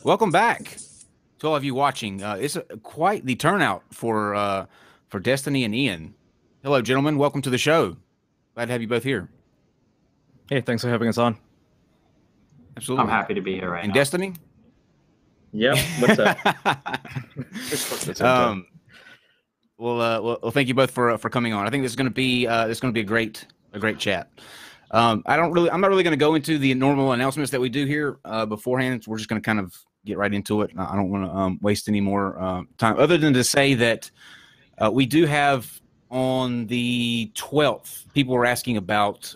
Welcome back to all of you watching. It's quite the turnout for Destiny and Ian. Hello, gentlemen. Welcome to the show. Glad to have you both here. Hey, thanks for having us on. Absolutely. I'm happy to be here right and now. Destiny? Yep. What's up? Well, thank you both for coming on. I think this is going to be a great chat. I'm not really going to go into the normal announcements that we do here beforehand. We're just going to kind of get right into it. I don't want to waste any more time, other than to say that we do have on the 12th. People were asking about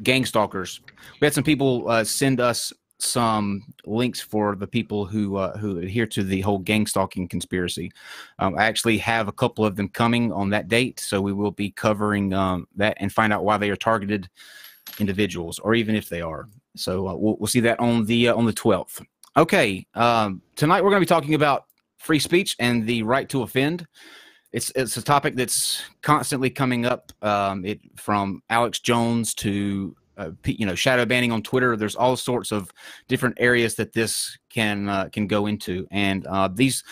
gang stalkers. We had some people send us some links for the people who adhere to the whole gang stalking conspiracy. I actually have a couple of them coming on that date, so we will be covering that and find out why they are targeted individuals, or even if they are. So we'll see that on the 12th. Okay, tonight we're going to be talking about free speech and the right to offend. It's a topic that's constantly coming up. From Alex Jones to shadow banning on Twitter. There's all sorts of different areas that this can go into, and these.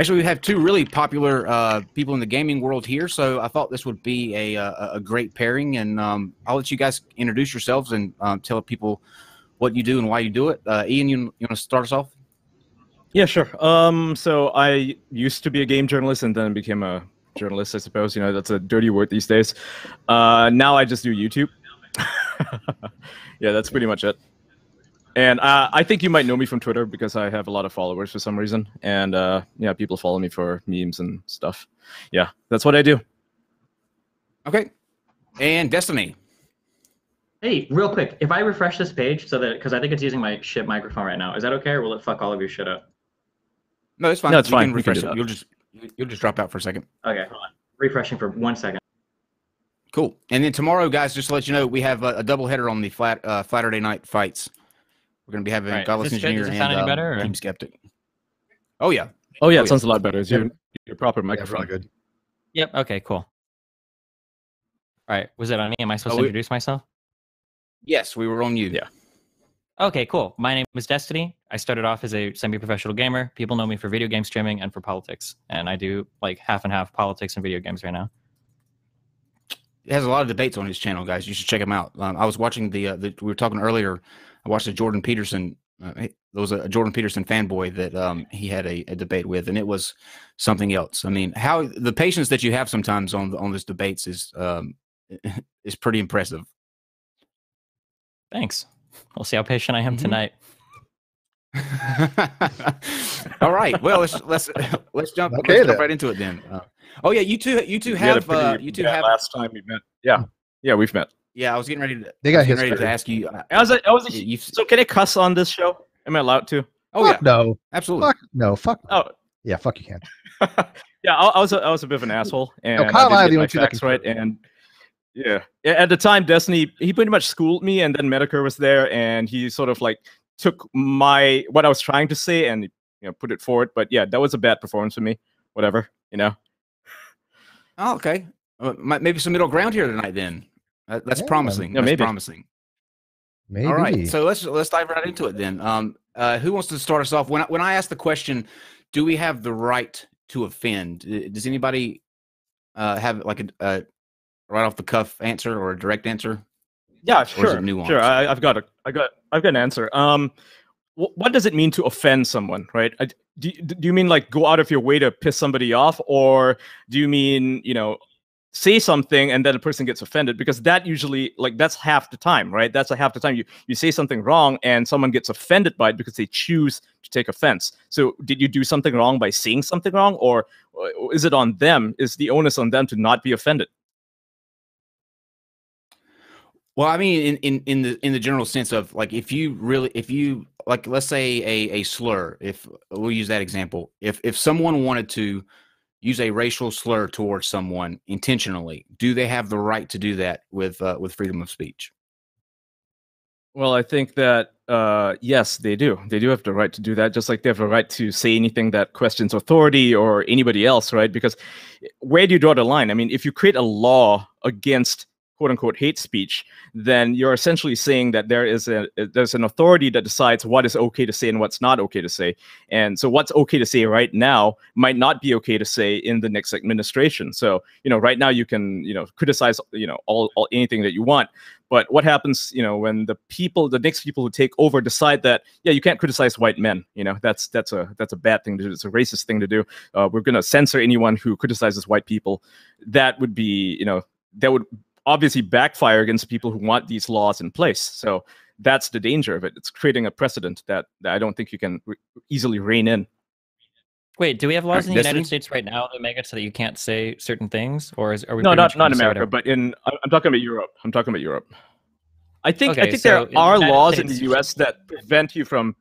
Actually, we have two really popular people in the gaming world here, so I thought this would be a great pairing. And I'll let you guys introduce yourselves and tell people what you do and why you do it. Ian, you want to start us off? Yeah, sure. So I used to be a game journalist and then became a journalist, I suppose. You know, that's a dirty word these days. Now I just do YouTube. Yeah, that's pretty much it. And I think you might know me from Twitter because I have a lot of followers for some reason. And yeah, people follow me for memes and stuff. Yeah, that's what I do. Okay. And Destiny. Hey, real quick, if I refresh this page so that, because I think it's using my shit microphone right now, is that okay, or will it fuck all of your shit up? No, it's fine. No, it's fine. Can refresh it. You'll just drop out for a second. Okay, hold on. Refreshing for 1 second. Cool. And then tomorrow, guys, just to let you know, we have a doubleheader on the Saturday night fights. We're going to be having Godless Engineer and Team Skeptic. Oh yeah. Oh yeah, it sounds a lot better. It's your proper microphone. Yeah, really good. Yep. Okay. Cool. All right. Was it on me? Am I supposed to introduce myself? Yes, we were on you. Yeah. Okay, cool. My name is Destiny. I started off as a semi-professional gamer. People know me for video game streaming and for politics. And I do like half and half politics and video games right now. He has a lot of debates on his channel, guys. You should check him out. I was watching we were talking earlier. I watched a Jordan Peterson. There was a Jordan Peterson fanboy that he had a debate with, and it was something else. I mean, how the patience that you have sometimes on these debates is pretty impressive. Thanks. We'll see how patient I am tonight. All right. Well, let's jump right into it then. Oh yeah, you two have last time we met. Yeah, we've met. Yeah, I was getting ready to. They got ready to ask you. So can I cuss on this show? Am I allowed to? Oh fuck yeah, no, absolutely. Fuck no, fuck. Oh yeah, fuck you can. Yeah, I was a bit of an asshole, and no, Kyle I didn't the get only my two that facts can right. And yeah, at the time, Destiny, he pretty much schooled me, and then Medicare was there, and he sort of like took what I was trying to say and put it forward. But yeah, that was a bad performance for me. Whatever, Oh, okay. Maybe some middle ground here tonight then. That's promising. Yeah, that's maybe. promising. Maybe. All right, so let's dive right into it then. Who wants to start us off? When I ask the question, do we have the right to offend? Does anybody have like a right off the cuff answer or a direct answer? Yeah, or sure. is it nuanced? Sure. I've got an answer. What does it mean to offend someone, right? Do you mean like go out of your way to piss somebody off, or do you mean say something and then a person gets offended? Because that usually, like, that's half the time, right? That's half the time you say something wrong and someone gets offended by it because they choose to take offense. So did you do something wrong by saying something wrong, or is it on them? Is the onus on them to not be offended? Well, I mean, in the general sense of like, if you like, let's say a slur, if we'll use that example, if someone wanted to use a racial slur towards someone intentionally, do they have the right to do that with freedom of speech? Well, I think that yes, they do. They do have the right to do that, just like they have the right to say anything that questions authority or anybody else, right? Because where do you draw the line? I mean, if you create a law against quote unquote hate speech, then you're essentially saying that there's an authority that decides what is okay to say and what's not okay to say. And so what's okay to say right now might not be okay to say in the next administration. So, right now you can, criticize, all anything that you want. But what happens, when the next people who take over decide that, yeah, you can't criticize white men, that's a bad thing to do. It's a racist thing to do. We're going to censor anyone who criticizes white people. That would be, that would obviously backfire against people who want these laws in place. So that's the danger of it. It's creating a precedent that I don't think you can easily rein in. Wait, do we have laws in the Destiny? United States right now that make it so that you can't say certain things, or are we No, pretty much not gonna say America, whatever? but I'm talking about Europe. I'm talking about Europe. I think Okay, so there in the are United laws in the States- U.S. that prevent you from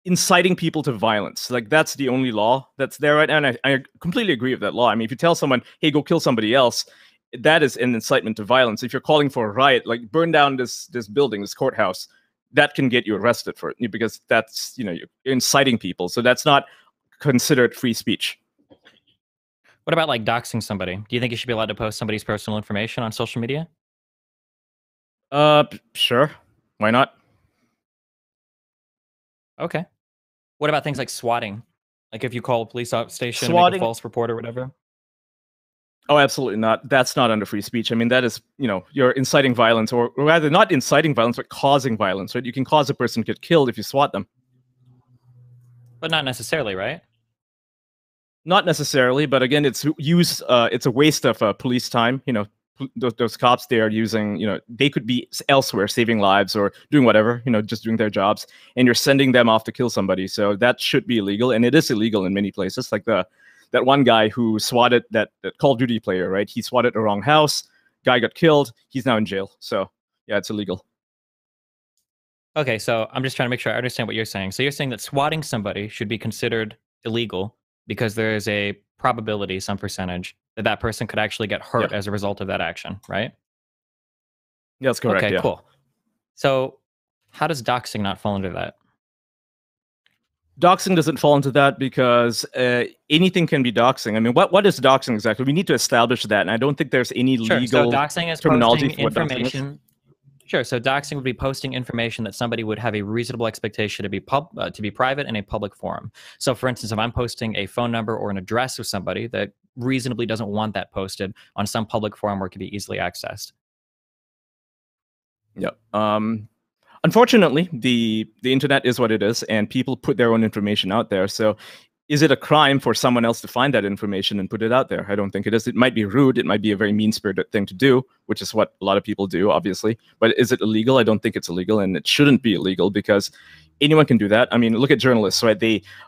inciting people to violence. Like, that's the only law that's there right now. And I completely agree with that law. I mean, if you tell someone, hey, go kill somebody else, that is an incitement to violence. If you're calling for a riot, like burn down this building, this courthouse, that can get you arrested for it, because that's, you're inciting people. So that's not considered free speech. What about like doxing somebody? Do you think you should be allowed to post somebody's personal information on social media? Sure. Why not? Okay. What about things like swatting? Like if you call a police station and make Swatting- a false report or whatever? Oh, absolutely not. That's not under free speech. I mean, that is, you're inciting violence, or rather not inciting violence, but causing violence, right? You can cause a person to get killed if you swat them. But not necessarily, right? Not necessarily, but again, it's a waste of police time. Those cops, they are using, they could be elsewhere saving lives or doing whatever, just doing their jobs, and you're sending them off to kill somebody. So that should be illegal, and it is illegal in many places. Like that one guy who swatted that Call of Duty player, right? He swatted the wrong house, guy got killed, he's now in jail. So yeah, it's illegal. Okay, so I'm just trying to make sure I understand what you're saying. So you're saying that swatting somebody should be considered illegal because there is a probability, some percentage, that that person could actually get hurt as a result of that action, right? Yeah, that's correct. Okay, yeah. cool. So how does doxing not fall under that? Doxing doesn't fall into that because anything can be doxing. I mean, what is doxing exactly? We need to establish that, and I don't think there's any Sure, legal so doxing is terminology posting for what doxing is. information. Sure, so doxing would be posting information that somebody would have a reasonable expectation to be private in a public forum. So, for instance, if I'm posting a phone number or an address of somebody that reasonably doesn't want that posted on some public forum where it can be easily accessed. Yeah. Unfortunately, the internet is what it is, and people put their own information out there. So is it a crime for someone else to find that information and put it out there? I don't think it is. It might be rude. It might be a very mean-spirited thing to do, which is what a lot of people do, obviously. But is it illegal? I don't think it's illegal, and it shouldn't be illegal because anyone can do that. I mean, look at journalists, right?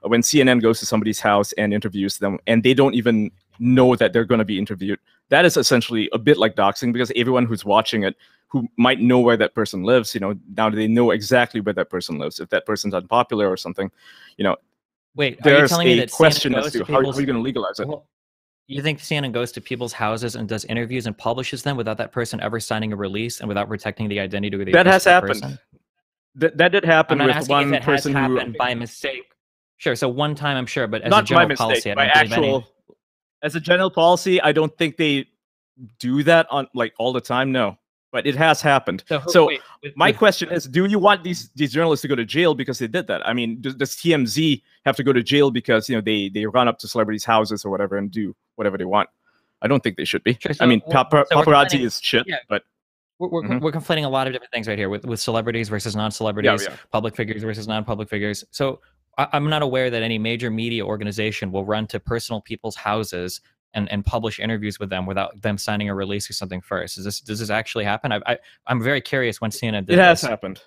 When CNN goes to somebody's house and interviews them, and they don't even know that they're going to be interviewed, that is essentially a bit like doxing, because everyone who's watching it, who might know where that person lives, now they know exactly where that person lives. If that person's unpopular or something, Wait, are you there's telling me a that question CNN as goes to to how are people's... you going to legalize it? Well, you think CNN goes to people's houses and does interviews and publishes them without that person ever signing a release and without protecting the identity of the That has person? happened. That did happen I'm not with asking one if it has person who... happened by mistake. Sure, so one time I'm sure, but as Not a general by mistake, policy, I by don't believe any... actual... As a general policy, I don't think they do that on all the time. No, but it has happened. So wait, my question is: do you want these journalists to go to jail because they did that? I mean, does TMZ have to go to jail because they run up to celebrities' houses or whatever and do whatever they want? I don't think they should be. Sure, so I mean, we're paparazzi complaining- is shit, yeah. but We're conflating a lot of different things right here with celebrities versus non-celebrities, Yeah. public figures versus non-public figures. So I'm not aware that any major media organization will run to personal people's houses and publish interviews with them without them signing a release or something first. Does this actually happen? I'm very curious when CNN did it has this. happened.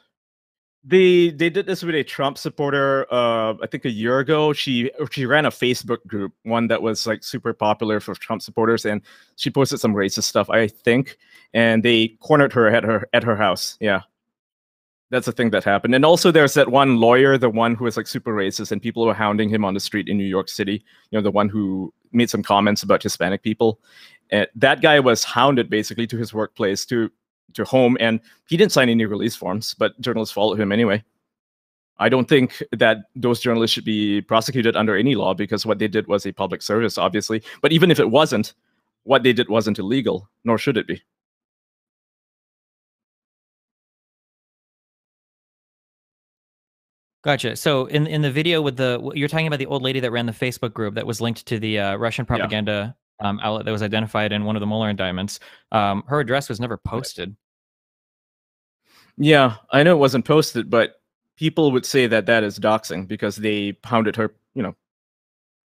They did this with a Trump supporter, I think a year ago. She ran a Facebook group, one that was like super popular for Trump supporters, and she posted some racist stuff, I think, and they cornered her at her house. Yeah. That's a thing that happened. And also there's that one lawyer, the one who was like super racist, and people were hounding him on the street in New York City. The one who made some comments about Hispanic people. And that guy was hounded basically to his workplace, to home, and he didn't sign any release forms, but journalists followed him anyway. I don't think that those journalists should be prosecuted under any law because what they did was a public service, obviously. But even if it wasn't, what they did wasn't illegal, nor should it be. Gotcha. So in the video with you're talking about the old lady that ran the Facebook group that was linked to the Russian propaganda outlet that was identified in one of the Mueller indictments. Her address was never posted. Yeah, I know it wasn't posted, but people would say that that is doxing because they hounded her,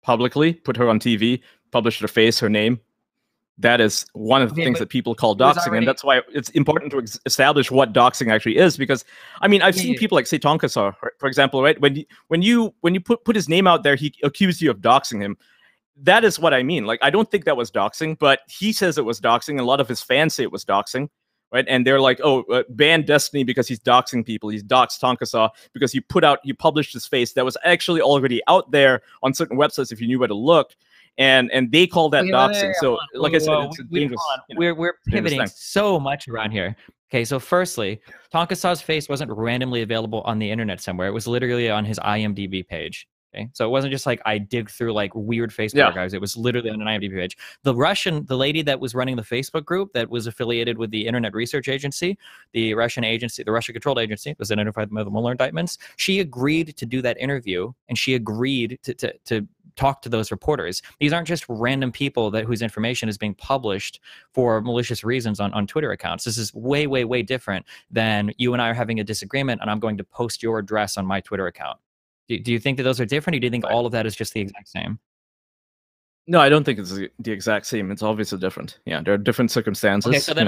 publicly, put her on TV, published her face, her name. That is one of the things that people call doxing, and that's why it's important to establish what doxing actually is. Because, I mean, I've seen people like, say, Tonkasar, for example, right? When you put his name out there, he accused you of doxing him. That is what I mean. Like, I don't think that was doxing, but he says it was doxing, and a lot of his fans say it was doxing, right? And they're like, oh, ban Destiny because he's doxing people. He's doxed Tonkasar because you published his face that was actually already out there on certain websites if you knew where to look. And they call that doxing. So, like I said, it's dangerous. We're pivoting so much around here. Okay, so firstly, Tonkasar's face wasn't randomly available on the internet somewhere. It was literally on his IMDb page. Okay, so it wasn't just like I dig through like weird Facebook archives. It was literally on an IMDb page. The lady that was running the Facebook group that was affiliated with the Internet Research Agency, the Russian controlled agency, was identified by the Mueller indictments. She agreed to do that interview, and she agreed to talk to those reporters. These aren't just random people whose information is being published for malicious reasons on Twitter accounts. This is way, way, way different than you and I are having a disagreement, and I'm going to post your address on my Twitter account. Do you think that those are different, or do you think all of that is just the exact same? No, I don't think it's the exact same. It's obviously different. Yeah, there are different circumstances. Okay, so then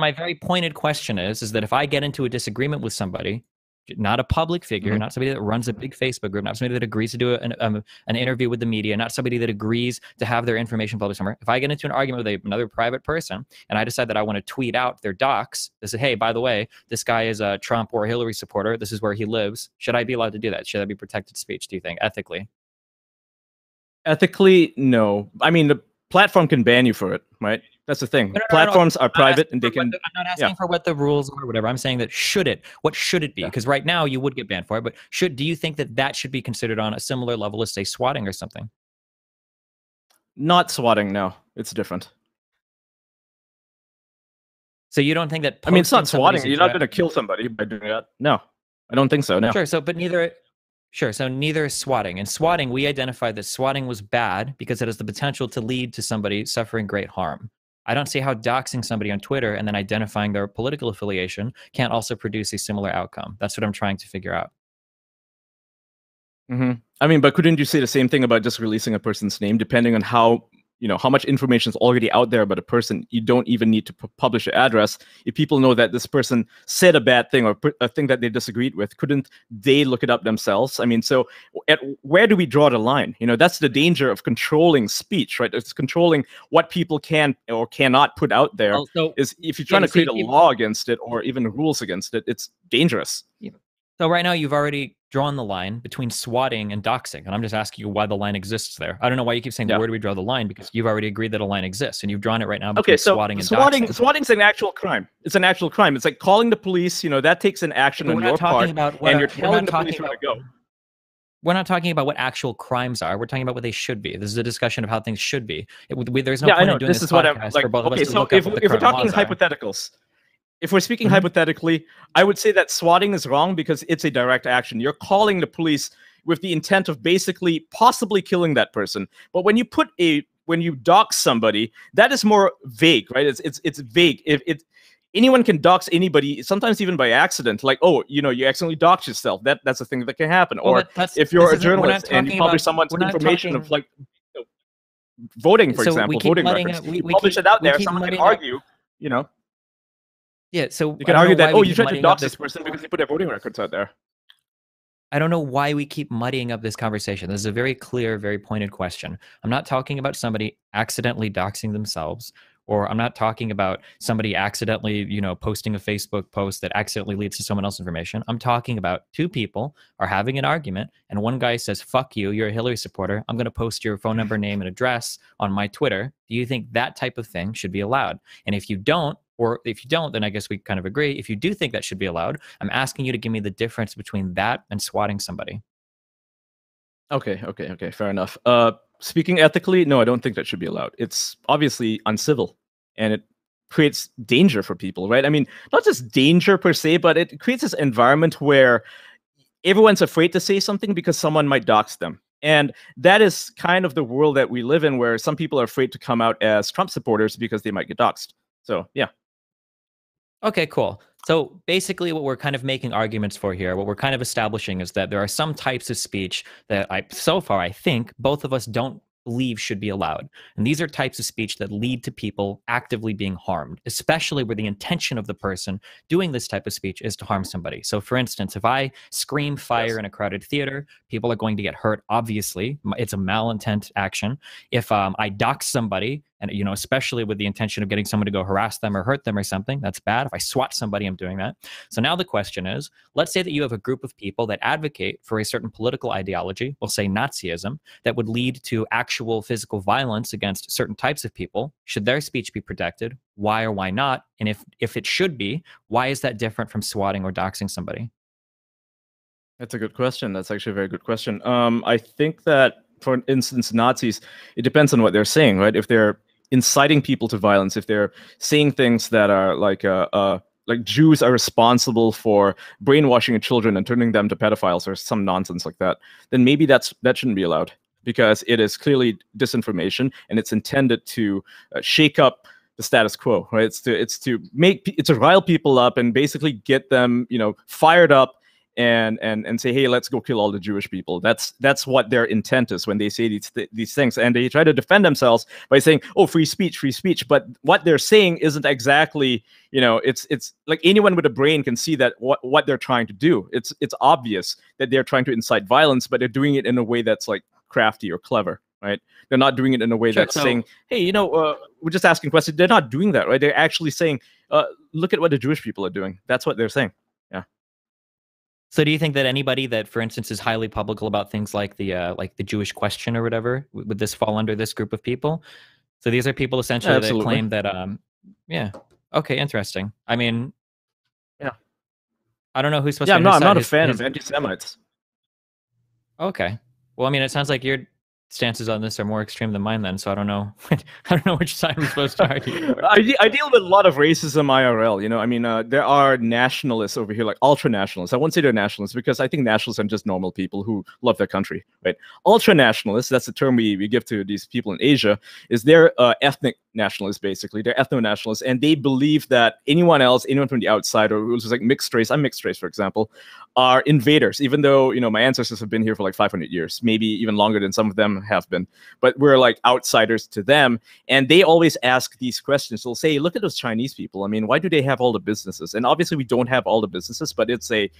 my very pointed question is that if I get into a disagreement with somebody, not a public figure, not somebody that runs a big Facebook group, not somebody that agrees to do an interview with the media, not somebody that agrees to have their information published somewhere. If I get into an argument with another private person and I decide that I want to tweet out their docs, they say, hey, by the way, this guy is a Trump or a Hillary supporter. This is where he lives. Should I be allowed to do that? Should that be protected speech, do you think, ethically? Ethically, no. I mean, the platform can ban you for it, right? That's the thing. Platforms are private, and they can. I'm not asking for what the rules are or whatever. I'm saying that what should it be? Because right now you would get banned for it, but do you think that should be considered on a similar level as, say, swatting or something? Not swatting, no. It's different. So you don't think that? I mean, it's not swatting. You're not going to kill somebody by doing that. No, I don't think so. No. Sure. So neither is swatting. And swatting, we identified that swatting was bad because it has the potential to lead to somebody suffering great harm. I don't see how doxing somebody on Twitter and then identifying their political affiliation can't also produce a similar outcome. That's what I'm trying to figure out. I mean, but couldn't you say the same thing about just releasing a person's name, depending on how much information is already out there about a person? You don't even need to publish an address. If people know that this person said a bad thing or a thing that they disagreed with, couldn't they look it up themselves? I mean, so where do we draw the line? That's the danger of controlling speech, right? It's controlling what people can or cannot put out there. Is if you're trying to create a law against it or even rules against it, it's dangerous. So right now you've already drawn the line between swatting and doxing, and I'm just asking you why the line exists there. I don't know why you keep saying, where do we draw the line? Because you've already agreed that a line exists, and you've drawn it right now between swatting and doxing. Swatting's an actual crime. It's an actual crime. It's like calling the police. That takes an action on your part, and you're telling the police where to go. We're not talking about what actual crimes are. We're talking about what they should be. This is a discussion of how things should be. There's no point in doing this podcast for both of us to look up what the current laws are. Hypotheticals. If we're speaking hypothetically, I would say that swatting is wrong because it's a direct action. You're calling the police with the intent of basically possibly killing that person. But when you dox somebody, that is more vague, right? It's vague. Anyone can dox anybody, sometimes even by accident. Like, you accidentally dox yourself. That's a thing that can happen. Or if you're a journalist and you publish someone's information of like voting, for example, voting records, you publish it out there. Someone can argue, Yeah, so you can argue that, you tried to dox this person because they put their voting records out there. I don't know why we keep muddying up this conversation. This is a very clear, very pointed question. I'm not talking about somebody accidentally doxing themselves, or I'm not talking about somebody accidentally, posting a Facebook post that accidentally leads to someone else's information. I'm talking about two people are having an argument, and one guy says, fuck you, you're a Hillary supporter. I'm going to post your phone number, name, and address on my Twitter. Do you think that type of thing should be allowed? And if you don't, then I guess we kind of agree. If you do think that should be allowed, I'm asking you to give me the difference between that and swatting somebody. Okay, fair enough. speaking ethically, no, I don't think that should be allowed. It's obviously uncivil, and it creates danger for people, right? I mean, not just danger per se, but it creates this environment where everyone's afraid to say something because someone might dox them. And that is kind of the world that we live in, where some people are afraid to come out as Trump supporters because they might get doxxed. So, yeah. Okay, cool. So basically what we're kind of making arguments for here, what we're kind of establishing is that there are some types of speech that so far I think both of us don't believe should be allowed. And these are types of speech that lead to people actively being harmed, especially where the intention of the person doing this type of speech is to harm somebody. So for instance, if I scream fire in a crowded theater, people are going to get hurt. Obviously, it's a malintent action. If I dox somebody, and especially with the intention of getting someone to go harass them or hurt them or something, that's bad. If I swat somebody, I'm doing that. So now the question is, let's say that you have a group of people that advocate for a certain political ideology, we'll say Nazism, that would lead to actual physical violence against certain types of people. Should their speech be protected? Why or why not? And if it should be, why is that different from swatting or doxing somebody? That's a good question. That's actually a very good question. I think that, for instance, Nazis, it depends on what they're saying, right? If they're inciting people to violence, if they're saying things that are like Jews are responsible for brainwashing children and turning them to pedophiles or some nonsense like that, then maybe that shouldn't be allowed, because it is clearly disinformation and it's intended to shake up the status quo, right? It's to rile people up and basically get them, fired up and say, hey, let's go kill all the Jewish people. That's what their intent is when they say these things, and they try to defend themselves by saying, oh, free speech. But what they're saying isn't exactly, it's like anyone with a brain can see that what they're trying to do. It's obvious that they're trying to incite violence, but they're doing it in a way that's like crafty or clever, right? They're not doing it in a way that's saying, hey, we're just asking questions. They're not doing that, right? They're actually saying, look at what the Jewish people are doing. That's what they're saying. Yeah. So do you think that anybody that, for instance, is highly public about things like the Jewish question or whatever, would this fall under this group of people? So these are people essentially that claim that, yeah. Okay, interesting. I mean, yeah. I don't know who's supposed to. Yeah, I'm not a fan of anti-Semites. Okay. Well, I mean, it sounds like your stances on this are more extreme than mine then, so I don't know. I don't know which side I'm supposed to argue. I deal with a lot of racism IRL, I mean, there are nationalists over here, like ultra-nationalists. I won't say they're nationalists because I think nationalists are just normal people who love their country, right? Ultra-nationalists, that's the term we give to these people in Asia, is they're ethnic nationalists, basically. They're ethno-nationalists, and they believe that anyone from the outside, or who's like mixed race, I'm mixed race, for example, are invaders, even though, my ancestors have been here for like 500 years, maybe even longer than some of them have been, but we're like outsiders to them. And they always ask these questions. They'll say, look at those Chinese people. I mean, why do they have all the businesses? And obviously we don't have all the businesses, but it's a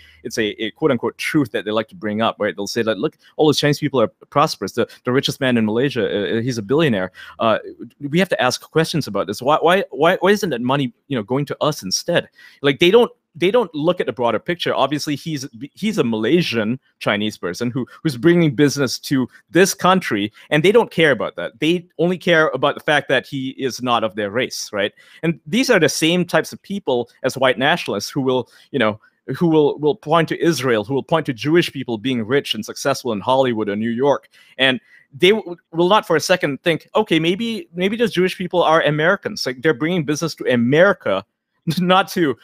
quote unquote truth that they like to bring up, right? They'll say that, look, all those Chinese people are prosperous. The richest man in Malaysia, he's a billionaire. We have to ask questions about this. Why isn't that money, going to us instead? Like they don't look at the broader picture. Obviously, he's a Malaysian Chinese person who's bringing business to this country, and they don't care about that. They only care about the fact that he is not of their race, right? And these are the same types of people as white nationalists who will, who will point to Israel, who will point to Jewish people being rich and successful in Hollywood or New York, and they will not for a second think, okay, maybe those Jewish people are Americans. Like they're bringing business to America, not to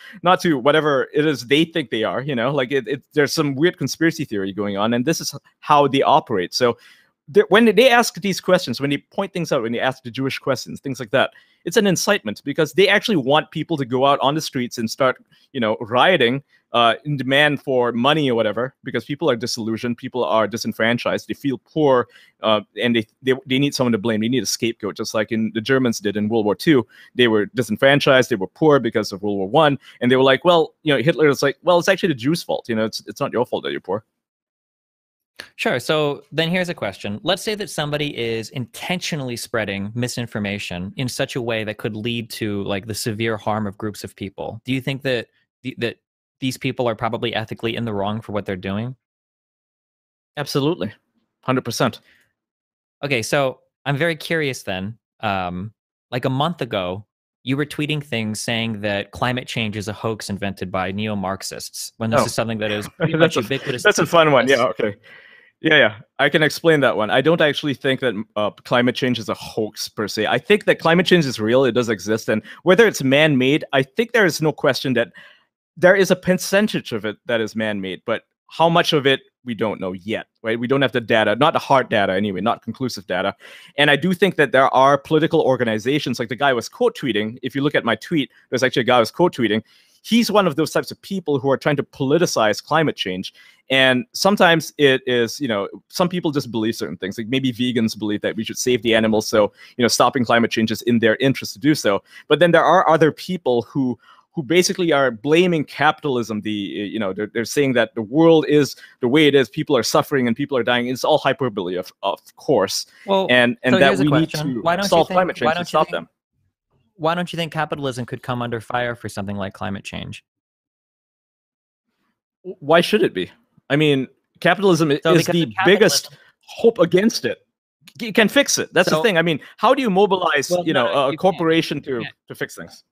whatever it is they think they are, like there's some weird conspiracy theory going on, and this is how they operate. So when they ask these questions, when they point things out, when they ask the Jewish questions, things like that, it's an incitement because they actually want people to go out on the streets and start, rioting in demand for money or whatever, because people are disillusioned, people are disenfranchised, they feel poor, and they need someone to blame. They need a scapegoat, just like the Germans did in World War II. They were disenfranchised, they were poor because of World War I, and they were like, well, Hitler is like, well, it's actually the Jews' fault. It's not your fault that you're poor. Sure. So then here's a question. Let's say that somebody is intentionally spreading misinformation in such a way that could lead to like the severe harm of groups of people. Do you think that these people are probably ethically in the wrong for what they're doing? Absolutely. 100%. Okay. So I'm very curious then. Like a month ago, you were tweeting things saying that climate change is a hoax invented by neo-Marxists, when this is something that is pretty much ubiquitous. That's a fun one. Yeah. Okay. Yeah, I can explain that one. I don't actually think that climate change is a hoax per se. I think that climate change is real. It does exist. And whether it's man-made, I think there is no question that there is a percentage of it that is man-made. But how much of it, we don't know yet, right? We don't have the data, not the hard data anyway, not conclusive data. And I do think that there are political organizations, like the guy was quote tweeting. If you look at my tweet, there's actually a guy who was quote tweeting. He's one of those types of people who are trying to politicize climate change. And sometimes it is, some people just believe certain things. Like maybe vegans believe that we should save the animals. So, stopping climate change is in their interest to do so. But then there are other people who basically are blaming capitalism. They're saying that the world is the way it is. People are suffering and people are dying. It's all hyperbole, of course. Well, and so that we need question. to solve climate change and stop them. Why don't you think capitalism could come under fire for something like climate change? Why should it be? I mean, capitalism is the biggest hope against it. You can fix it. That's the thing. I mean, how do you mobilize, a corporation to fix things?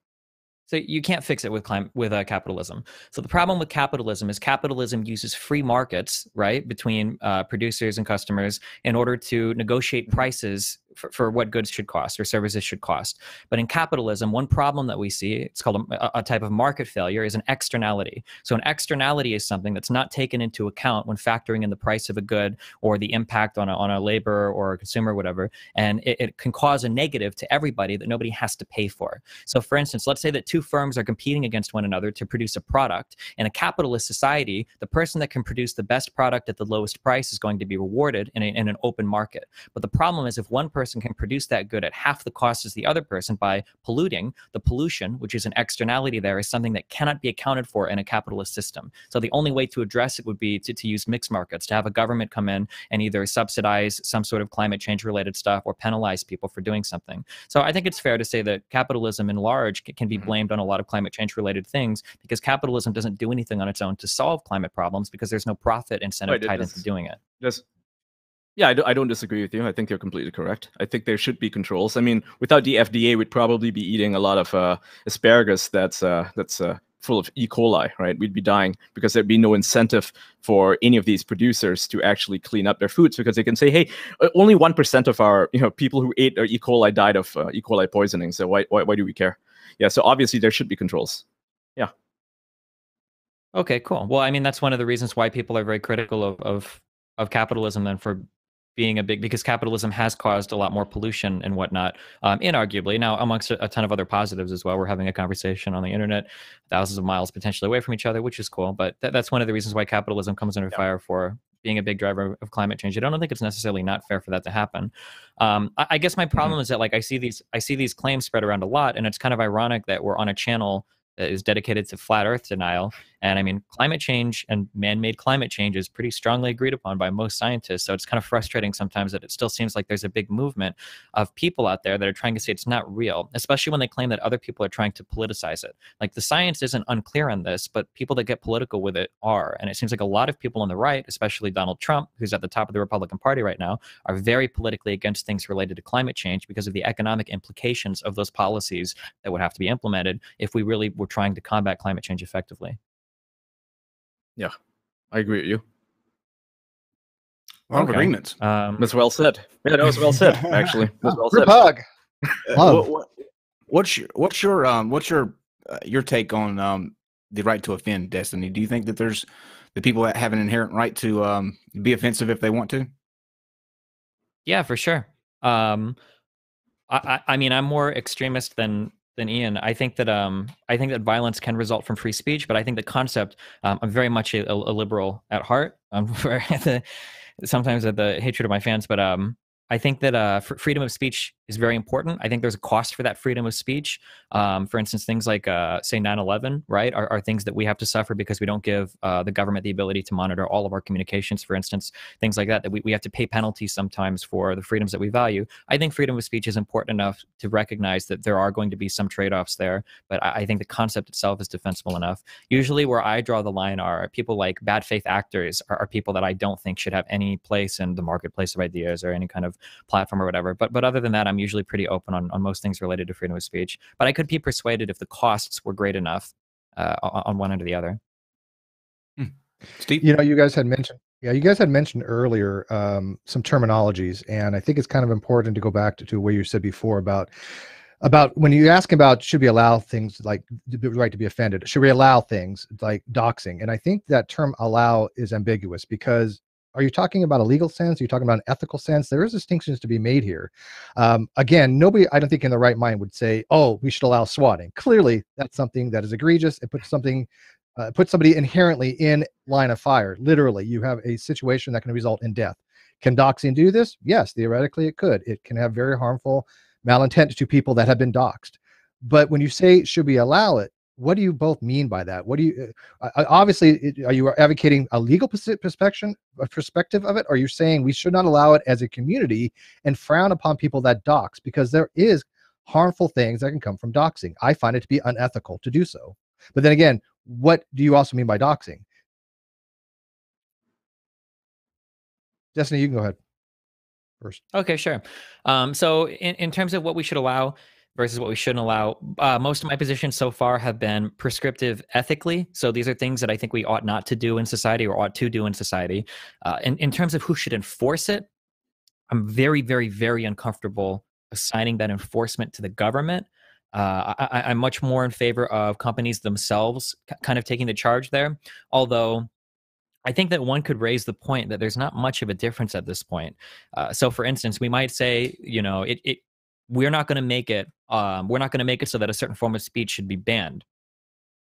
So you can't fix it with capitalism. So the problem with capitalism is capitalism uses free markets, right, between producers and customers in order to negotiate prices for what goods should cost or services should cost. But in capitalism, one problem that we see, it's called a type of market failure, is an externality. So an externality is something that's not taken into account when factoring in the price of a good or the impact on a labor or a consumer or whatever. And it can cause a negative to everybody that nobody has to pay for. So for instance, let's say that two firms are competing against one another to produce a product. In a capitalist society, the person that can produce the best product at the lowest price is going to be rewarded in an open market. But the problem is if one person can produce that good at half the cost as the other person by polluting, the pollution, which is an externality there, is something that cannot be accounted for in a capitalist system. So the only way to address it would be to use mixed markets, to have a government come in and either subsidize some sort of climate change related stuff or penalize people for doing something. So I think it's fair to say that capitalism in large can be blamed on a lot of climate change related things because capitalism doesn't do anything on its own to solve climate problems because there's no profit incentive tied into doing it. Yeah, I don't disagree with you. I think you're completely correct. I think there should be controls. I mean, without the FDA, we'd probably be eating a lot of asparagus that's full of E. coli, right? We'd be dying because there'd be no incentive for any of these producers to actually clean up their foods because they can say, hey, only 1% of our people who ate E. coli died of E. coli poisoning. So why do we care? Yeah, so obviously there should be controls. Yeah. Okay, cool. Well, I mean, that's one of the reasons why people are very critical of capitalism then for being because capitalism has caused a lot more pollution and whatnot, inarguably. Now, amongst a ton of other positives as well, we're having a conversation on the internet, thousands of miles potentially away from each other, which is cool. But that's one of the reasons why capitalism comes under fire for being a big driver of climate change. I don't think it's necessarily not fair for that to happen. I guess my problem is that I see these claims spread around a lot, and it's kind of ironic that we're on a channel that is dedicated to flat Earth denial. And I mean, climate change and man-made climate change is pretty strongly agreed upon by most scientists. So it's kind of frustrating sometimes that it still seems like there's a big movement of people out there that are trying to say it's not real, especially when they claim that other people are trying to politicize it. Like the science isn't unclear on this, but people that get political with it are. And it seems like a lot of people on the right, especially Donald Trump, who's at the top of the Republican Party right now, are very politically against things related to climate change because of the economic implications of those policies that would have to be implemented if we really were trying to combat climate change effectively. Yeah, I agree with you. A lot of agreements. That's well said. Yeah, that was well said. Actually, that's well said. Hug. What's your take on the right to offend, Destiny? Do you think that there's the people that have an inherent right to be offensive if they want to? Yeah, for sure. I mean, I'm more extremist than Ian. I think that violence can result from free speech, but I think the concept, I'm very much a liberal at heart. I'm sometimes at the hatred of my fans, but I think that freedom of speech is very important. I think there's a cost for that freedom of speech. For instance, things like, say, 9/11, right, are things that we have to suffer because we don't give the government the ability to monitor all of our communications, for instance, things like that we have to pay penalties sometimes for the freedoms that we value. I think freedom of speech is important enough to recognize that there are going to be some trade-offs there, but I think the concept itself is defensible enough. Usually where I draw the line are people like bad faith actors are people that I don't think should have any place in the marketplace of ideas or any kind of platform or whatever. But other than that, I'm usually pretty open on most things related to freedom of speech. But I could be persuaded if the costs were great enough on one end or the other. Steve? You know, you guys had mentioned, yeah, you guys had mentioned earlier some terminologies, and I think it's kind of important to go back to what you said before about when you ask about should we allow things like the right to be offended, should we allow things like doxing? And I think that term allow is ambiguous because are you talking about a legal sense? Are you talking about an ethical sense? There is distinctions to be made here. Again, nobody, I don't think in the right mind would say, oh, we should allow swatting. Clearly, that's something that is egregious. It puts somebody inherently in line of fire. Literally, you have a situation that can result in death. Can doxing do this? Yes, theoretically it could. It can have very harmful malintent to people that have been doxxed. But when you say, should we allow it? What do you both mean by that? What do you, obviously, are you advocating a legal perspective of it? Or are you saying we should not allow it as a community and frown upon people that dox? Because there is harmful things that can come from doxing. I find it to be unethical to do so. But then again, what do you also mean by doxing? Destiny, you can go ahead first. Okay, sure. So in terms of what we should allow versus what we shouldn't allow, most of my positions so far have been prescriptive ethically. So these are things that I think we ought not to do in society or ought to do in society. In terms of who should enforce it, I'm very, very, very uncomfortable assigning that enforcement to the government. I'm much more in favor of companies themselves kind of taking the charge there. Although I think that one could raise the point that there's not much of a difference at this point. So, for instance, we might say, you know, we're not going to make it. We're not going to make it so that a certain form of speech should be banned.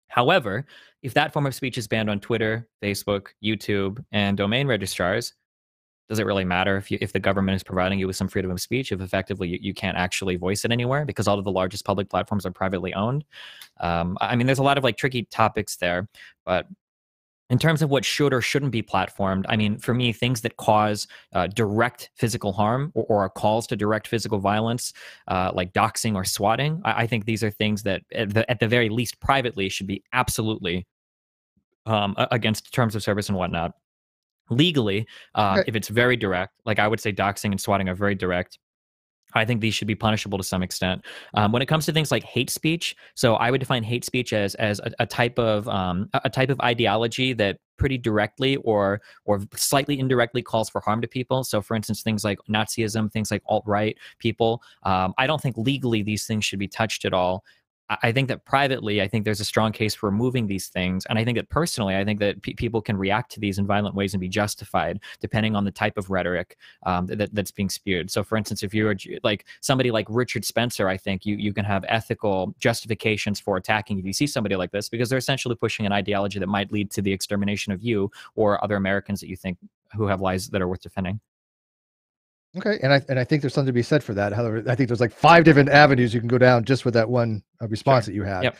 However, if that form of speech is banned on Twitter, Facebook, YouTube, and domain registrars, does it really matter if the government is providing you with some freedom of speech, if effectively you can't actually voice it anywhere because all of the largest public platforms are privately owned? I mean, there's a lot of like tricky topics there, but in terms of what should or shouldn't be platformed, I mean, for me, things that cause direct physical harm or are calls to direct physical violence, like doxing or swatting, I think these are things that, at the very least, privately should be absolutely against terms of service and whatnot. Legally, Okay. if it's very direct, like I would say doxing and swatting are very direct, I think these should be punishable to some extent. When it comes to things like hate speech, so I would define hate speech as a type of ideology that pretty directly or slightly indirectly calls for harm to people. So, for instance, things like Nazism, things like alt-right people. I don't think legally these things should be touched at all. I think that privately, I think there's a strong case for removing these things. And I think that personally, I think that people can react to these in violent ways and be justified depending on the type of rhetoric that's being spewed. So for instance, if you're like somebody like Richard Spencer, I think you can have ethical justifications for attacking if you see somebody like this, because they're essentially pushing an ideology that might lead to the extermination of you or other Americans that you think who have lives that are worth defending. Okay, and I think there's something to be said for that. However, I think there's like 5 different avenues you can go down just with that one response that you had. Yep.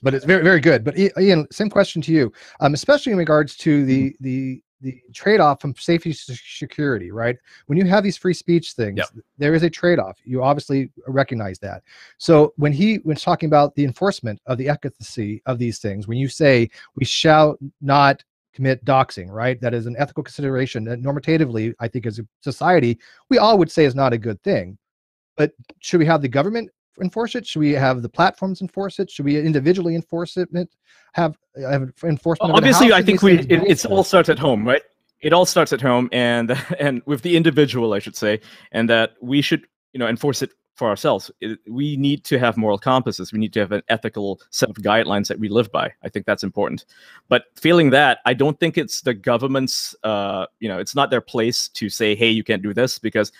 But it's very, very good. But Ian, same question to you, especially in regards to the trade-off from safety to security, right? When you have these free speech things, Yep. there is a trade-off. You obviously recognize that. So when talking about the enforcement of the efficacy of these things, when you say we shall not commit doxing, right? That is an ethical consideration that normatively, I think as a society, we all would say is not a good thing. But should we have the government enforce it? Should we have the platforms enforce it? Should we individually enforce it? Have enforcement? Obviously, I think it all starts at home, right? It all starts at home, and with the individual, I should say, and that we should, enforce it for ourselves. We need to have moral compasses. We need to have an ethical set of guidelines that we live by. I think that's important. But failing that, I don't think it's the government's, it's not their place to say, hey, you can't do this, because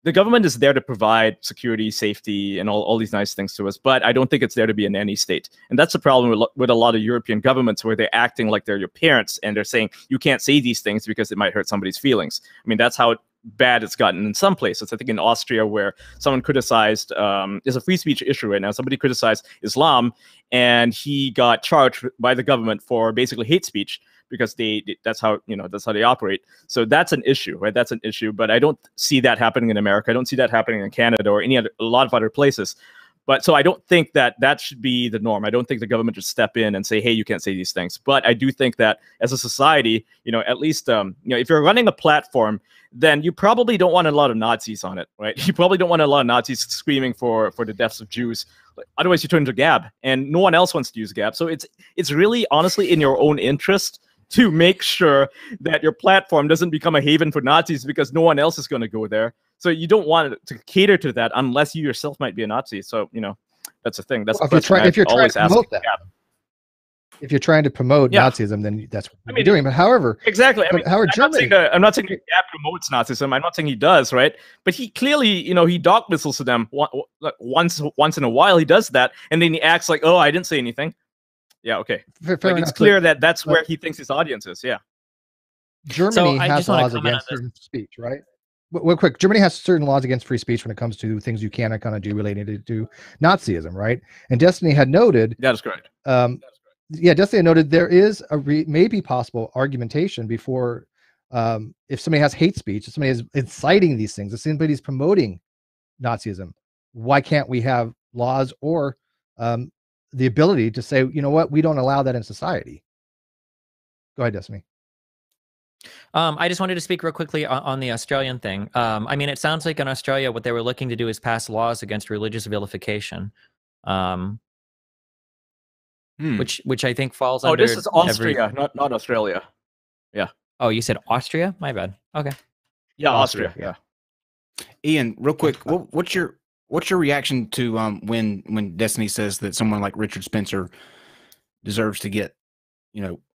the government is there to provide security, safety, and all these nice things to us. But I don't think it's there to be a nanny state. And that's the problem with a lot of European governments, where they're acting like they're your parents, and they're saying, you can't say these things because it might hurt somebody's feelings. I mean, that's how bad it's gotten in some places. I think in Austria, where someone criticized, there's a free speech issue right now. Somebody criticized Islam, and he got charged by the government for basically hate speech, because that's how they operate. So that's an issue, right? That's an issue. But I don't see that happening in America. I don't see that happening in Canada or a lot of other places. But so I don't think that should be the norm. I don't think the government should step in and say, hey, you can't say these things. But I do think that as a society, at least, if you're running a platform, then you probably don't want a lot of Nazis on it, right? You probably don't want a lot of Nazis screaming for the deaths of Jews. Otherwise, you turn to Gab, and no one else wants to use Gab. So it's really, honestly, in your own interest to make sure that your platform doesn't become a haven for Nazis because no one else is going to go there. So you don't want to cater to that unless you yourself might be a Nazi. So, that's the thing. That's Well, the question if you're trying always to ask. promote that. If you're trying to promote Nazism, then that's what you're doing. But however, exactly. Germany. I'm not saying that Gab promotes Nazism. I'm not saying he does, right? But he clearly, he dog whistles to them once in a while. He does that, and then he acts like, "Oh, I didn't say anything." Yeah, okay. Fair enough, it's clear that that's where he thinks his audience is. Yeah. Germany has laws against certain speech, right? Well, quick. Germany has certain laws against free speech when it comes to things you cannot kind of do related to Nazism, right? And Destiny had noted that is correct. Destiny noted there is maybe possible argumentation before if somebody has hate speech, if somebody is inciting these things, if somebody's promoting Nazism, why can't we have laws or the ability to say, you know what, we don't allow that in society? Go ahead, Destiny. I just wanted to speak real quickly on the Australian thing. It sounds like in Australia, what they were looking to do is pass laws against religious vilification. Which I think falls under. Oh, this is Austria, not Australia. Yeah. Oh, you said Austria? My bad. Okay. Yeah, Austria. Yeah. Ian, real quick, what's your reaction to when Destiny says that someone like Richard Spencer deserves to get,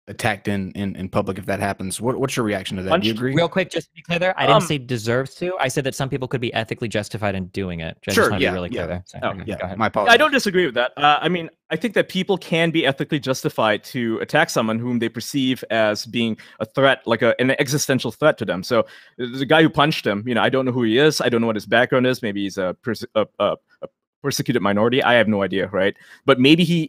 attacked in public if that happens? What's your reaction to that? Do you agree? Real quick, just to be clear there, I didn't say deserves to. I said that some people could be ethically justified in doing it. I just want to be really clear there. So, okay, go ahead. My apologies. I don't disagree with that. I think that people can be ethically justified to attack someone whom they perceive as being a threat, like an existential threat to them. So the guy who punched him, I don't know who he is. I don't know what his background is. Maybe he's a persecuted minority. I have no idea, right? But maybe he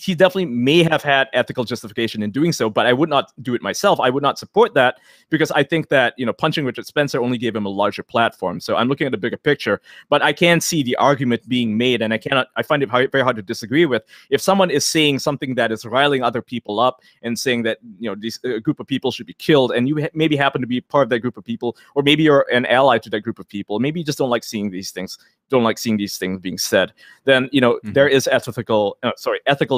definitely may have had ethical justification in doing so, but I would not do it myself. I would not support that because I think that, punching Richard Spencer only gave him a larger platform. So I'm looking at the bigger picture, but I can see the argument being made, and I find it very hard to disagree with. If someone is saying something that is riling other people up and saying that, this group of people should be killed, and you maybe happen to be part of that group of people, or maybe you're an ally to that group of people, maybe you just don't like seeing these things being said, then there is ethical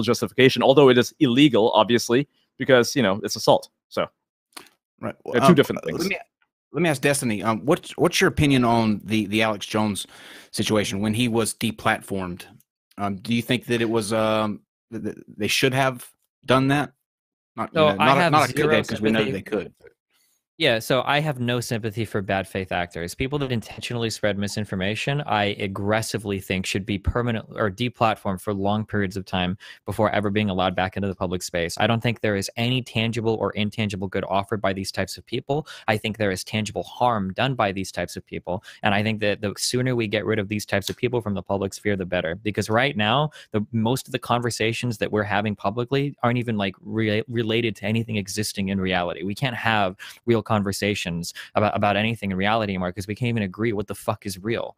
justification, although it is illegal, obviously, because it's assault. So right, they're two different things. Let me ask Destiny. What's your opinion on the Alex Jones situation when he was deplatformed? Do you think that it was they should have done that? Not because we know they could. Yeah, so I have no sympathy for bad faith actors. People that intentionally spread misinformation, I aggressively think should be permanent or deplatformed for long periods of time before ever being allowed back into the public space. I don't think there is any tangible or intangible good offered by these types of people. I think there is tangible harm done by these types of people. And I think that the sooner we get rid of these types of people from the public sphere, the better. Because right now, most of the conversations that we're having publicly aren't even related to anything existing in reality. We can't have real conversations about anything in reality anymore because we can't even agree what the fuck is real.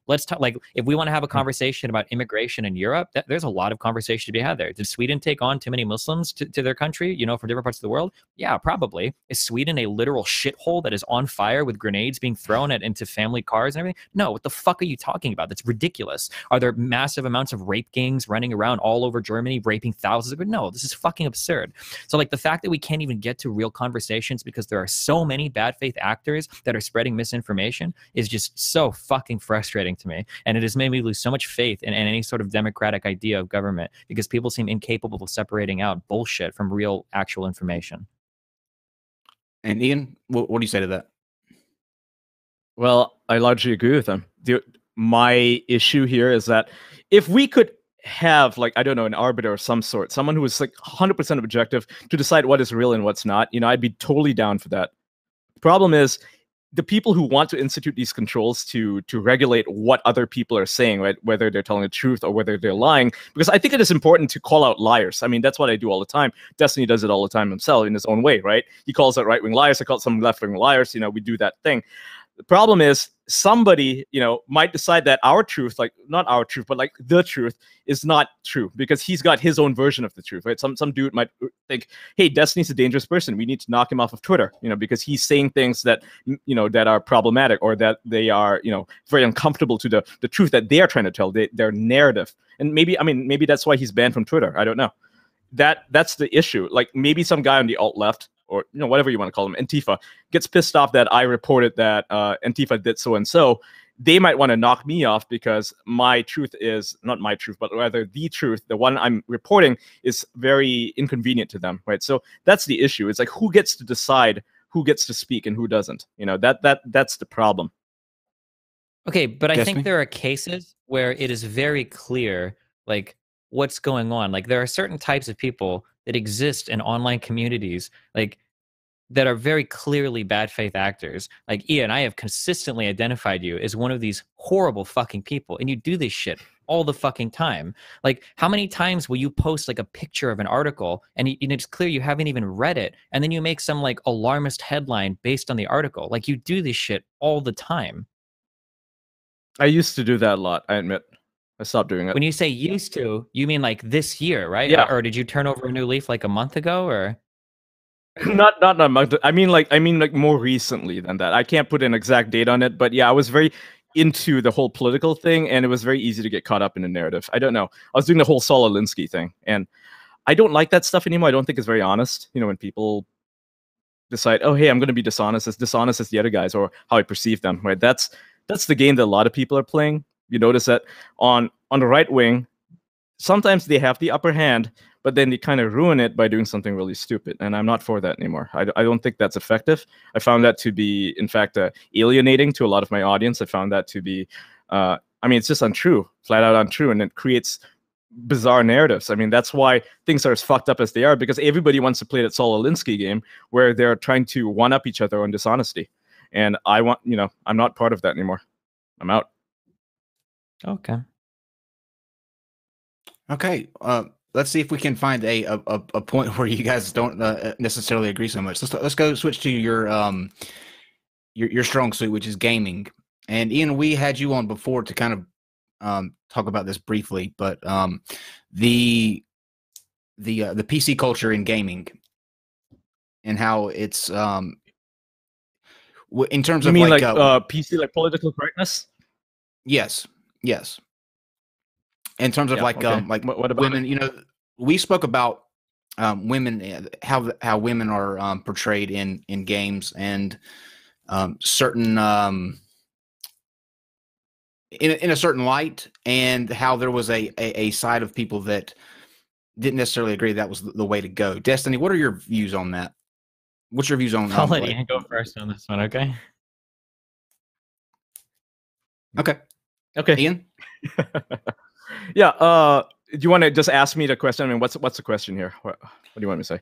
Let's talk. If we want to have a conversation about immigration in Europe, there's a lot of conversation to be had there. Did Sweden take on too many Muslims to their country, from different parts of the world? Yeah, probably. Is Sweden a literal shithole that is on fire with grenades being thrown into family cars and everything? No, what the fuck are you talking about? That's ridiculous. Are there massive amounts of rape gangs running around all over Germany, raping thousands of? No, this is fucking absurd. So the fact that we can't even get to real conversations because there are so many bad faith actors that are spreading misinformation is just so fucking frustrating to me. And it has made me lose so much faith in any sort of democratic idea of government because people seem incapable of separating out bullshit from real, actual information. And Ian, what do you say to that? Well, I largely agree with them. My issue here is that if we could have an arbiter of some sort, someone who is 100% objective to decide what is real and what's not, I'd be totally down for that. The problem is the people who want to institute these controls to regulate what other people are saying, right? Whether they're telling the truth or whether they're lying, because I think it is important to call out liars. That's what I do all the time. Destiny does it all the time himself in his own way, right? He calls out right-wing liars. I call some left-wing liars. We do that thing. The problem is somebody, might decide that our truth, not our truth, but the truth is not true because he's got his own version of the truth, right? Some dude might think, hey, Destiny's a dangerous person. We need to knock him off of Twitter, because he's saying things that, that are problematic or that they are, very uncomfortable to the truth that they are trying to tell, their narrative. And maybe that's why he's banned from Twitter. I don't know. that's the issue. Like maybe some guy on the alt left, or whatever you want to call them, Antifa, gets pissed off that I reported that Antifa did so and so. They might want to knock me off because my truth is not my truth, but rather the truth, the one I'm reporting, is very inconvenient to them, right? So that's the issue. It's like, who gets to decide who gets to speak and who doesn't? That's the problem. Okay, but I Destiny? think there are cases where it is very clear, like, what's going on. Like, there are certain types of people that exist in online communities, like, that are very clearly bad faith actors. Like, Ian, I have consistently identified you as one of these horrible fucking people, and you do this shit all the fucking time. Like, how many times will you post like a picture of an article and it's clear you haven't even read it, and then you make some like alarmist headline based on the article? Like, you do this shit all the time. I used to do that a lot, I admit. I stopped doing it. When you say used to, you mean like this year, right? Yeah. Or did you turn over a new leaf like a month ago, or? Not a month. I mean like more recently than that. I can't put an exact date on it, but yeah, I was very into the whole political thing, and it was very easy to get caught up in the narrative. I don't know. I was doing the whole Saul Alinsky thing, and I don't like that stuff anymore. I don't think it's very honest. When people decide, oh, hey, I'm going to be dishonest as the other guys, or how I perceive them, right? That's the game that a lot of people are playing. You notice that on the right wing, sometimes they have the upper hand, but then they kind of ruin it by doing something really stupid. And I'm not for that anymore. I don't think that's effective. I found that to be, in fact, alienating to a lot of my audience. I found that to be, it's just untrue, flat out untrue. And it creates bizarre narratives. I mean, that's why things are as fucked up as they are, because everybody wants to play that Saul Alinsky game where they're trying to one-up each other on dishonesty. And I'm not part of that anymore. I'm out. Okay. Okay. Let's see if we can find a point where you guys don't necessarily agree so much. Let's go switch to your strong suit, which is gaming. And Ian, we had you on before to kind of talk about this briefly, but the PC culture in gaming and how it's in terms You of mean like PC, like political correctness? Yes. In terms of like what about women, we spoke about women, how women are portrayed in games, and certain in a certain light, and how there was a side of people that didn't necessarily agree that was the way to go. Destiny, what are your views on that? What's your views on? I'll let Ian go first on this one. Okay. Okay, Ian. Yeah. Do you want to just ask me the question? I mean, what's the question here? What do you want me to say?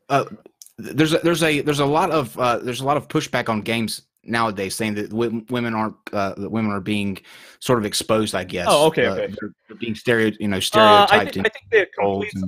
There's a lot of pushback on games nowadays, saying that women are being sort of exposed, I guess. Oh, okay. They're being stereotyped. I think the complaints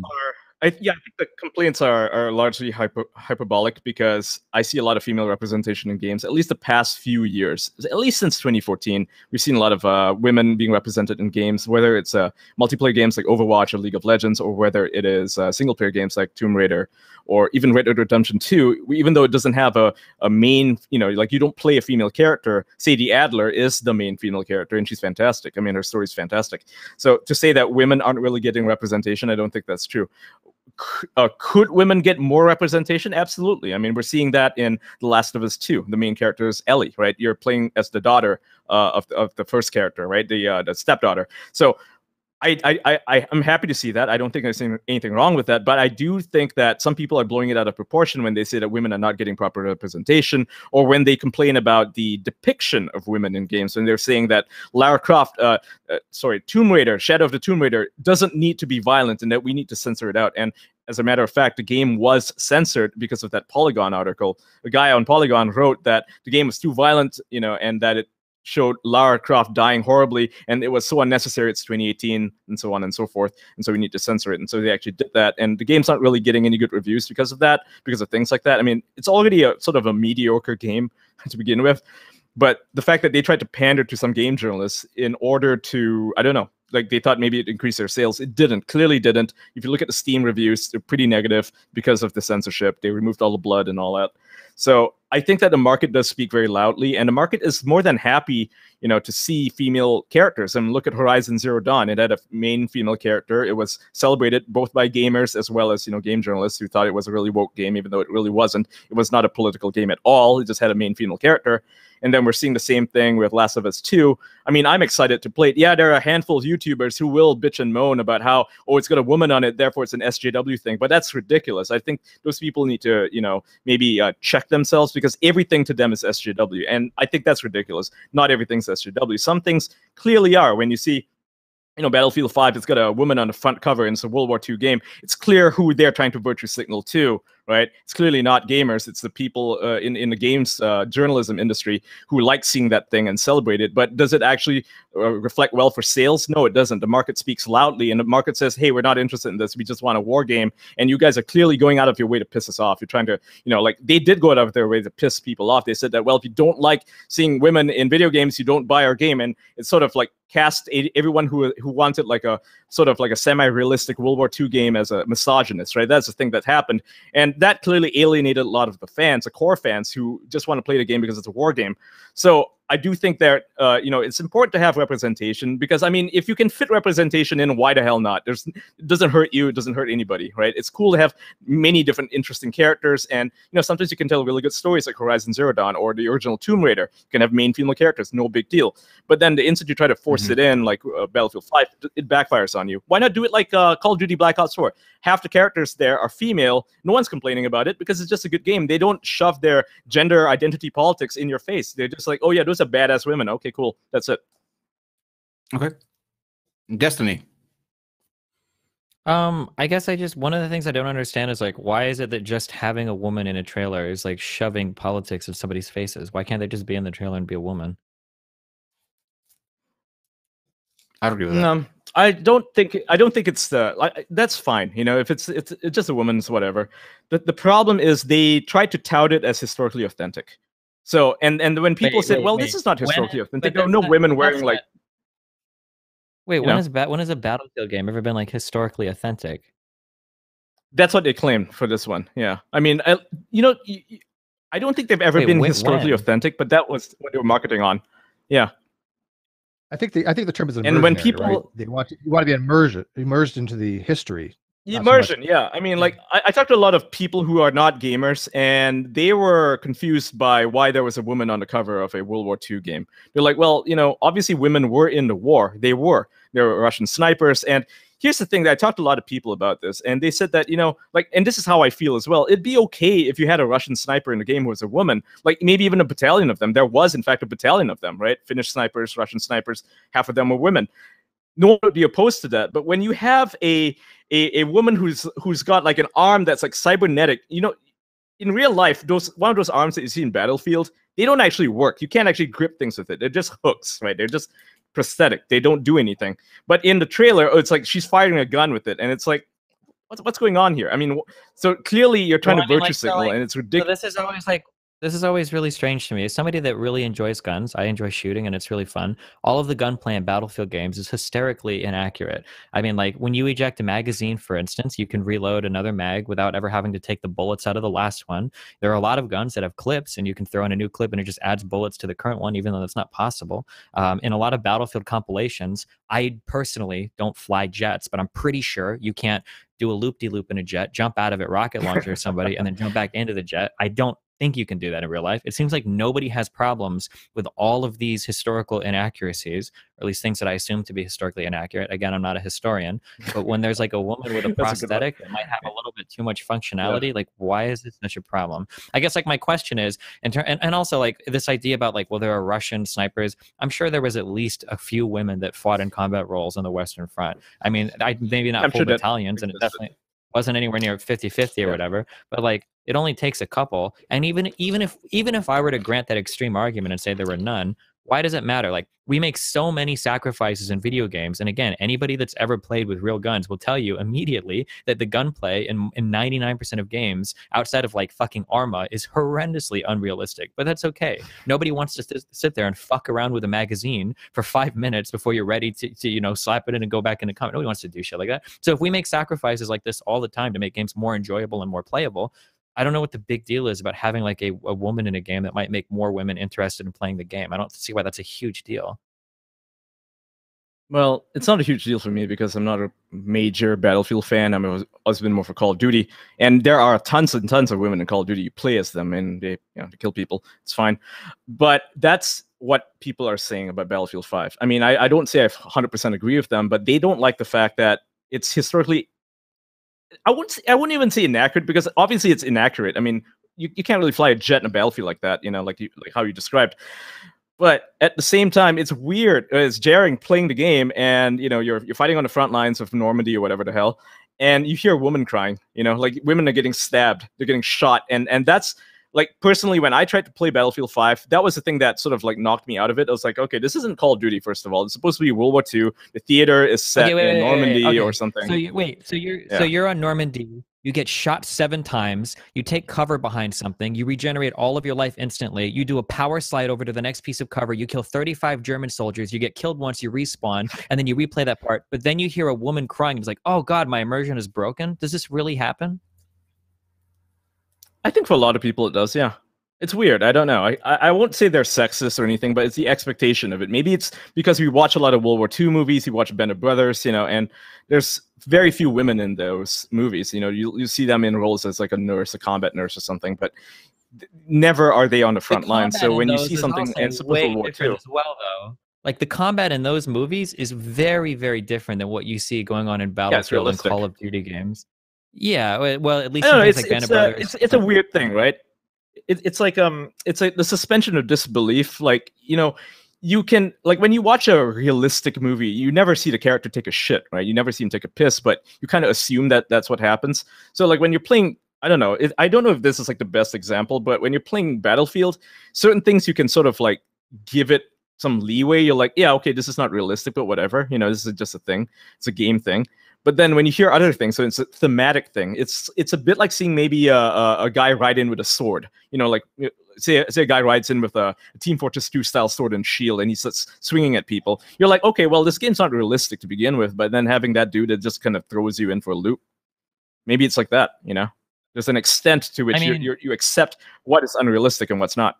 I think the complaints are largely hyperbolic, because I see a lot of female representation in games, at least the past few years, at least since 2014. We've seen a lot of women being represented in games, whether it's multiplayer games like Overwatch or League of Legends, or whether it is single-player games like Tomb Raider, or even Red Dead Redemption 2. Even though it doesn't have a main, like you don't play a female character, Sadie Adler is the main female character, and she's fantastic. I mean, her story's fantastic. So to say that women aren't really getting representation, I don't think that's true. Could women get more representation? Absolutely. I mean, we're seeing that in The Last of Us 2. The main character is Ellie, right? You're playing as the daughter of the first character, right? The stepdaughter. So I'm happy to see that. I don't think there's anything wrong with that, but I do think that some people are blowing it out of proportion when they say that women are not getting proper representation, or when they complain about the depiction of women in games, and they're saying that Lara Croft, Tomb Raider, Shadow of the Tomb Raider doesn't need to be violent, and that we need to censor it out. And as a matter of fact, the game was censored because of that Polygon article. A guy on Polygon wrote that the game was too violent, and that it showed Lara Croft dying horribly, and it was so unnecessary. It's 2018, and so on and so forth, and so we need to censor it. And so they actually did that, and the game's not really getting any good reviews because of that, because of things like that. I mean, it's already a sort of a mediocre game to begin with, but the fact that they tried to pander to some game journalists in order to, I don't know, like they thought maybe it increased their sales. It didn't, clearly didn't. If you look at the Steam reviews, they're pretty negative because of the censorship. They removed all the blood and all that. So I think that the market does speak very loudly, and the market is more than happy, to see female characters. And look at Horizon Zero Dawn. It had a main female character. It was celebrated both by gamers as well as, game journalists who thought it was a really woke game, even though it really wasn't. It was not a political game at all. It just had a main female character. And then we're seeing the same thing with Last of Us 2. I mean, I'm excited to play it. Yeah, there are a handful of YouTubers who will bitch and moan about how, it's got a woman on it, therefore it's an SJW thing. But that's ridiculous. I think those people need to, maybe check themselves, because everything to them is SJW. And I think that's ridiculous. Not everything's SJW. Some things clearly are. When you see, Battlefield 5, it's got a woman on the front cover and it's a World War II game. It's clear who they're trying to virtue signal to, right? It's clearly not gamers. It's the people in the games journalism industry who like seeing that thing and celebrate it. But does it actually reflect well for sales? No, it doesn't. The market speaks loudly, and the market says, hey, we're not interested in this. We just want a war game. And you guys are clearly going out of your way to piss us off. You're trying to, they did go out of their way to piss people off. They said that, well, if you don't like seeing women in video games, you don't buy our game. And it's sort of like cast everyone who wanted like a sort of like a semi-realistic World War II game as a misogynist, right? That's the thing that happened. And that clearly alienated a lot of the fans, the core fans, who just want to play the game because it's a war game. So I do think that, it's important to have representation, because, I mean, if you can fit representation in, why the hell not? It doesn't hurt you. It doesn't hurt anybody, right? It's cool to have many different interesting characters. And, sometimes you can tell really good stories like Horizon Zero Dawn or the original Tomb Raider. You can have main female characters, no big deal. But then the instant you try to force it in, like Battlefield 5, it backfires on you. Why not do it like Call of Duty Black Ops 4? Half the characters there are female. No one's complaining about it because it's just a good game. They don't shove their gender identity politics in your face. They're just like, oh yeah, those are badass women. Okay, cool. That's it. Okay. Destiny. I guess one of the things I don't understand is, like, why is it that just having a woman in a trailer is like shoving politics in somebody's faces? Why can't they just be in the trailer and be a woman? I don't agree with that. I don't think it's that's fine. If it's just a woman's whatever. The problem is they try to tout it as historically authentic. So and when people say, well, this is not historically authentic, there are no women wearing like. Wait, when has a Battlefield game ever been like historically authentic? That's what they claimed for this one. Yeah, I mean, I don't think they've ever been historically authentic, but that was what they were marketing on. Yeah. I think the term is immersion. And when people, right? You want to be immersed into the history. Immersion, yeah. I mean, like, I talked to a lot of people who are not gamers, and they were confused by why there was a woman on the cover of a World War II game. They're like, well, obviously women were in the war. They were Russian snipers. And here's the thing, that I talked to a lot of people about this, and they said that, and this is how I feel as well. It'd be okay if you had a Russian sniper in the game who was a woman, like maybe even a battalion of them. There was, in fact, a battalion of them, right? Finnish snipers, Russian snipers, half of them were women. No one would be opposed to that. But when you have a woman who's got like an arm that's like cybernetic, in real life, one of those arms that you see in Battlefield, they don't actually work. You can't actually grip things with it. They're just hooks, right? They're just prosthetic. They don't do anything. But in the trailer, it's like she's firing a gun with it, and it's like, what's going on here? I mean, so clearly you're trying to virtue signal, and it's ridiculous. So this is always really strange to me. As somebody that really enjoys guns, I enjoy shooting, and it's really fun. All of the gunplay in Battlefield games is hysterically inaccurate. I mean, like, when you eject a magazine, for instance, you can reload another mag without ever having to take the bullets out of the last one. There are a lot of guns that have clips, and you can throw in a new clip, and it just adds bullets to the current one, even though that's not possible. In a lot of Battlefield compilations, I personally don't fly jets, but I'm pretty sure you can't do a loop-de-loop in a jet, jump out of it, rocket launcher somebody, and then jump back into the jet. I don't think you can do that in real life. It seems like nobody has problems with all of these historical inaccuracies, or at least things that I assume to be historically inaccurate. Again, I'm not a historian, but when there's like a woman with a prosthetic that might have a little bit too much functionality, like, why is this such a problem? I guess, like, my question is, and also, like, this idea about, like, well, there are Russian snipers. I'm sure there was at least a few women that fought in combat roles on the Western Front. I mean, maybe not full battalions, and it definitely wasn't anywhere near 50-50 or whatever, but like, it only takes a couple. And even if I were to grant that extreme argument and say there were none, why does it matter? Like, we make so many sacrifices in video games. And again, anybody that's ever played with real guns will tell you immediately that the gunplay in 99% of games outside of like fucking Arma is horrendously unrealistic. But that's okay. Nobody wants to sit there and fuck around with a magazine for 5 minutes before you're ready to slap it in and go back into combat. Nobody wants to do shit like that. So if we make sacrifices like this all the time to make games more enjoyable and more playable, I don't know what the big deal is about having like a woman in a game that might make more women interested in playing the game. I don't see why that's a huge deal. Well, it's not a huge deal for me because I'm not a major Battlefield fan. I've always been more for Call of Duty, and there are tons and tons of women in Call of Duty. You play as them, and they kill people. It's fine, but that's what people are saying about Battlefield 5. I mean, I don't say I 100% agree with them, but they don't like the fact that it's historically. I wouldn't even say inaccurate, because obviously it's inaccurate. I mean, you can't really fly a jet in a battlefield like that, like how you described. But at the same time, it's weird. It's jarring playing the game, and you're fighting on the front lines of Normandy or whatever the hell, and you hear a woman crying. Like women are getting stabbed, they're getting shot, and that's like, personally, when I tried to play Battlefield 5, that was the thing that sort of like knocked me out of it. I was like, okay, this isn't Call of Duty. First of all, it's supposed to be World War II. The theater is set in Normandy or something. So you're on Normandy. You get shot 7 times. You take cover behind something. You regenerate all of your life instantly. You do a power slide over to the next piece of cover. You kill 35 German soldiers. You get killed once. You respawn, and then you replay that part. But then you hear a woman crying. It's like, oh God, my immersion is broken. Does this really happen? I think for a lot of people it does, yeah. It's weird. I don't know. I won't say they're sexist or anything, but it's the expectation of it. Maybe it's because we watch a lot of World War II movies, we watch Band of Brothers, and there's very few women in those movies. You see them in roles as like a nurse, a combat nurse or something, but never are they on the front line. So when you see something, and it's World War II as well, though. Like the combat in those movies is very, very different than what you see going on in Battlefield and Call of Duty games. Yeah, well, at least like Band of Brothers. It's a weird thing, right? It's like the suspension of disbelief. Like, you can, like, when you watch a realistic movie, you never see the character take a shit, right? You never see him take a piss, but you kind of assume that that's what happens. So like when you're playing, I don't know if this is like the best example, but when you're playing Battlefield, certain things you can sort of like give it some leeway. You're like, yeah, okay, this is not realistic, but whatever. This is just a thing. It's a game thing. But then when you hear other things, so it's a thematic thing. It's a bit like seeing maybe a guy ride in with a sword. Like say a guy rides in with a Team Fortress 2 style sword and shield, and he starts swinging at people. You're like, okay, well, this game's not realistic to begin with, but then having that dude, it just kind of throws you in for a loop. Maybe it's like that, There's an extent to which you accept what is unrealistic and what's not.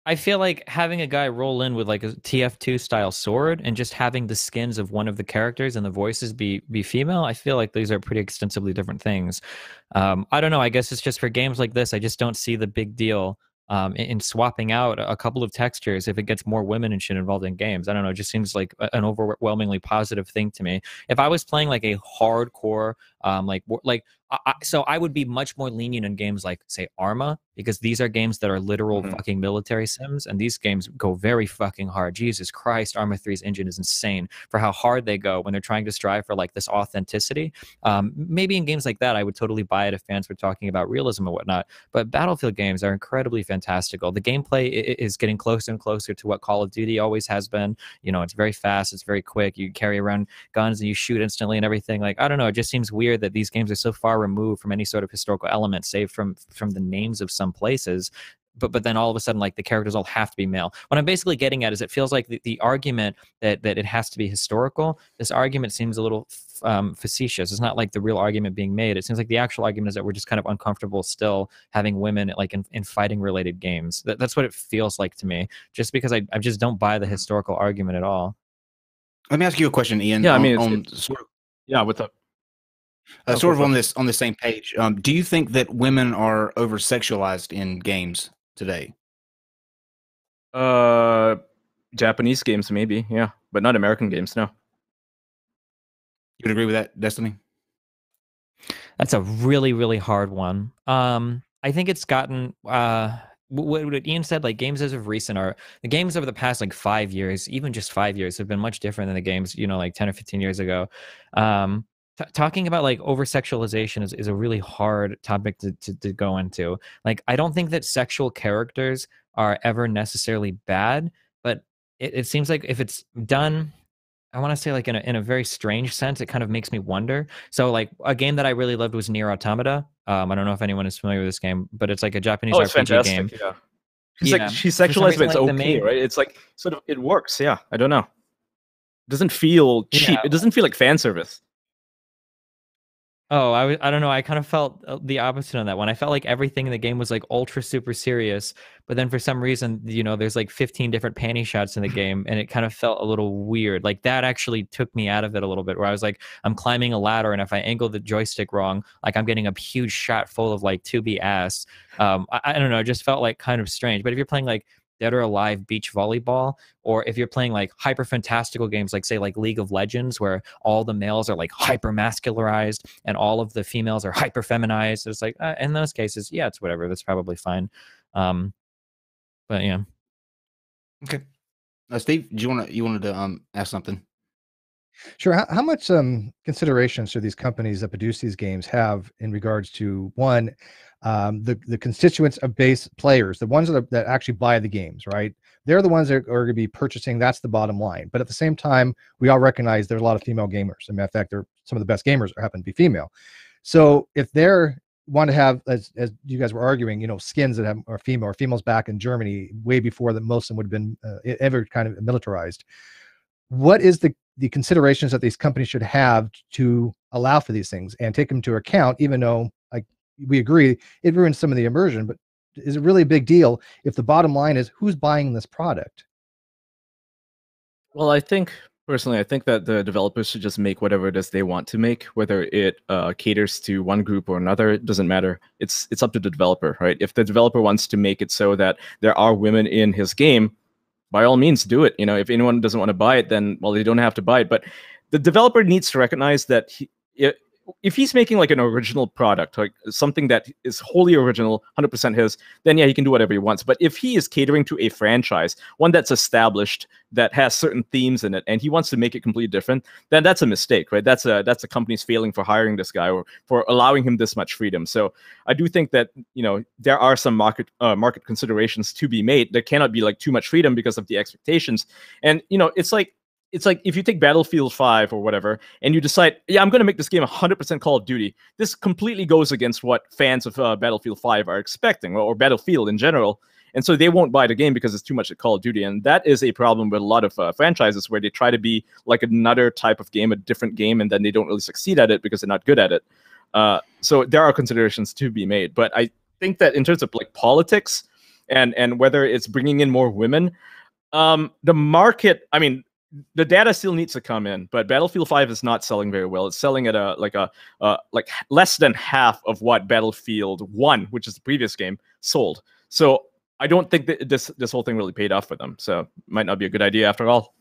I feel like having a guy roll in with like a TF2 style sword and just having the skins of one of the characters and the voices be female, I feel like these are pretty extensively different things. I don't know. I guess it's just for games like this, I just don't see the big deal in swapping out a couple of textures if it gets more women and shit involved in games. I don't know. It just seems like an overwhelmingly positive thing to me. If I was playing like a hardcore, so I would be much more lenient in games like, say, Arma, because these are games that are literal fucking military sims, and these games go very fucking hard. Jesus Christ, Arma 3's engine is insane for how hard they go when they're trying to strive for like this authenticity. Maybe in games like that, I would totally buy it if fans were talking about realism and whatnot. But Battlefield games are incredibly fantastical. The gameplay is getting closer and closer to what Call of Duty always has been. It's very fast, it's very quick. You carry around guns and you shoot instantly and everything. Like, I don't know. It just seems weird that these games are so far removed from any sort of historical element, save from the names of some places. But then all of a sudden, like, the characters all have to be male. What I'm basically getting at is it feels like the argument that it has to be historical, this argument seems a little facetious. It's not like the real argument being made. It seems like the actual argument is that we're just kind of uncomfortable still having women like in fighting related games. That's what it feels like to me, just because I just don't buy the historical argument at all. Let me ask you a question, Ian. Yeah, what's up? Sort of on the same page. Do you think that women are over sexualized in games today? Japanese games, maybe, yeah, but not American games, no. You would agree with that, Destiny? That's a really, really hard one. I think it's gotten what Ian said, like, games as of recent are the games over the past like 5 years, even just 5 years, have been much different than the games, like 10 or 15 years ago. Talking about like over sexualization is a really hard topic to go into. Like, I don't think that sexual characters are ever necessarily bad, but it seems like if it's done, I want to say like in a very strange sense, it kind of makes me wonder. So like a game that I really loved was Nier Automata. I don't know if anyone is familiar with this game, but it's like a Japanese RPG game. Yeah. She's sexualized, but it's okay, right? It's like sort of, it works. Yeah, I don't know. It doesn't feel cheap. It doesn't feel like fan service. Oh, I don't know. I kind of felt the opposite on that one. I felt like everything in the game was like ultra super serious, but then for some reason, there's like 15 different panty shots in the game, and it kind of felt a little weird. Like that actually took me out of it a little bit, where I was like, I'm climbing a ladder, and if I angle the joystick wrong, like I'm getting a huge shot full of like 2B ass. I don't know. It just felt like kind of strange. But if you're playing like Dead or Alive beach volleyball, or if you're playing like hyper fantastical games like say like League of Legends, where all the males are like hyper mascularized and all of the females are hyper feminized, it's like in those cases, yeah, it's whatever, that's probably fine. But yeah. Okay. Steve, do you wanted to ask something? Sure. How much consideration should these companies that produce these games have in regards to one, the constituents of base players, the ones that actually buy the games, right? They're the ones that are going to be purchasing. That's the bottom line. But at the same time, we all recognize there's a lot of female gamers. As a matter of fact, they're some of the best gamers happen to be female. So if they're want to have, as you guys were arguing, skins that are female or females back in Germany way before that most of them would have been ever kind of militarized. What is the considerations that these companies should have to allow for these things and take them into account, even though, like we agree, it ruins some of the immersion, but is it really a big deal if the bottom line is who's buying this product? Well, I think that the developers should just make whatever it is they want to make, whether it caters to one group or another. It doesn't matter. It's up to the developer, right? If the developer wants to make it so that there are women in his game, by all means, do it. If anyone doesn't want to buy it, then, well, they don't have to buy it. But the developer needs to recognize that if he's making like an original product, like something that is wholly original, 100% his, then yeah, he can do whatever he wants. But if he is catering to a franchise, one that's established, that has certain themes in it, and he wants to make it completely different, then that's a mistake, right? That's a company's failing for hiring this guy or for allowing him this much freedom. So I do think that there are some market considerations to be made. There cannot be like too much freedom because of the expectations. And it's like if you take Battlefield 5 or whatever, and you decide, yeah, I'm going to make this game 100% Call of Duty. This completely goes against what fans of Battlefield 5 are expecting, or Battlefield in general. And so they won't buy the game because it's too much at Call of Duty. And that is a problem with a lot of franchises where they try to be like another type of game, a different game, and then they don't really succeed at it because they're not good at it. So there are considerations to be made. But I think that in terms of like politics and whether it's bringing in more women, the market, I mean, the data still needs to come in, but Battlefield 5 is not selling very well. It's selling at like less than half of what Battlefield 1, which is the previous game, sold. So I don't think that this whole thing really paid off for them. So it might not be a good idea after all.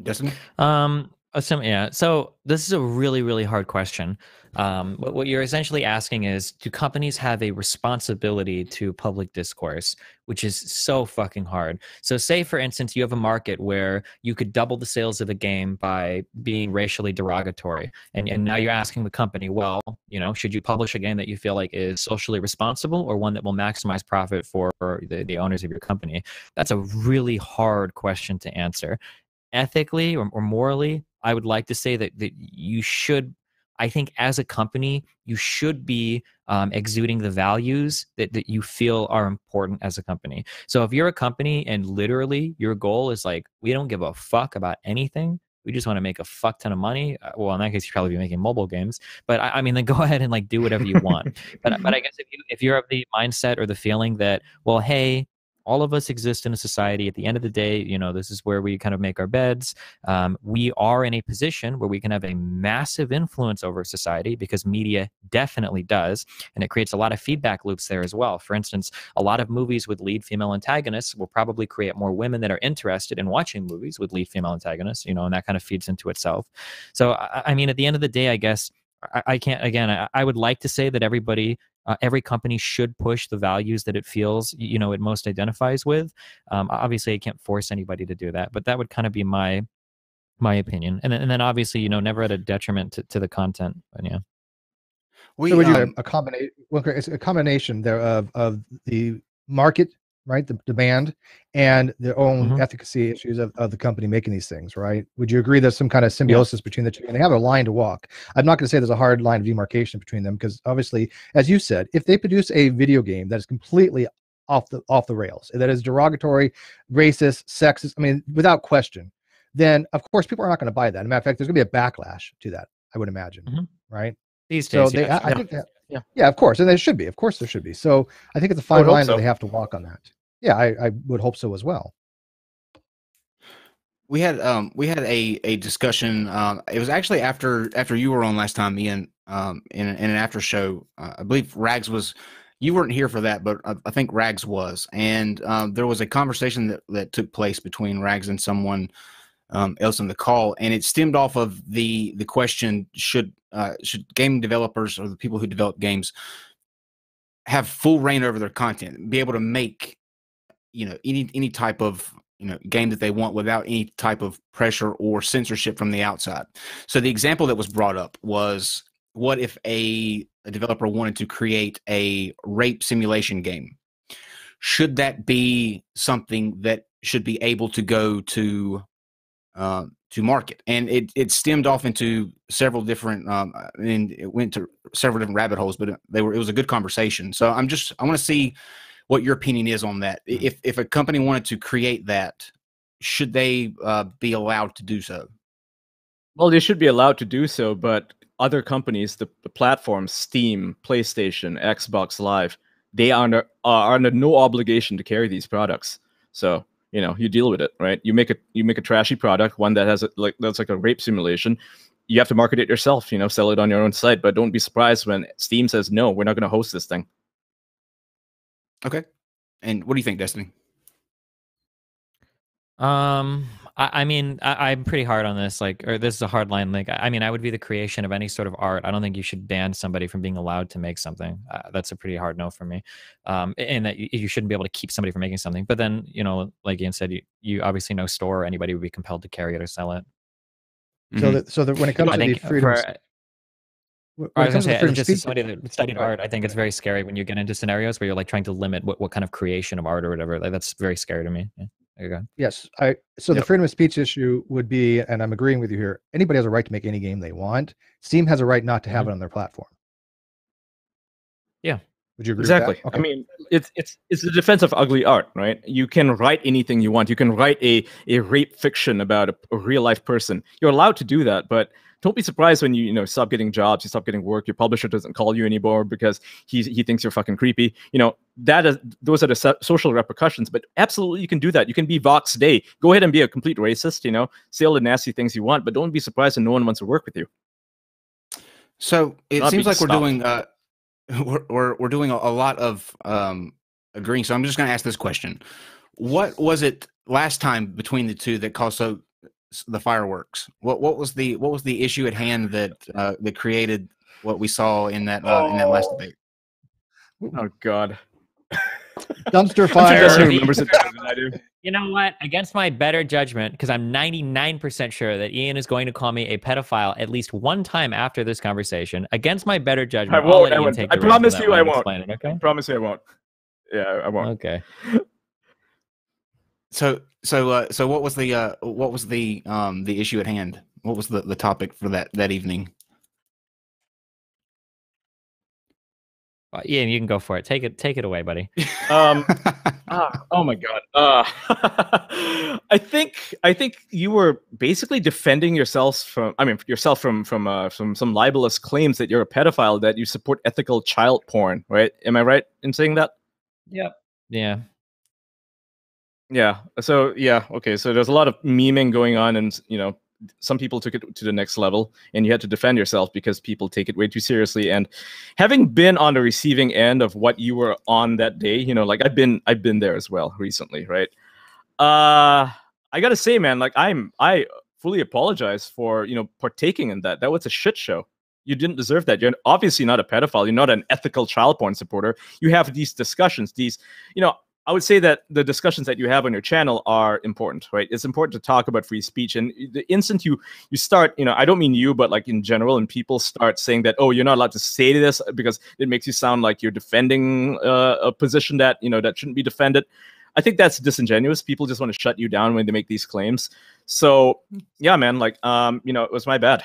Dustin? Yeah. So this is a really, really hard question. What you're essentially asking is, do companies have a responsibility to public discourse, which is so fucking hard. So say, for instance, you have a market where you could double the sales of a game by being racially derogatory. And now you're asking the company, well, should you publish a game that you feel like is socially responsible or one that will maximize profit for the owners of your company? That's a really hard question to answer. Ethically or morally, I would like to say that you should, I think as a company, you should be exuding the values that you feel are important as a company. So if you're a company and literally your goal is like, we don't give a fuck about anything, we just want to make a fuck ton of money, well, in that case, you'd probably be making mobile games. But I mean, then go ahead and like do whatever you want. But I guess if you're of the mindset or the feeling that, well, hey, all of us exist in a society. At the end of the day, this is where we kind of make our beds. We are in a position where we can have a massive influence over society because media definitely does. And it creates a lot of feedback loops there as well. For instance, a lot of movies with lead female antagonists will probably create more women that are interested in watching movies with lead female antagonists, and that kind of feeds into itself. So, I mean, at the end of the day, I guess I can't, again, I would like to say that every company should push the values that it feels, it most identifies with. Obviously, I can't force anybody to do that, but that would kind of be my opinion. And then obviously, never at a detriment to the content. But yeah. So would you a combination? Well, it's a combination there of the market, right, the demand, and their own efficacy issues of the company making these things, right? Would you agree there's some kind of symbiosis between the two, and they have a line to walk? I'm not going to say there's a hard line of demarcation between them, because obviously, as you said, if they produce a video game that is completely off the rails, that is derogatory, racist, sexist, I mean, without question, then of course people are not going to buy that. As a matter of fact, there's going to be a backlash to that, I would imagine, right? These So days, they, yeah, I sure. think that, yeah, of course, and there should be, of course, there should be. So I think it's a I would fine hope line that so. they have to walk on that. Yeah, I would hope so as well. We had a discussion. It was actually after you were on last time, Ian, in an after show. I believe Rags was. You weren't here for that, but I think Rags was, and there was a conversation that took place between Rags and someone else in the call, and it stemmed off of the question: should game developers or the people who develop games have full reign over their content, be able to make any type of game that they want without any type of pressure or censorship from the outside. So the example that was brought up was, what if a developer wanted to create a rape simulation game? Should that be something that should be able to go to market? And it stemmed off into several different and it went to several different rabbit holes, but it was a good conversation. So I want to see what your opinion is on that. If a company wanted to create that, should they be allowed to do so? Well, they should be allowed to do so, but other companies, the platforms, Steam, PlayStation, Xbox Live, they are under no obligation to carry these products. So you deal with it, right? You make a trashy product, one that has that's like a rape simulation. You have to market it yourself, sell it on your own site. But don't be surprised when Steam says, no, we're not going to host this thing. Okay. And what do you think, Destiny? I mean, I'm pretty hard on this. Or this is a hard line. I mean, I would be the creation of any sort of art. I don't think you should ban somebody from being allowed to make something. That's a pretty hard no for me. And that you shouldn't be able to keep somebody from making something. But then, like Ian said, you obviously no store or anybody would be compelled to carry it or sell it. So that when it comes to the freedom. I was going to say, just as somebody that studied art, I think it's very scary when you get into scenarios where you're trying to limit what kind of creation of art or whatever. That's very scary to me. Yeah. There you go. Yes, the freedom of speech issue would be, and I'm agreeing with you here, anybody has a right to make any game they want. Steam has a right not to have it on their platform. Yeah. Would you agree exactly. with that? Okay. I mean, it's the defense of ugly art, right? You can write anything you want. You can write a rape fiction about a real life person. You're allowed to do that, but don't be surprised when you stop getting jobs, you stop getting work, your publisher doesn't call you anymore because he thinks you're fucking creepy. Those are the social repercussions. But absolutely, you can do that. You can be Vox Day. Go ahead and be a complete racist. Say all the nasty things you want, but don't be surprised when no one wants to work with you. So it seems like we're doing we're doing a lot of agreeing. So I'm just going to ask this question: what was it last time between the two that caused the fireworks? What was the issue at hand that created what we saw in that last debate? Oh God. Dumpster fire. Remembers it better than I do. You know what? Against my better judgment, because I'm 99% sure that Ian is going to call me a pedophile at least one time after this conversation. Against my better judgment, I won't. I promise you I won't. Okay? I promise you I won't. Yeah, I won't. Okay. So what was the issue at hand? What was the topic for that evening? Ian, you can go for it. Take it away, buddy. Oh my God. I think you were basically defending yourself from some libelous claims that you're a pedophile, that you support ethical child porn, right? Am I right in saying that? Yep. Yeah. Yeah. So yeah. Okay. So there's a lot of memeing going on, and some people took it to the next level, and you had to defend yourself because people take it way too seriously. And having been on the receiving end of what you were on that day, like I've been there as well recently, right? I gotta say, man, like I fully apologize for partaking in that. That was a shit show. You didn't deserve that. You're obviously not a pedophile. You're not an ethical child porn supporter. You have these discussions, I would say that the discussions that you have on your channel are important, right? It's important to talk about free speech. And the instant you start, I don't mean you, but like in general, and people start saying that, oh, you're not allowed to say this because it makes you sound like you're defending a position that, that shouldn't be defended. I think that's disingenuous. People just want to shut you down when they make these claims. So yeah, man, like, it was my bad.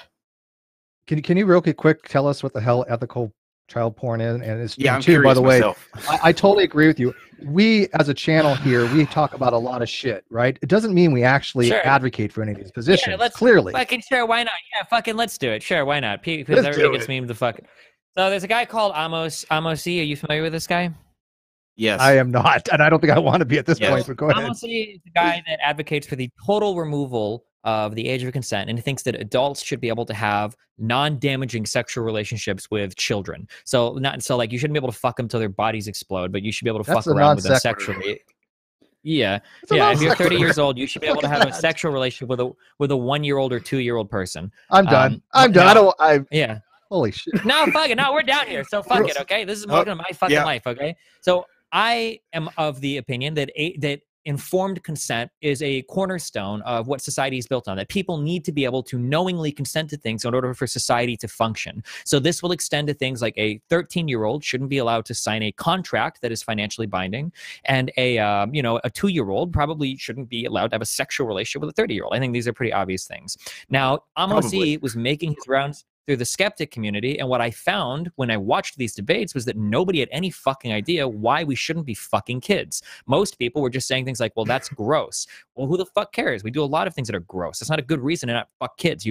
Can you real quick tell us what the hell ethical child porn is, and it's Yeah, I'm too, by curious the way. myself. I totally agree with you. We, as a channel here, we talk about a lot of shit, right? It doesn't mean we actually Sure. advocate for any of these positions. Yeah, let's clearly. fucking sure. Why not? Yeah, fucking let's do it. Sure, why not? Because Let's everybody do gets it. memed the fuck. So there's a guy called Amos-E. Are you familiar with this guy? Yes. I am not, and I don't think I want to be at this Yes. point. But go ahead. Amos-E is the guy that advocates for the total removal of the age of consent, and he thinks that adults should be able to have non-damaging sexual relationships with children. So like you shouldn't be able to fuck them till their bodies explode, but you should be able to That's fuck a around with them non-sequitur. sexually. Yeah, It's a yeah. If you're non-sequitur. 30 years old, you should be able to What have is a that? sexual relationship with a 1-year-old or 2-year-old person. I'm done. I'm now- done. I Yeah. holy shit. No, fuck it. No, we're down here. So fuck it, okay? This is welcome to my fucking yeah. life, okay? So I am of the opinion that that informed consent is a cornerstone of what society is built on, that people need to be able to knowingly consent to things in order for society to function. So this will extend to things like a 13-year-old shouldn't be allowed to sign a contract that is financially binding, and a 2-year-old probably shouldn't be allowed to have a sexual relationship with a 30-year-old. I think these are pretty obvious things. Now, Amos-E was making his rounds through the skeptic community, and what I found when I watched these debates was that nobody had any fucking idea why we shouldn't be fucking kids. Most people were just saying things like, well, that's gross. Well, who the fuck cares? We do a lot of things that are gross. That's not a good reason to not fuck kids.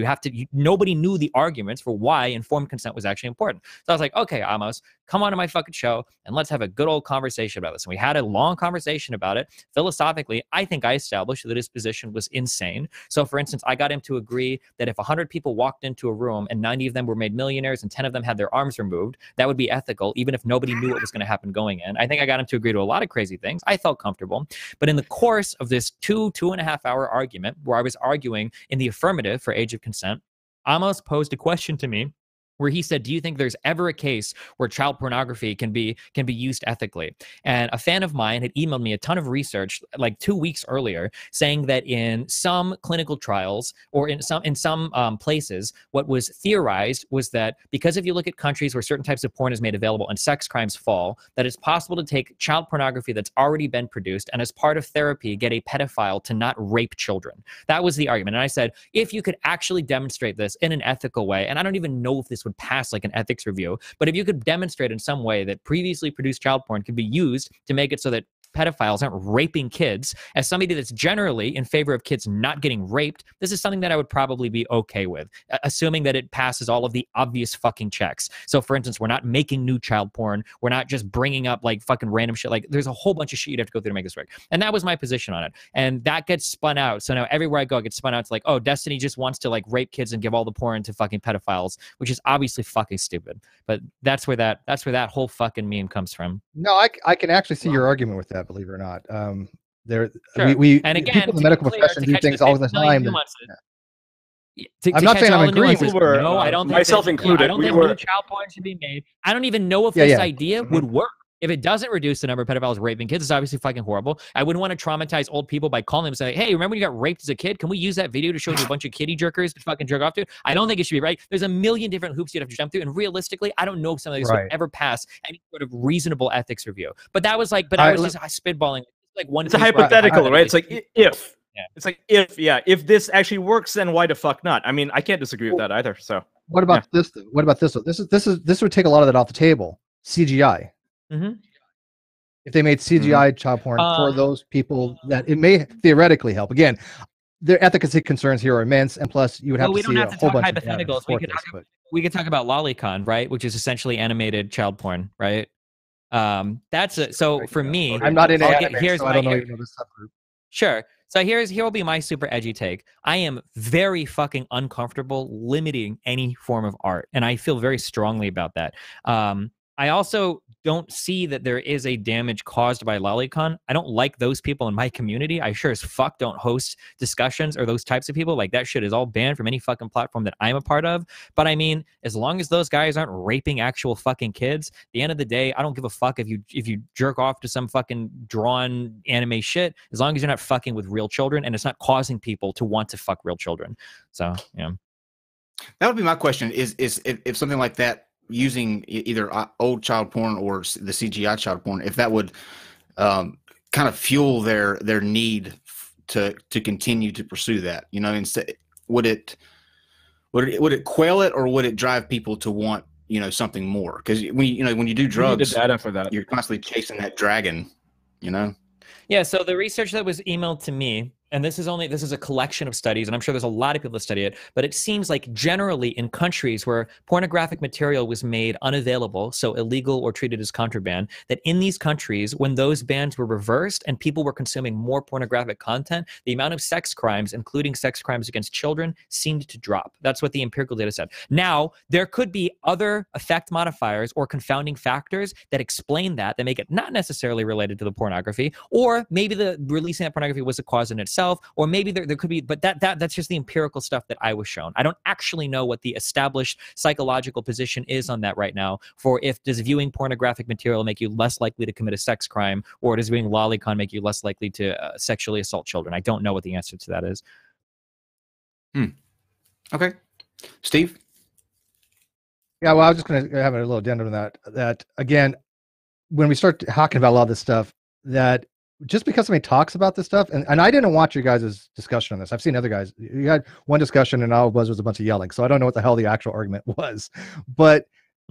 Nobody knew the arguments for why informed consent was actually important. So I was like, okay, Amos, come on to my fucking show and let's have a good old conversation about this. And we had a long conversation about it. Philosophically, I think I established that his position was insane. So for instance, I got him to agree that if 100 people walked into a room and 90 of them were made millionaires and 10 of them had their arms removed, that would be ethical, even if nobody knew what was going to happen going in. I think I got him to agree to a lot of crazy things. I felt comfortable. But in the course of this 2.5 hour argument, where I was arguing in the affirmative for age of consent, Amos posed a question to me where he said, do you think there's ever a case where child pornography can be used ethically? And a fan of mine had emailed me a ton of research like 2 weeks earlier saying that in some clinical trials or in some places, what was theorized was that because if you look at countries where certain types of porn is made available and sex crimes fall, that it's possible to take child pornography that's already been produced and as part of therapy get a pedophile to not rape children. That was the argument. And I said, if you could actually demonstrate this in an ethical way, and I don't even know if this would pass like an ethics review, but if you could demonstrate in some way that previously produced child porn could be used to make it so that pedophiles aren't raping kids, as somebody that's generally in favor of kids not getting raped, this is something that I would probably be okay with, assuming that it passes all of the obvious fucking checks. So for instance, we're not making new child porn. We're not just bringing up like fucking random shit. Like there's a whole bunch of shit you'd have to go through to make this work. And that was my position on it. And that gets spun out. So now everywhere I go, it gets spun out to like, oh, Destiny just wants to like rape kids and give all the porn to fucking pedophiles, which is obviously fucking stupid. But that's where that whole fucking meme comes from. No, I can actually see your argument with that, believe it or not. There, Sure. we And again, people in the medical profession do things all the time. I'm not saying I'm agreeing with you. No, I don't think myself included. I don't think new child porn should be made. I don't even know if this idea would work. If it doesn't reduce the number of pedophiles raping kids, it's obviously fucking horrible. I wouldn't want to traumatize old people by calling them and saying, hey, remember when you got raped as a kid? Can we use that video to show you a bunch of kitty jerkers to fucking jerk off to? I don't think it should be right. There's a million different hoops you'd have to jump through. And realistically, I don't know if some of these would ever pass any sort of reasonable ethics review. But that was like, I was just spitballing. Like one. It's a hypothetical, right? It's like if. Yeah. It's like if this actually works, then why the fuck not? I mean, I can't disagree with that either. So what about this? What about this? This would take a lot of that off the table. CGI. Mm-hmm. If they made CGI child porn for those people, that it may theoretically help. Again, their efficacy concerns here are immense, and plus you would have to see a whole bunch of hypotheticals. We could talk about Lolicon, right, which is essentially animated child porn, right? That's it. So for me, I'm not in anime, so I don't know even know this subgroup. Sure. So here will be my super edgy take. I am very fucking uncomfortable limiting any form of art, and I feel very strongly about that. I also don't see that there is a damage caused by Lolicon. I don't like those people in my community. I sure as fuck don't host discussions or those types of people. Like that shit is all banned from any fucking platform that I'm a part of. But I mean, as long as those guys aren't raping actual fucking kids, at the end of the day, I don't give a fuck if you jerk off to some fucking drawn anime shit, as long as you're not fucking with real children and it's not causing people to want to fuck real children. So, yeah. That would be my question is if something like that, using either old child porn or the CGI child porn, if that would kind of fuel their need to continue to pursue that, instead, would it quail it, or would it drive people to want something more, because when you do We need drugs, the data for that. you're constantly chasing that dragon, you know. Yeah, so the research that was emailed to me, and this is a collection of studies, and I'm sure there's a lot of people that study it, but it seems like generally in countries where pornographic material was made unavailable, so illegal or treated as contraband, that in these countries, when those bans were reversed and people were consuming more pornographic content, the amount of sex crimes, including sex crimes against children, seemed to drop. That's what the empirical data said. Now, there could be other effect modifiers or confounding factors that explain that make it not necessarily related to the pornography, or maybe the releasing that pornography was a cause in itself, or maybe there could be, but that's just the empirical stuff that I was shown. I don't actually know what the established psychological position is on that right now, for if does viewing pornographic material make you less likely to commit a sex crime, or does viewing lolicon make you less likely to sexually assault children. I don't know what the answer to that is. Okay. Steve? Yeah, well, I was just going to have a little addendum to that. That again, when we start talking about a lot of this stuff, that just because somebody talks about this stuff, and I didn't watch your guys' discussion on this. I've seen other guys. You had one discussion, and all it was a bunch of yelling. So I don't know what the hell the actual argument was. But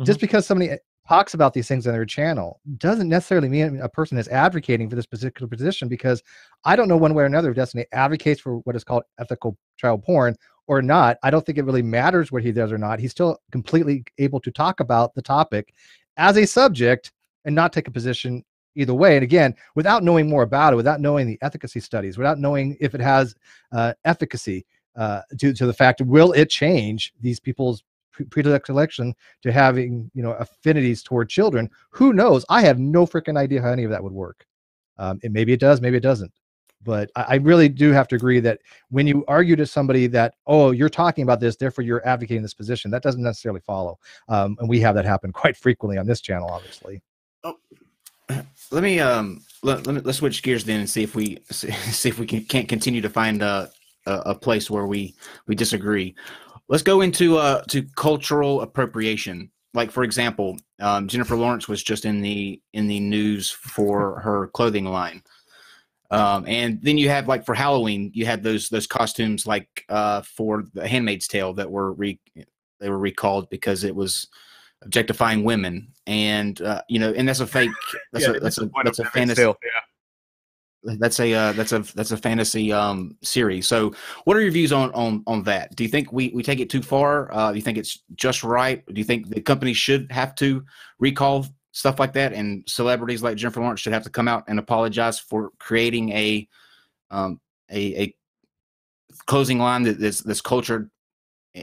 just because somebody talks about these things on their channel doesn't necessarily mean a person is advocating for this particular position, because I don't know one way or another if Destiny advocates for what is called ethical child porn or not. I don't think it really matters what he does or not. He's still completely able to talk about the topic as a subject and not take a position either way. And again, without knowing more about it, without knowing the efficacy studies, without knowing if it has efficacy to the fact, will it change these people's predilection to having, affinities toward children? Who knows? I have no freaking idea how any of that would work. Maybe it does, maybe it doesn't. But I really do have to agree that when you argue to somebody that, oh, you're talking about this, therefore you're advocating this position, that doesn't necessarily follow. And we have that happen quite frequently on this channel, obviously. Oh, let's switch gears then and see if we can't continue to find a place where we disagree. Let's go into to cultural appropriation. Like, for example, Jennifer Lawrence was just in the news for her clothing line. And then you have, like, for Halloween, you had those costumes, like for The Handmaid's Tale, that were recalled because it was objectifying women, and and that's a fake. That's a fantasy. That's a fantasy series. So, what are your views on that? Do you think we take it too far? Do you think it's just right? Do you think the company should have to recall stuff like that, and celebrities like Jennifer Lawrence should have to come out and apologize for creating a clothing line that's cultured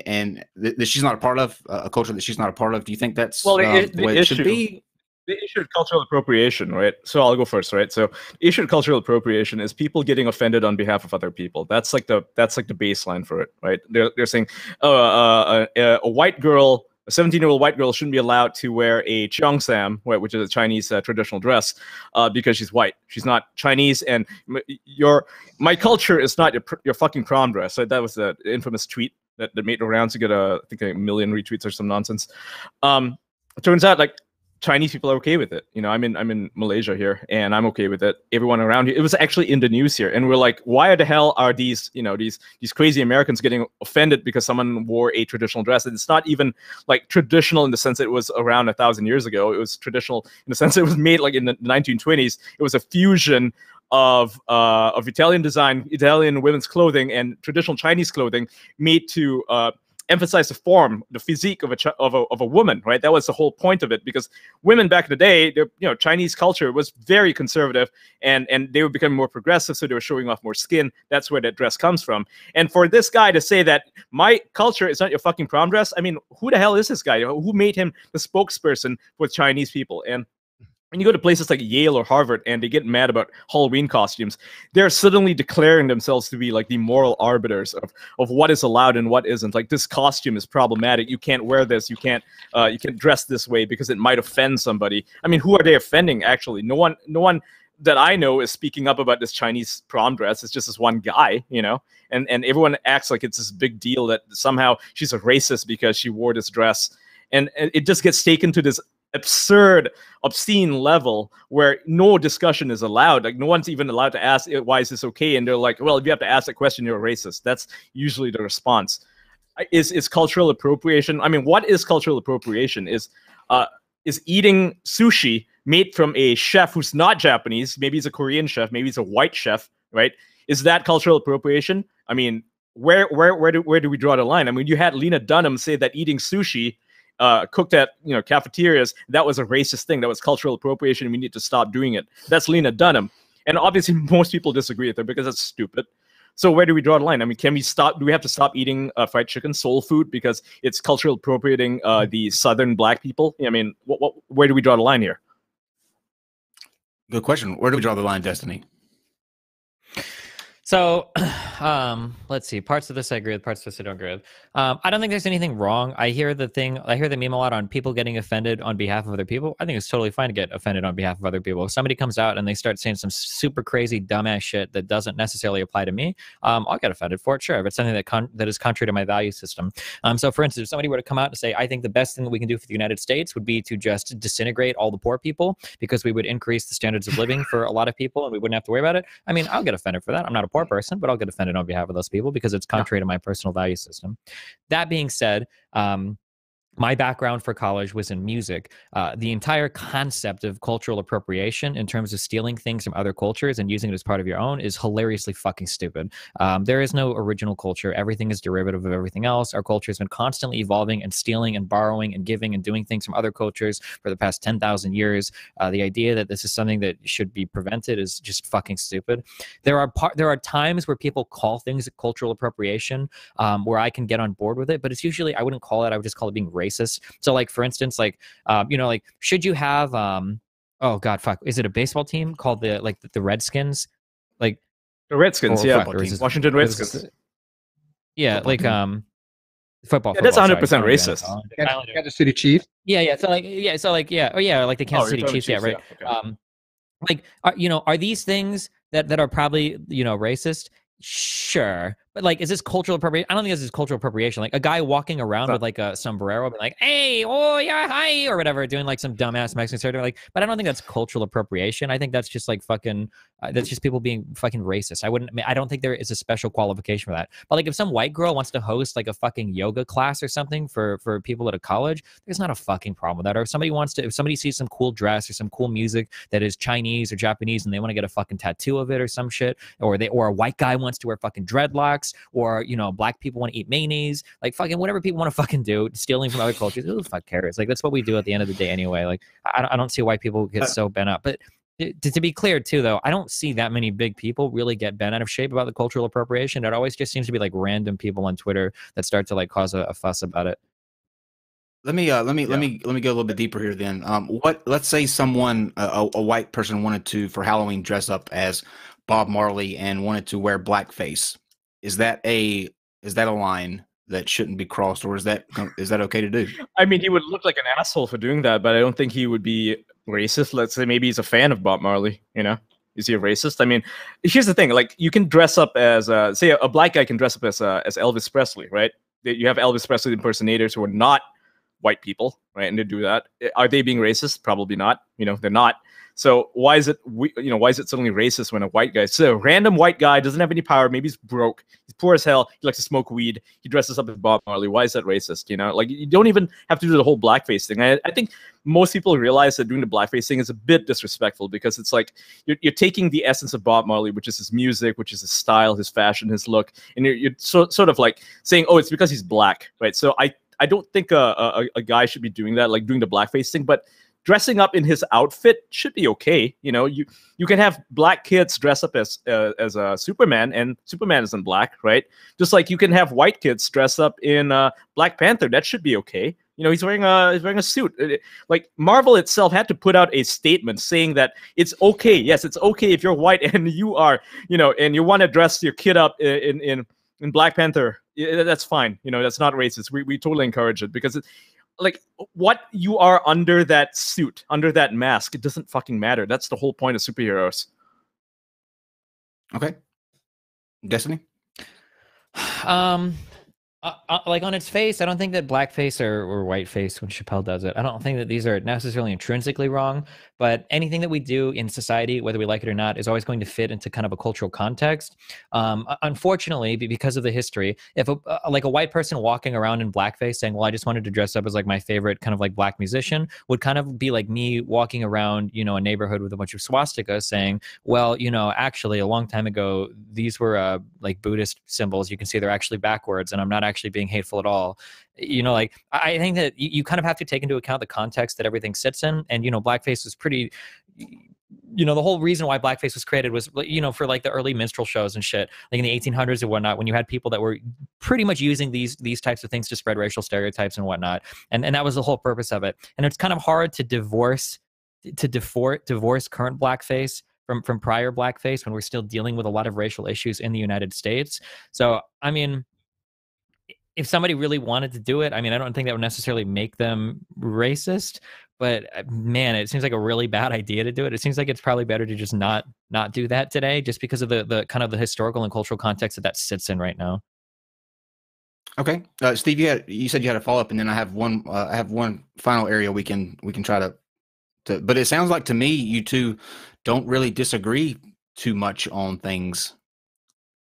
and that she's not a part of, a culture that she's not a part of? Do you think that's the way it should be? The issue of cultural appropriation, right? So I'll go first, right? So the issue of cultural appropriation is people getting offended on behalf of other people. That's like the baseline for it, right? They're saying, a white girl, a 17-year-old white girl, shouldn't be allowed to wear a cheongsam, which is a Chinese traditional dress, because she's white. She's not Chinese, and my culture is not your fucking prom dress. So that was the infamous tweet that made the rounds to get I think 1 million retweets or some nonsense. It turns out, like, Chinese people are okay with it. I'm in Malaysia here, and I'm okay with it. Everyone around here, it was actually in the news here, and we're like, why the hell are these crazy Americans getting offended because someone wore a traditional dress? And it's not even like traditional in the sense that it was around 1,000 years ago. It was traditional in the sense that it was made like in the 1920s. It was a fusion of Italian design, Italian women's clothing, and traditional Chinese clothing made to emphasize the form, the physique of a woman, right? That was the whole point of it, because women back in the day, Chinese culture was very conservative, and they were becoming more progressive, so they were showing off more skin. That's where that dress comes from. And for this guy to say that my culture is not your fucking prom dress, I mean, who the hell is this guy? Who made him the spokesperson for Chinese people? And when you go to places like Yale or Harvard and they get mad about Halloween costumes, they're suddenly declaring themselves to be like the moral arbiters of what is allowed and what isn't. Like, this costume is problematic. You can't wear this. You can't dress this way because it might offend somebody. I mean, who are they offending, actually? No one that I know is speaking up about this Chinese prom dress. It's just this one guy, and everyone acts like it's this big deal that somehow she's a racist because she wore this dress. And it just gets taken to this absurd, obscene level where no discussion is allowed. Like, no one's even allowed to ask, why is this okay? And they're like, well, if you have to ask that question, you're a racist. That's usually the response. is cultural appropriation. I mean, what is cultural appropriation? Is eating sushi made from a chef who's not Japanese? Maybe he's a Korean chef. Maybe he's a white chef, right? Is that cultural appropriation? I mean, where do we draw the line? I mean, you had Lena Dunham say that eating sushi cooked at cafeterias, that was a racist thing. That was cultural appropriation, and we need to stop doing it. That's Lena Dunham, and obviously most people disagree with her because that's stupid. So where do we draw the line? I mean, can we stop? Do we have to stop eating fried chicken, soul food, because it's cultural appropriating the Southern Black people? I mean, where do we draw the line here? Good question. Where do we draw the line, Destiny? So, let's see. Parts of this I agree with. Parts of this I don't agree with. I don't think there's anything wrong. I hear the meme a lot on people getting offended on behalf of other people. I think it's totally fine to get offended on behalf of other people. If somebody comes out and they start saying some super crazy dumbass shit that doesn't necessarily apply to me, I'll get offended for it. Sure, if it's something that is contrary to my value system. So, for instance, if somebody were to come out and say, I think the best thing that we can do for the United States would be to just disintegrate all the poor people because we would increase the standards of living for a lot of people and we wouldn't have to worry about it. I mean, I'll get offended for that. I'm not a poor person, but I'll get offended on behalf of those people because it's contrary to my personal value system. That being said, my background for college was in music. The entire concept of cultural appropriation in terms of stealing things from other cultures and using it as part of your own is hilariously fucking stupid. There is no original culture. Everything is derivative of everything else. Our culture has been constantly evolving and stealing and borrowing and giving and doing things from other cultures for the past 10,000 years. The idea that this is something that should be prevented is just fucking stupid. There are times where people call things cultural appropriation where I can get on board with it, but it's usually, I wouldn't call it, I would just call it being racist. So like, for instance, like, like, should you have, oh God, fuck, is it a baseball team called the Redskins? Like the Redskins, or, yeah. fuck, or is Washington Redskins. Yeah. Football like, team. Football. Yeah, that's 100% racist. Kansas City Chiefs. Yeah. So like, like the Kansas City Chiefs. Yeah. Right. Yeah, okay. Like, are these things that are probably, racist? Sure, but like, is this cultural appropriation? I don't think this is cultural appropriation. Like a guy walking around with like a sombrero, and like, "Hey, oh yeah, hi," or whatever, doing like some dumbass Mexican stereotype. Like, but I don't think that's cultural appropriation. I think that's just like fucking. That's just people being fucking racist. I don't think there is a special qualification for that. But like, if some white girl wants to host like a fucking yoga class or something for people at a college, there's not a fucking problem with that. Or if somebody sees some cool dress or some cool music that is Chinese or Japanese and they want to get a fucking tattoo of it or some shit, or a white guy wants to wear fucking dreadlocks, or black people want to eat mayonnaise, like fucking whatever people want to fucking do, stealing from other cultures, who the fuck cares? Like, that's what we do at the end of the day anyway. Like, I don't see why people get so bent up. But to be clear too, though, I don't see that many big people really get bent out of shape about the cultural appropriation. It always just seems to be like random people on Twitter that start to like cause a fuss about it. Let me go a little bit deeper here then. Let's say someone, a white person, wanted to, for Halloween, dress up as Bob Marley and wanted to wear blackface. Is that a line that shouldn't be crossed, or is that okay to do? I mean, he would look like an asshole for doing that, but I don't think he would be racist. Let's say maybe he's a fan of Bob Marley. Is he a racist? I mean, here's the thing: like, you can dress up as, say, a black guy can dress up as Elvis Presley, right? You have Elvis Presley impersonators who are not white people, right? And they do that. Are they being racist? Probably not. They're not. So why is it suddenly racist when a white guy, so a random white guy, doesn't have any power, maybe he's broke, he's poor as hell, he likes to smoke weed, he dresses up as Bob Marley? Why is that racist? Like, you don't even have to do the whole blackface thing. I think most people realize that doing the blackface thing is a bit disrespectful, because it's like you're taking the essence of Bob Marley, which is his music, which is his style, his fashion, his look, and you're sort of like saying, oh, it's because he's black, right? So I don't think a guy should be doing that, like doing the blackface thing, but dressing up in his outfit should be okay. You can have black kids dress up as a Superman, and Superman isn't black, right? Just like you can have white kids dress up in Black Panther. That should be okay. He's wearing a suit. Like, Marvel itself had to put out a statement saying that it's okay. Yes, it's okay if you're white and you are, and you want to dress your kid up in Black Panther. That's fine. That's not racist. We totally encourage it, because like, what you are under that suit, under that mask, it doesn't fucking matter. That's the whole point of superheroes. Okay. Destiny? Like on its face, I don't think that blackface or whiteface when Chappelle does it, I don't think that these are necessarily intrinsically wrong. But anything that we do in society, whether we like it or not, is always going to fit into kind of a cultural context. Unfortunately, because of the history, if like a white person walking around in blackface saying, "Well, I just wanted to dress up as like my favorite kind of like black musician," would kind of be like me walking around, a neighborhood with a bunch of swastikas saying, "Well, actually, a long time ago, these were like Buddhist symbols. You can see they're actually backwards, and I'm not actually being hateful at all." Like I think that you kind of have to take into account the context that everything sits in. And blackface was pretty, the whole reason why blackface was created was, for like the early minstrel shows and shit, like in the 1800s and whatnot, when you had people that were pretty much using these types of things to spread racial stereotypes and whatnot. And that was the whole purpose of it. And it's kind of hard to divorce current blackface from prior blackface when we're still dealing with a lot of racial issues in the United States. So, I mean, if somebody really wanted to do it, I mean, I don't think that would necessarily make them racist, but man, it seems like a really bad idea to do it. It seems like it's probably better to just not do that today, just because of the kind of the historical and cultural context that sits in right now. Okay, Steve, you said you had a follow up, and then I have one final area we can try to. But it sounds like to me you two don't really disagree too much on things.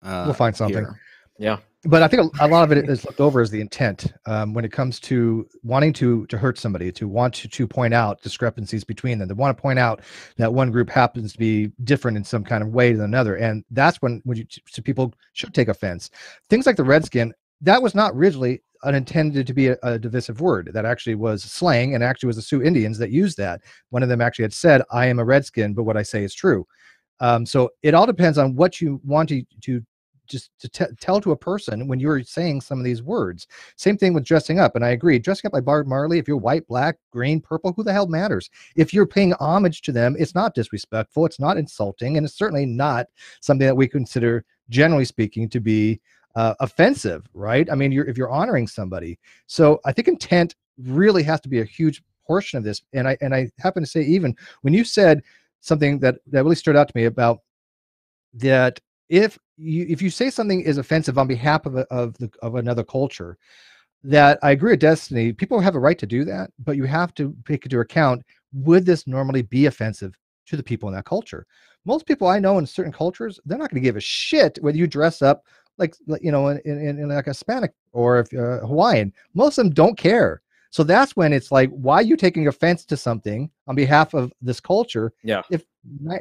We'll find something. Here. Yeah. But I think a lot of it is looked over as the intent when it comes to wanting to hurt somebody, to want to point out discrepancies between them, to want to point out that one group happens to be different in some kind of way than another. And that's when so people should take offense. Things like the redskin, that was not originally intended to be a divisive word. That actually was slang, and actually was the Sioux Indians that used that. One of them actually had said, "I am a redskin, but what I say is true." So it all depends on what you want to just tell to a person when you're saying some of these words. Same thing with dressing up. And I agree, dressing up like Bob Marley, if you're white, black, green, purple, who the hell matters? If you're paying homage to them, it's not disrespectful, it's not insulting, and it's certainly not something that we consider, generally speaking, to be offensive, right? I mean, if you're honoring somebody. So I think intent really has to be a huge portion of this. And I happen to say, even when you said something that really stood out to me about that, if you say something is offensive on behalf of another culture, that I agree with Destiny, people have a right to do that, but you have to take into account, would this normally be offensive to the people in that culture? Most people I know in certain cultures, they're not going to give a shit whether you dress up like in like a Hispanic or if Hawaiian. Most of them don't care. So that's when it's like, why are you taking offense to something on behalf of this culture? Yeah. If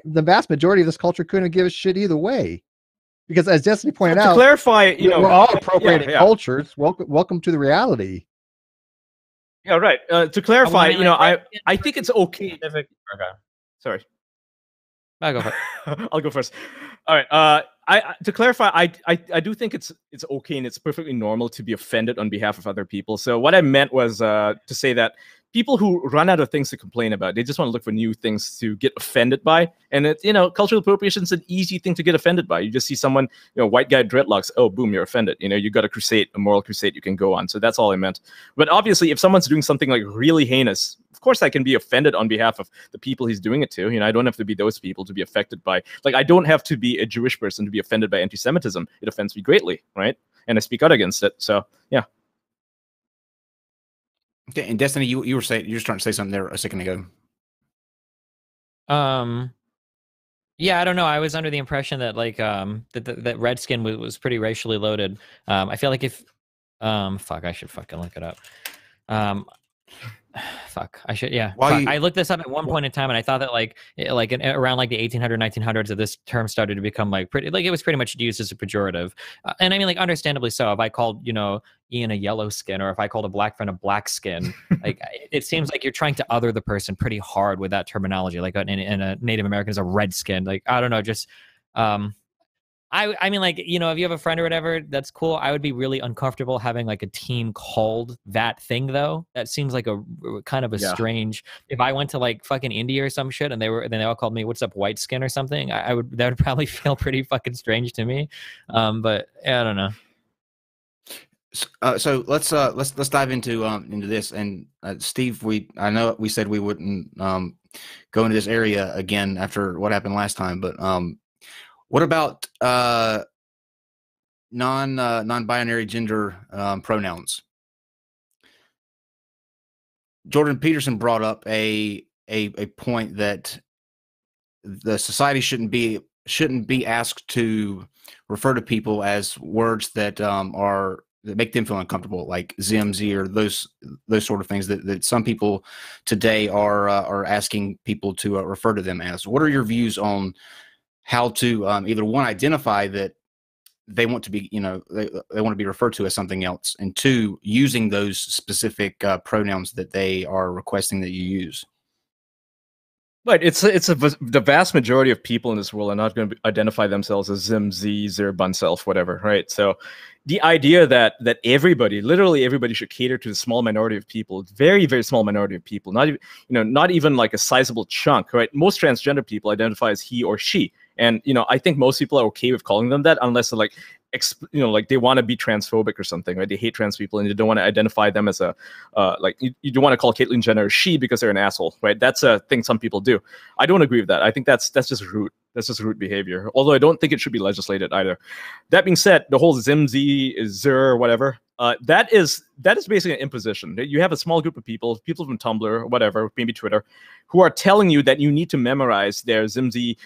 the vast majority of this culture couldn't give a shit either way. Because as Destiny pointed to out, clarify, we're all appropriating cultures. Welcome to the reality. Yeah, right. To clarify, I think it's okay. Okay. Sorry. I'll go first. I'll go first. All right. To clarify, I do think it's okay and it's perfectly normal to be offended on behalf of other people. So what I meant was to say that people who run out of things to complain about, they just want to look for new things to get offended by. And cultural appropriation is an easy thing to get offended by. You just see someone, white guy dreadlocks, oh, boom, you're offended. You got a moral crusade you can go on. So that's all I meant. But obviously, if someone's doing something like really heinous, of course I can be offended on behalf of the people he's doing it to. I don't have to be those people to be affected by, like, I don't have to be a Jewish person to be offended by anti-Semitism. It offends me greatly, right? And I speak out against it. So, yeah. Okay, and Destiny, you were trying to say something there a second ago. Yeah, I don't know. I was under the impression that that redskin was pretty racially loaded. I feel like if fuck, I should fucking look it up. Fuck, I should, yeah. I looked this up at one point in time, and I thought that around like the 1900s, that this term started to become it was pretty much used as a pejorative. And I mean, understandably so. If I called, Ian a yellow skin, or if I called a black friend a black skin, it seems like you're trying to other the person pretty hard with that terminology. Like in a Native American is a red skin. I don't know, just I mean, if you have a friend or whatever, that's cool. I would be really uncomfortable having a team called that thing, though. That seems like a kind of a strange. If I went to fucking India or some shit, and they all called me "What's up, white skin" or something, that would probably feel pretty fucking strange to me. But I don't know. So let's dive into this. And Steve, I know we said we wouldn't go into this area again after what happened last time, but what about non-binary gender pronouns. Jordan Peterson brought up a point that the society shouldn't be asked to refer to people as words that that make them feel uncomfortable, like ZMZ or those sort of things that some people today are asking people to refer to them as. What are your views on how to either one, identify that they want to be, they want to be referred to as something else, and two, using those specific pronouns that they are requesting that you use? But the vast majority of people in this world are not going to identify themselves as Zim, Z, Zer, Bunself, whatever, right? So the idea that everybody, literally everybody, should cater to the small minority of people, very, very small minority of people, not even like a sizable chunk, right? Most transgender people identify as he or she. And, I think most people are okay with calling them that, unless they're like, like they want to be transphobic or something, right? They hate trans people and you don't want to identify them as a, you don't want to call Caitlyn Jenner she because they're an asshole, right? That's a thing some people do. I don't agree with that. I think that's just rude. That's just rude behavior. Although I don't think it should be legislated either. That being said, the whole Zimzy, Zer, whatever, that is basically an imposition. You have a small group of people from Tumblr or whatever, maybe Twitter, who are telling you that you need to memorize their Zimzy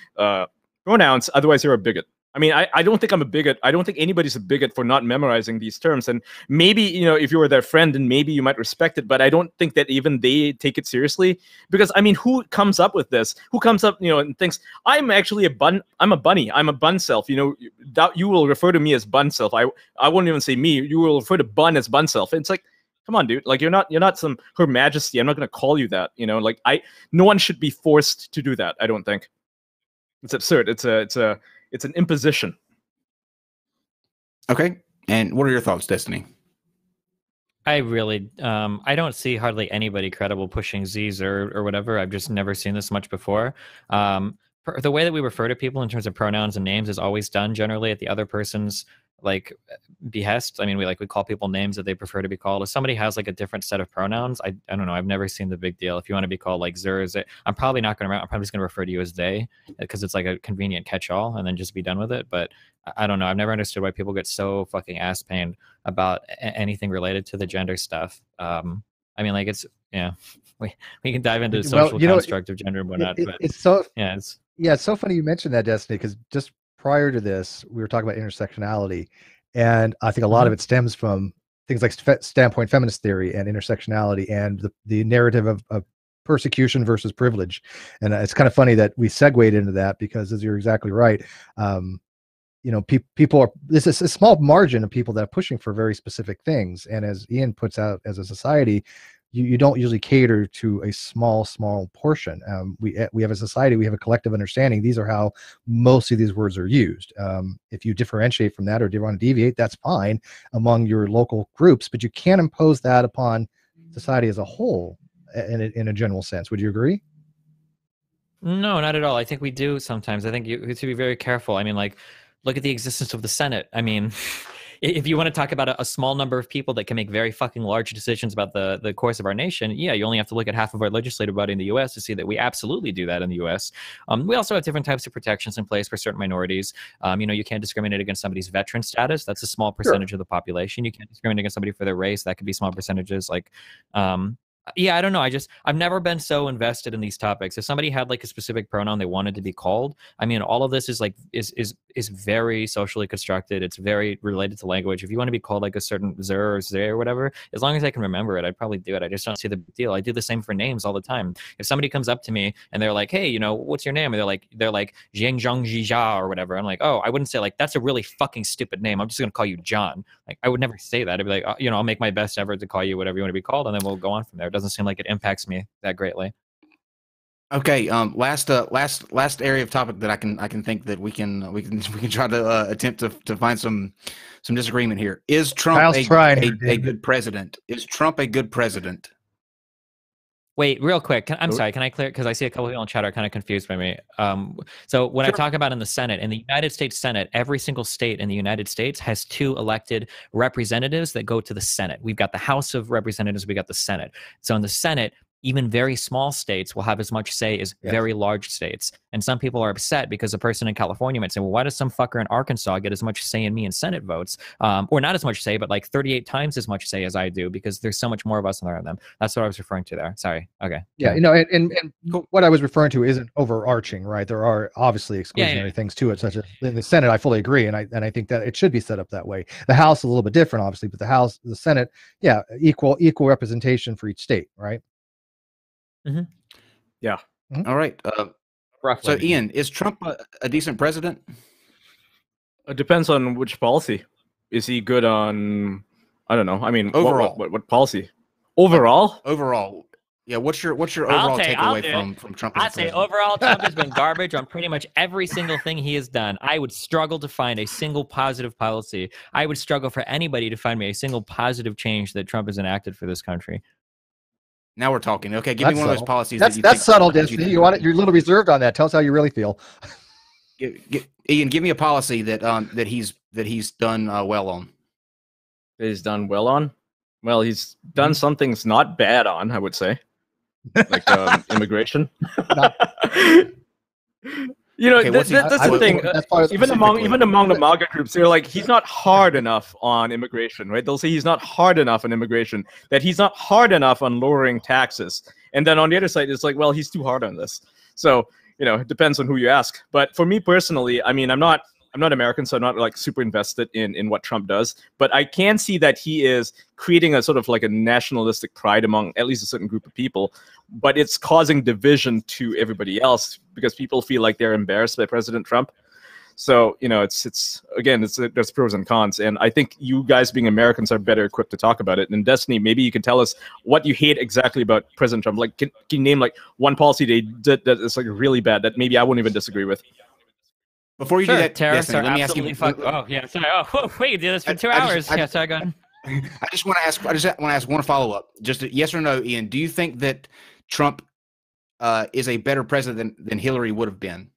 pronouns, otherwise you're a bigot. I mean, I don't think I'm a bigot. I don't think anybody's a bigot for not memorizing these terms. And maybe, if you were their friend, then maybe you might respect it. But I don't think that even they take it seriously. Because, I mean, who comes up with this? Who comes up, and thinks, I'm actually I'm a bunny. I'm a bun self. You will refer to me as bun self. I won't even say me. You will refer to bun as bun self. It's like, come on, dude. Like, you're not some Her Majesty. I'm not going to call you that. No one should be forced to do that, I don't think. It's absurd. It's an imposition. Okay. And what are your thoughts, Destiny? I really, I don't see hardly anybody credible pushing Z's or whatever. I've just never seen this much before. The way that we refer to people in terms of pronouns and names is always done generally at the other person's behest. I mean, we call people names that they prefer to be called. If somebody has a different set of pronouns, I don't know. I've never seen the big deal. If you want to be called Zer, I'm probably not going to. I'm probably just going to refer to you as they, because it's like a convenient catch-all, and then just be done with it. But I don't know. I've never understood why people get so fucking ass pained about anything related to the gender stuff. I mean, it's we can dive into the social construct of gender and whatnot. It's so funny you mentioned that, Destiny, because just prior to this, we were talking about intersectionality, and I think a lot of it stems from things like standpoint feminist theory and intersectionality and the narrative of persecution versus privilege. And it's kind of funny that we segued into that, because, as you're exactly right, people are, this is a small margin of people that are pushing for very specific things. And as Ian puts out, as a society, you don't usually cater to a small portion. We have a society, we have a collective understanding. These are how most of these words are used. If you differentiate from that or do you want to deviate, that's fine among your local groups, but you can't impose that upon society as a whole in a general sense. Would you agree? No, not at all. I think we do sometimes. I think you have to be very careful. I mean, look at the existence of the Senate. I mean, if you want to talk about a small number of people that can make very fucking large decisions about the course of our nation, yeah, you only have to look at half of our legislative body in the U.S. to see that we absolutely do that in the U.S. We also have different types of protections in place for certain minorities. You can't discriminate against somebody's veteran status. That's a small percentage of the population. You can't discriminate against somebody for their race. That could be small percentages. Yeah, I don't know. I've never been so invested in these topics. If somebody had a specific pronoun they wanted to be called, I mean, all of this is very socially constructed. It's very related to language. If you want to be called a certain Zer or Zay or whatever, as long as I can remember it, I'd probably do it. I just don't see the big deal. I do the same for names all the time. If somebody comes up to me and they're like, hey, what's your name? And they're like Jiang Zhang Jia or whatever. I'm like, oh, I wouldn't say that's a really fucking stupid name. I'm just going to call you John. I would never say that. I'd be like, I'll make my best effort to call you whatever you want to be called, and then we'll go on from there. It doesn't seem like it impacts me that greatly. Okay. Last area of topic that I can think that we can try to attempt to find some disagreement here. Is Trump a good president? Is Trump a good president? Wait, real quick. I'm sorry. Can I clear? Because I see a couple people in chat are kind of confused by me. So when I talk about in the Senate, in the United States Senate, every single state in the United States has 2 elected representatives that go to the Senate. We've got the House of Representatives. We got the Senate. So in the Senate, even very small states will have as much say as very large states. And some people are upset because a person in California might say, well, why does some fucker in Arkansas get as much say in me in Senate votes? Or not as much say, but like 38 times as much say as I do, because there's so much more of us than there are them. That's what I was referring to there. Sorry. Okay. Yeah, you know, and what I was referring to isn't overarching, right? There are obviously exclusionary things to it, such as in the Senate. I fully agree, and I think that it should be set up that way. The House a little bit different, obviously, but the Senate, equal representation for each state, right? Mm-hmm. Yeah. Mm-hmm. All right. So, Ian, is Trump a decent president? It depends on which policy. Is he good on? I don't know. I mean, overall, what policy? Overall. Overall. Yeah. What's your overall takeaway from Trump? I'd say overall, Trump has been garbage on pretty much every single thing he has done. I would struggle to find a single positive policy. I would struggle for anybody to find me a single positive change that Trump has enacted for this country. Now we're talking. Okay, give me one of those policies. That's subtle, Destiny. You want it? You're a little reserved on that. Tell us how you really feel. Ian, give me a policy that he's done well on. That he's done well on. Well, he's done some things not bad on, I would say, like immigration. You know, that's the thing. Even among the MAGA groups, they're like, he's not hard enough on immigration, right? They'll say he's not hard enough on immigration, that he's not hard enough on lowering taxes. And then on the other side, it's like, well, he's too hard on this. So, you know, it depends on who you ask. But for me personally, I mean, I'm not American, so I'm not like super invested in what Trump does. But I can see that he is creating a sort of like a nationalistic pride among at least a certain group of people. But it's causing division to everybody else because people feel like they're embarrassed by President Trump. So, you know, there's pros and cons. And I think you guys being Americans are better equipped to talk about it. And Destiny, maybe you can tell us what you hate exactly about President Trump. Like, can you name like one policy they did that is like really bad that maybe I won't even disagree with? Before you do that, tariffs are let me ask you. Oh, yeah. Sorry. Oh, wait, do this for 2 hours. Sorry, go ahead. I just want to ask one follow-up. Just a yes or no, Ian. Do you think that Trump is a better president than Hillary would have been?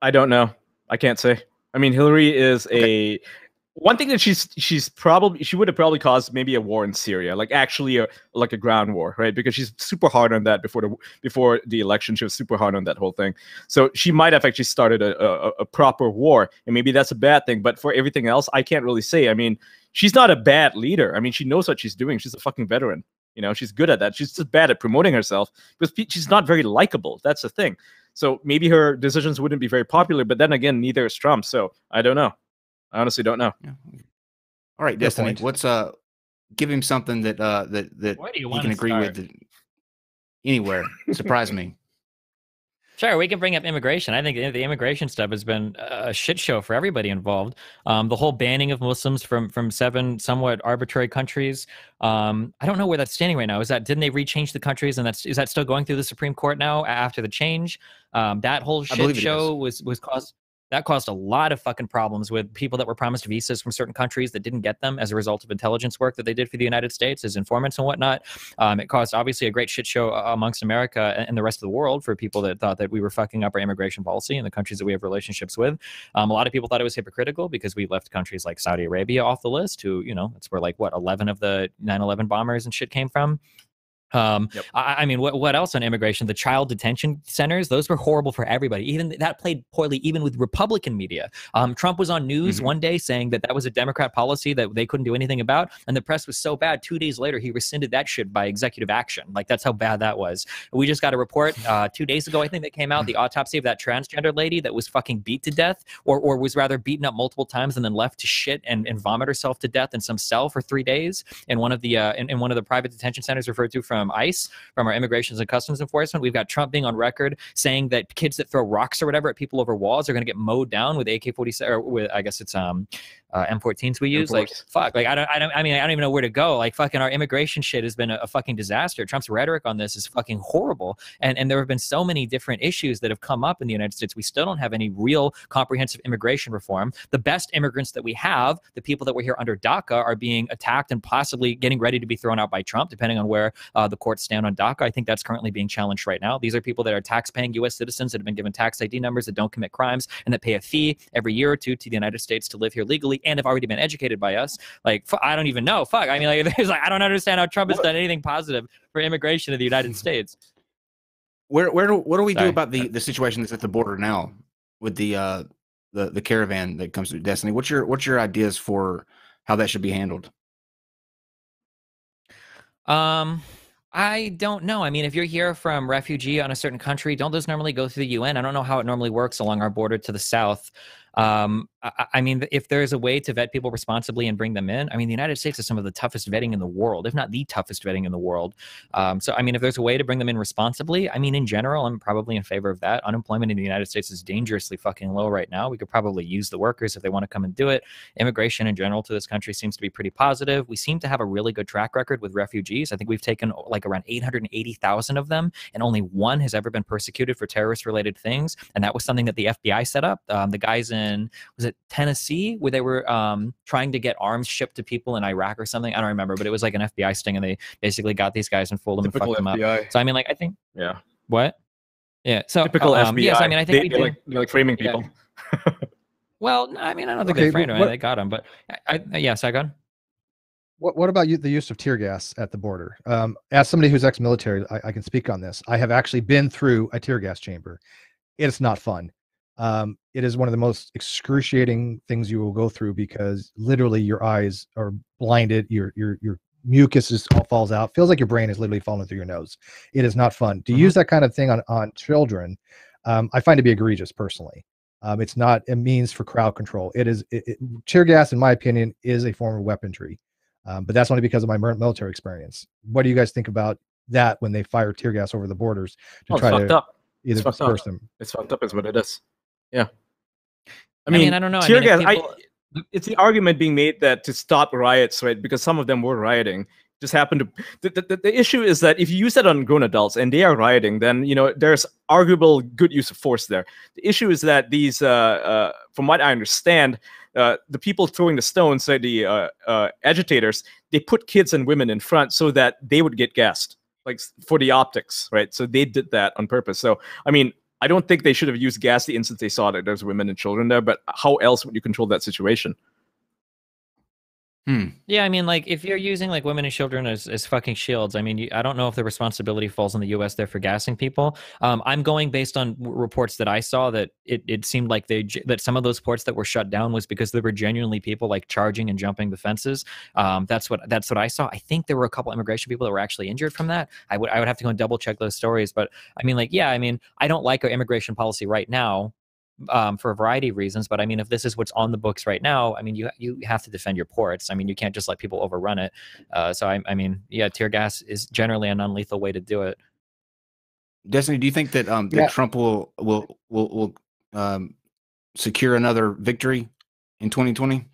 I don't know. I can't say. I mean, Hillary is one thing that she would have probably caused maybe a war in Syria, like actually a ground war, right? Because she's super hard on that before the election. She was super hard on that whole thing. So she might have actually started a proper war, and maybe that's a bad thing. But for everything else, I can't really say. I mean, she's not a bad leader. I mean, she knows what she's doing. She's a fucking veteran. You know, she's good at that. She's just bad at promoting herself because she's not very likable. That's the thing. So maybe her decisions wouldn't be very popular. But then again, neither is Trump. So I don't know. I honestly don't know. Yeah. All right, Destiny. What's give him something that he can agree with anywhere. Surprise me. Sure, we can bring up immigration. I think the immigration stuff has been a shit show for everybody involved. The whole banning of Muslims from 7 somewhat arbitrary countries. I don't know where that's standing right now. Didn't they rechange the countries, and is that still going through the Supreme Court now after the change? That whole shit show was caused. That caused a lot of fucking problems with people that were promised visas from certain countries that didn't get them as a result of intelligence work that they did for the United States as informants and whatnot. It caused obviously a great shit show amongst America and the rest of the world for people that thought that we were fucking up our immigration policy in the countries that we have relationships with. A lot of people thought it was hypocritical because we left countries like Saudi Arabia off the list, who, you know, that's where like 11 of the 9/11 bombers and shit came from. I mean, what else on immigration? The child detention centers, those were horrible for everybody. Even that played poorly even with Republican media. Trump was on news one day saying that was a Democrat policy that they couldn't do anything about. And the press was so bad, 2 days later, he rescinded that shit by executive action. Like, that's how bad that was. We just got a report 2 days ago, I think, that came out, the autopsy of that transgender lady that was fucking beat to death, or was rather beaten up multiple times and then left to shit and vomit herself to death in some cell for 3 days in one of the private detention centers referred to from ICE, from our Immigration and Customs Enforcement. We've got Trump being on record saying that kids that throw rocks or whatever at people over walls are going to get mowed down with AK-47, or with, I guess it's M14s we use. Like, fuck, like I don't even know where to go. Like, fucking our immigration shit has been a fucking disaster. Trump's rhetoric on this is fucking horrible. And there have been so many different issues that have come up in the United States. We still don't have any real comprehensive immigration reform. The best immigrants that we have, the people that were here under DACA, are being attacked and possibly getting ready to be thrown out by Trump, depending on where the the courts stand on DACA. I think that's currently being challenged right now. These are people that are tax-paying U.S. citizens that have been given tax ID numbers, that don't commit crimes, and that pay a fee every year or two to the United States to live here legally, and have already been educated by us. Like, I don't even know. Fuck. I mean, like, there's like, I don't understand how Trump has done anything positive for immigration to the United States. What do we do about the situation that's at the border now with the caravan that comes through Destiny? What's your ideas for how that should be handled? I don't know. I mean, if you're here from refugee on a certain country, don't those normally go through the UN? I don't know how it normally works along our border to the south. I mean, if there's a way to vet people responsibly and bring them in, I mean, the United States is some of the toughest vetting in the world, if not the toughest vetting in the world. So, I mean, if there's a way to bring them in responsibly, I mean, in general, I'm probably in favor of that. Unemployment in the United States is dangerously fucking low right now. We could probably use the workers if they want to come and do it. Immigration in general to this country seems to be pretty positive. We seem to have a really good track record with refugees. I think we've taken like around 880,000 of them, and only one has ever been persecuted for terrorist-related things. And that was something that the FBI set up. The guys in, was it Tennessee, where they were trying to get arms shipped to people in Iraq or something? I don't remember, but it was like an FBI sting, and they basically got these guys and fooled them and fucked them up. So I mean, like, I think, yeah, what? Yeah, so typical FBI. Yes, I mean, I think they're like framing people. Yeah. Well, I mean, I don't think they framed them. They got them, but yes, I got them. What about the use of tear gas at the border? As somebody who's ex-military, I can speak on this. I have actually been through a tear gas chamber. It's not fun. It is one of the most excruciating things you will go through, because literally your eyes are blinded. Your mucus just all falls out. Feels like your brain is literally falling through your nose. It is not fun to use that kind of thing on children. I find to be egregious personally. It's not a means for crowd control. Tear gas, in my opinion, is a form of weaponry. But that's only because of my military experience. What do you guys think about that when they fire tear gas over the borders to try to either disperse them? It's fucked up is what it is. Yeah. I mean, I don't know. Tear gas, it's the argument being made that to stop riots, right? Because some of them were rioting. Just happened to the issue is that if you use that on grown adults and they are rioting, then there's arguable good use of force there. The issue is that these, from what I understand, the people throwing the stones, the agitators, they put kids and women in front so that they would get gassed, like for the optics, right? So they did that on purpose. So I mean, I don't think they should have used gas the instant they saw that there's women and children there. But how else would you control that situation? Yeah, I mean, like, if you're using like women and children as fucking shields, I mean, I don't know if the responsibility falls on the U.S. there for gassing people. I'm going based on reports that I saw that it seemed like that some of those ports that were shut down was because there were genuinely people like charging and jumping the fences. That's what I saw. I think there were a couple immigration people that were actually injured from that. I would have to go and double check those stories. But I mean, like, yeah, I mean, I don't like our immigration policy right now. For a variety of reasons, but I mean, if this is what's on the books right now, I mean, you have to defend your ports. I mean, you can't just let people overrun it. So I mean, yeah, tear gas is generally a non-lethal way to do it. Destiny, do you think that that Trump will secure another victory in 2020?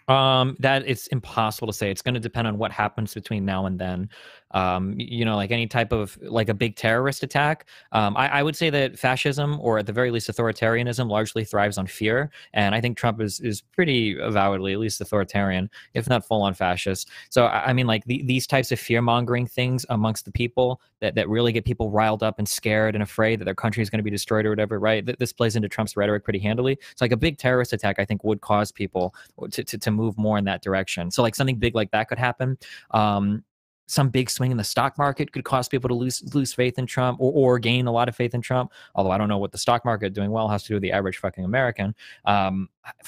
That it's impossible to say. It's going to depend on what happens between now and then. Like any type of like a big terrorist attack. I would say that fascism, or at the very least authoritarianism, largely thrives on fear. And I think Trump is pretty avowedly at least authoritarian, if not full on fascist. So I mean, like these types of fear mongering things amongst the people that really get people riled up and scared and afraid that their country is going to be destroyed or whatever, right? This plays into Trump's rhetoric pretty handily. So like a big terrorist attack, I think, would cause people to move more in that direction. So like something big like that could happen. Some big swing in the stock market could cause people to lose faith in Trump or gain a lot of faith in Trump. Although I don't know what the stock market doing well has to do with the average fucking American. I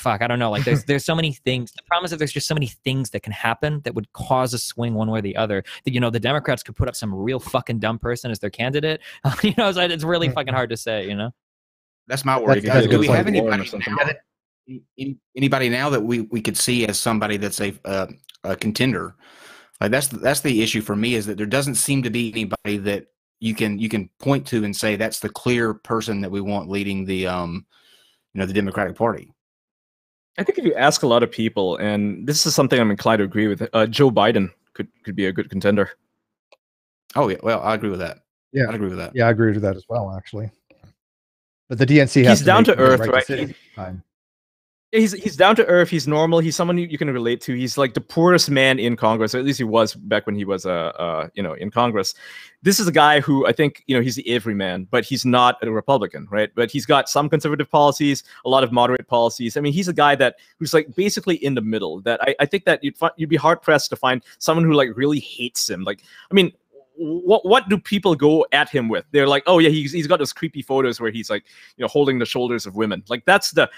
don't know. Like there's so many things. The problem is that there's just so many things that can happen that would cause a swing one way or the other. That the Democrats could put up some real fucking dumb person as their candidate. It's really fucking hard to say. That's my worry. Do we have anybody now that we could see as somebody that's a contender? Like that's the issue for me, is that there doesn't seem to be anybody that you can point to and say that's the clear person that we want leading the the Democratic Party. I think if you ask a lot of people, and this is something I'm inclined to agree with, Joe Biden could be a good contender. Oh yeah, well I agree with that. Yeah, I agree with that. Yeah, I agree with that as well, actually. But the DNC has he's down to earth, right? He's down to earth. He's normal. He's someone you can relate to. He's like the poorest man in Congress, or at least he was back when he was in Congress. This is a guy who I think he's the everyman, but he's not a Republican, right? But he's got some conservative policies, a lot of moderate policies. I mean, he's a guy who's like basically in the middle. That I think that you'd be hard pressed to find someone who like really hates him. Like, I mean, what do people go at him with? They're like, oh yeah, he's got those creepy photos where he's like, holding the shoulders of women. Like that's the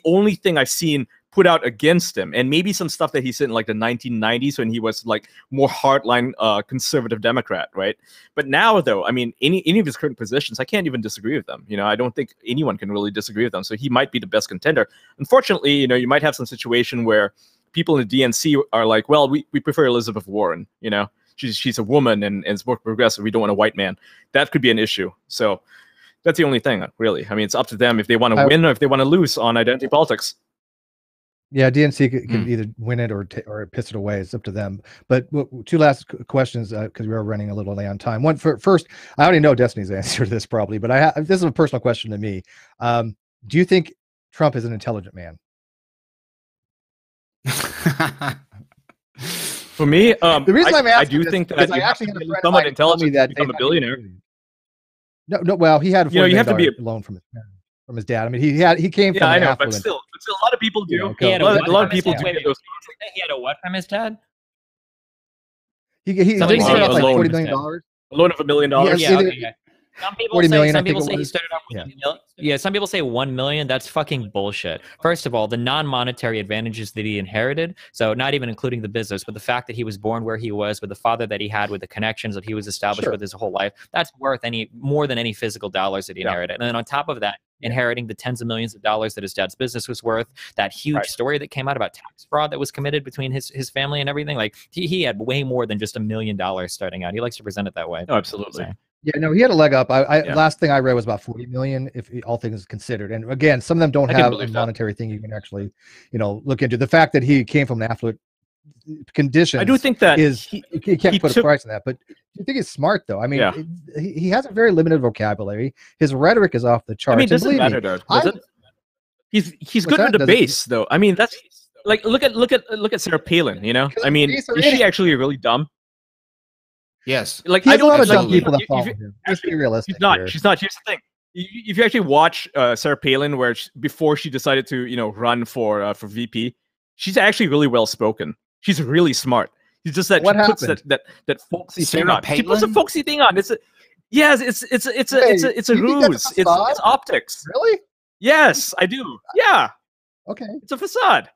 only thing I've seen put out against him, and maybe some stuff that he said in like the 1990s when he was like more hardline conservative Democrat, right? But now though, I mean, any of his current positions, I can't even disagree with them. I don't think anyone can really disagree with them. So he might be the best contender. Unfortunately, you might have some situation where people in the DNC are like, well, we prefer Elizabeth Warren, She's a woman and is more progressive. We don't want a white man. That could be an issue. So that's the only thing, really. I mean, it's up to them if they want to win or if they want to lose on identity politics. Yeah, DNC can either win it or piss it away. It's up to them. But two last questions because we are running a little late on time. One first, I already know Destiny's answer to this probably, but this is a personal question to me. Do you think Trump is an intelligent man? For me, the reason I'm asking I do think that I actually had a friend somewhat intelligent that to become a billionaire. No. Well, he had a you have to be a loan from his dad. I mean, he came from I know, affluent. but still, a lot of people do. A lot of people do get those. He had a what from his dad? He got like $40 million. A loan of $1 million. Yeah, okay. Some people 40 million, some people say he started off with $1 million. Yeah, some people say 1 million. That's fucking bullshit. First of all, the non-monetary advantages that he inherited, so not even including the business, but the fact that he was born where he was, with the father that he had, with the connections that he was established with his whole life, that's worth more than any physical dollars that he inherited. And then on top of that, inheriting the tens of millions of dollars that his dad's business was worth, that huge story that came out about tax fraud that was committed between his family and everything. Like he had way more than just $1 million starting out. He likes to present it that way. Oh, absolutely. So. Yeah, no, he had a leg up. Last thing I read was about 40 million, if all things considered. And again, some of them don't have a monetary thing you can actually, look into. The fact that he came from an affluent condition, I do think that he can't put a price on that. But you think he's smart though? I mean, he has a very limited vocabulary. His rhetoric is off the charts. I mean, doesn't matter, does it? He's good at the base, though. I mean, that's like look at Sarah Palin. I mean, is she actually really dumb? Yes. Like I don't a lot of dumb people that follow him. Let's be realistic. She's not. Here's the thing. If you actually watch Sarah Palin, before she decided to run for VP, she's actually really well spoken. She's really smart. It's just that she puts that folksy thing on. She puts a folksy thing on. It's a ruse. It's optics. Really? Yes, I do. Yeah. Okay. It's a facade.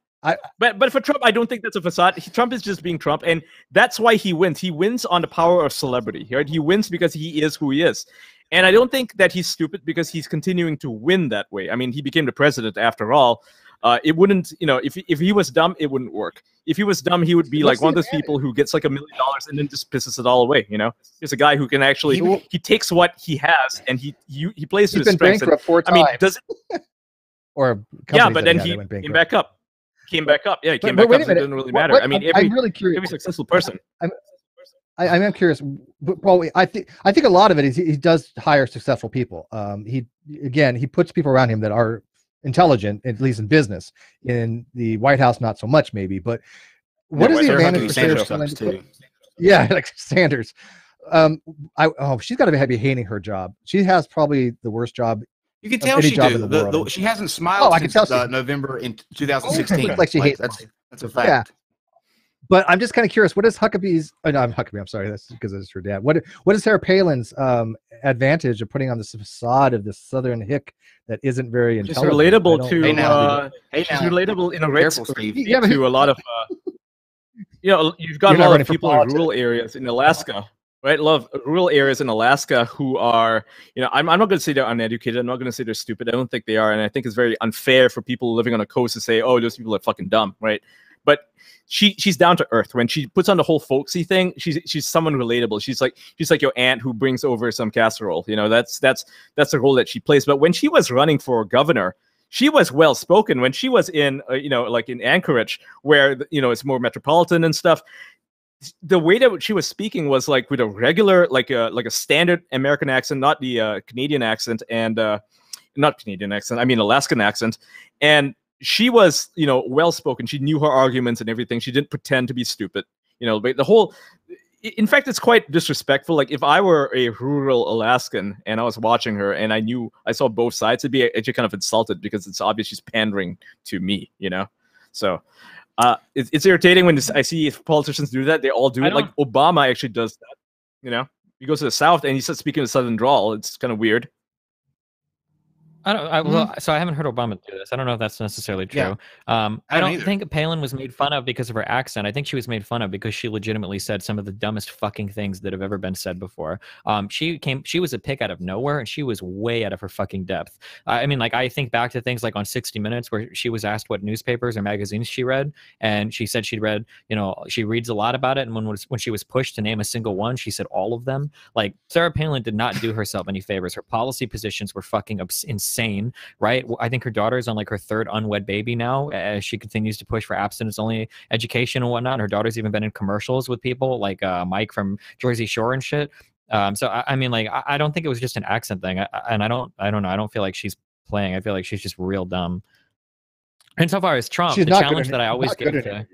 But for Trump, I don't think that's a facade. Trump is just being Trump, and that's why he wins. He wins on the power of celebrity. Right? He wins because he is who he is. And I don't think that he's stupid because he's continuing to win that way. I mean, he became the president after all. It wouldn't, if he was dumb, it wouldn't work. If he was dumb, he would be like one of those people who gets like $1 million and then just pisses it all away. He's a guy who can actually he takes what he has and he plays to his strengths. I mean, does it? Or but then he came back up. Came back up. Yeah, he came back up. So it doesn't really matter. I mean, I'm really curious. Every successful person. I am curious. Probably, I think a lot of it is he does hire successful people. He puts people around him that are intelligent, at least in business. In the White House, not so much, maybe. But what is the advantage for Sarah Palin? Yeah, like Sanders. She's got to be hating her job. She has probably the worst job. You can tell she do. She hasn't smiled since November in 2016. Like she hates. That's a fact. Yeah. But I'm just kind of curious. What is Huckabee's? Oh, no, I'm Huckabee. I'm sorry. That's because it's her dad. What is Sarah Palin's advantage of putting on this facade of this Southern hick that isn't very intelligent? It's relatable to. She's relatable in a red to a lot of. You've got a lot of people in rural areas in Alaska. Right, love rural areas in Alaska who are, I'm not going to say they're uneducated. I'm not going to say they're stupid. I don't think they are, and I think it's very unfair for people living on a coast to say, "Oh, those people are fucking dumb," right? But she's down to earth when she puts on the whole folksy thing. She's someone relatable. She's like your aunt who brings over some casserole. That's the role that she plays. But when she was running for governor, she was well spoken. When she was in, like in Anchorage, where it's more metropolitan and stuff. The way that she was speaking was like with a regular, like a standard American accent, not the Canadian accent, and not Canadian accent. I mean Alaskan accent, and she was, well spoken. She knew her arguments and everything. She didn't pretend to be stupid. But the whole, in fact, it's quite disrespectful. Like if I were a rural Alaskan and I was watching her and I saw both sides, it'd be actually kind of insulted because it's obvious she's pandering to me. So it's irritating when I see if politicians do that. They all do it. Like Obama actually does that. He goes to the South and he starts speaking a Southern drawl. It's kind of weird. So I haven't heard Obama do this. I don't know if that's necessarily true. Yeah. I don't think Palin was made fun of because of her accent. I think she was made fun of because she legitimately said some of the dumbest fucking things that have ever been said before. She was a pick out of nowhere, and she was way out of her fucking depth. I mean, like I think back to things like on 60 Minutes where she was asked what newspapers or magazines she read, and she said she'd read, she reads a lot about it, and when she was pushed to name a single one, she said all of them. Like Sarah Palin did not do herself any favors. Her policy positions were fucking insane, right? I think her daughter's on like her third unwed baby now as she continues to push for abstinence-only education and whatnot. Her daughter's even been in commercials with people like Mike from Jersey Shore and shit. So I mean, like, I don't think it was just an accent thing, and I don't know. I don't feel like she's playing. I feel like she's just real dumb. And so far as Trump, the challenge that I always give to.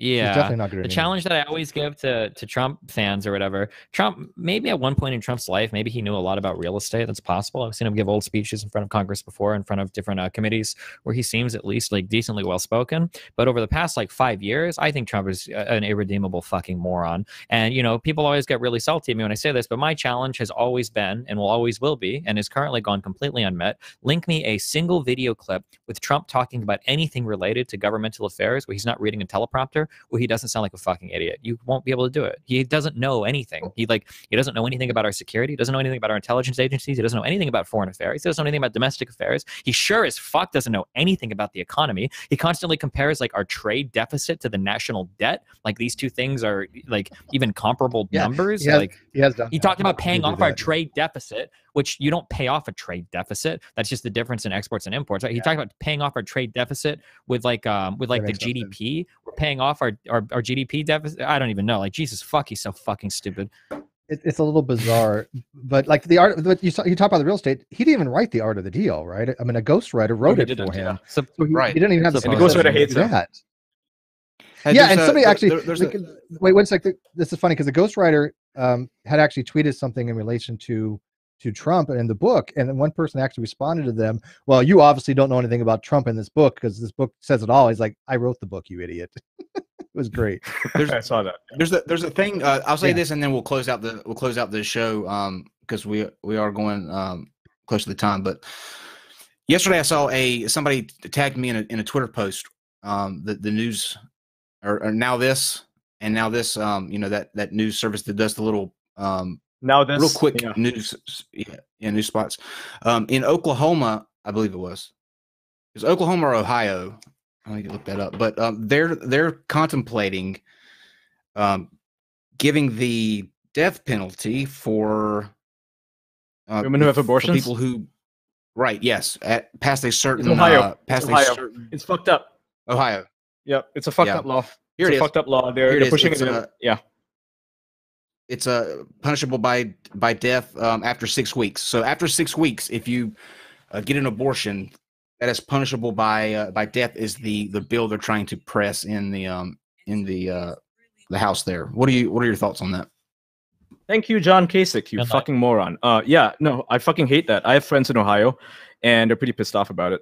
Yeah, definitely not good. The challenge that I always give to Trump fans or whatever, Trump, maybe at one point in Trump's life, maybe he knew a lot about real estate. That's possible. I've seen him give old speeches in front of Congress before, in front of different committees where he seems at least like decently well spoken. But over the past like 5 years, I think Trump is an irredeemable fucking moron. And people always get really salty at me when I say this, but my challenge has always been and will always will be, and is currently gone completely unmet. Link me a single video clip with Trump talking about anything related to governmental affairs where he's not reading a teleprompter, where he doesn't sound like a fucking idiot. You won't be able to do it. He doesn't know anything. He doesn't know anything about our security. He doesn't know anything about our intelligence agencies. He doesn't know anything about foreign affairs. He doesn't know anything about domestic affairs. He sure as fuck doesn't know anything about the economy. He constantly compares like our trade deficit to the national debt. Like these two things are like even comparable numbers. He talked about paying off our trade deficit, which you don't pay off a trade deficit. That's just the difference in exports and imports. Right? He talked about paying off our trade deficit with the GDP. We're paying off our GDP deficit. I don't even know. Like Jesus fuck, he's so fucking stupid. It's a little bizarre, but like the art. But you talk about the real estate. He didn't even write the art of the deal, right? I mean, a ghostwriter wrote it for him. Yeah. So he didn't even have the ghostwriter hates that. And and somebody actually wait one sec. This is funny because the ghostwriter had actually tweeted something in relation to Trump in the book, and then one person actually responded to them, well, you obviously don't know anything about Trump in this book because this book says it all. He's like, I wrote the book, you idiot. It was great. I saw that. There's a thing. I'll say this, and then we'll close out the show because we are going close to the time. But yesterday I saw somebody tagged me in a Twitter post. The news or now this that news service that does the little now this real quick news news spots in Oklahoma, I believe it was Oklahoma or Ohio. I need to look that up, but they're contemplating giving the death penalty for women who have abortions, people who past a certain it's Ohio. It's fucked up. Ohio. Yep, it's a fucked up law. It's a fucked up law. They're pushing it. It's punishable by death after 6 weeks. So after 6 weeks, if you get an abortion, that is punishable by death. Is the bill they're trying to press in the House there? What are your thoughts on that? Thank you, John Kasich, you fucking moron. No, I fucking hate that. I have friends in Ohio, and they're pretty pissed off about it.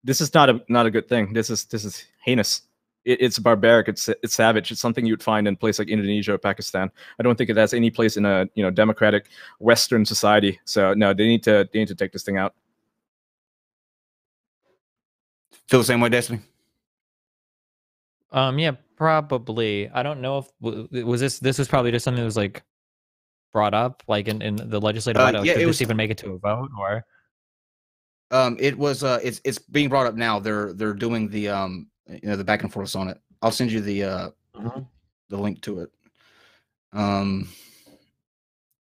This is not a good thing. This is heinous. It's barbaric. It's savage. It's something you'd find in a place like Indonesia or Pakistan. I don't think it has any place in a democratic Western society. So no, they need to take this thing out. Feel the same way, Destiny? Yeah, probably. I don't know if this was probably just something that was like brought up like in the legislative body. Did this even make it to a vote or? It was it's being brought up now. They're doing the the back and forth on it. I'll send you the link to it.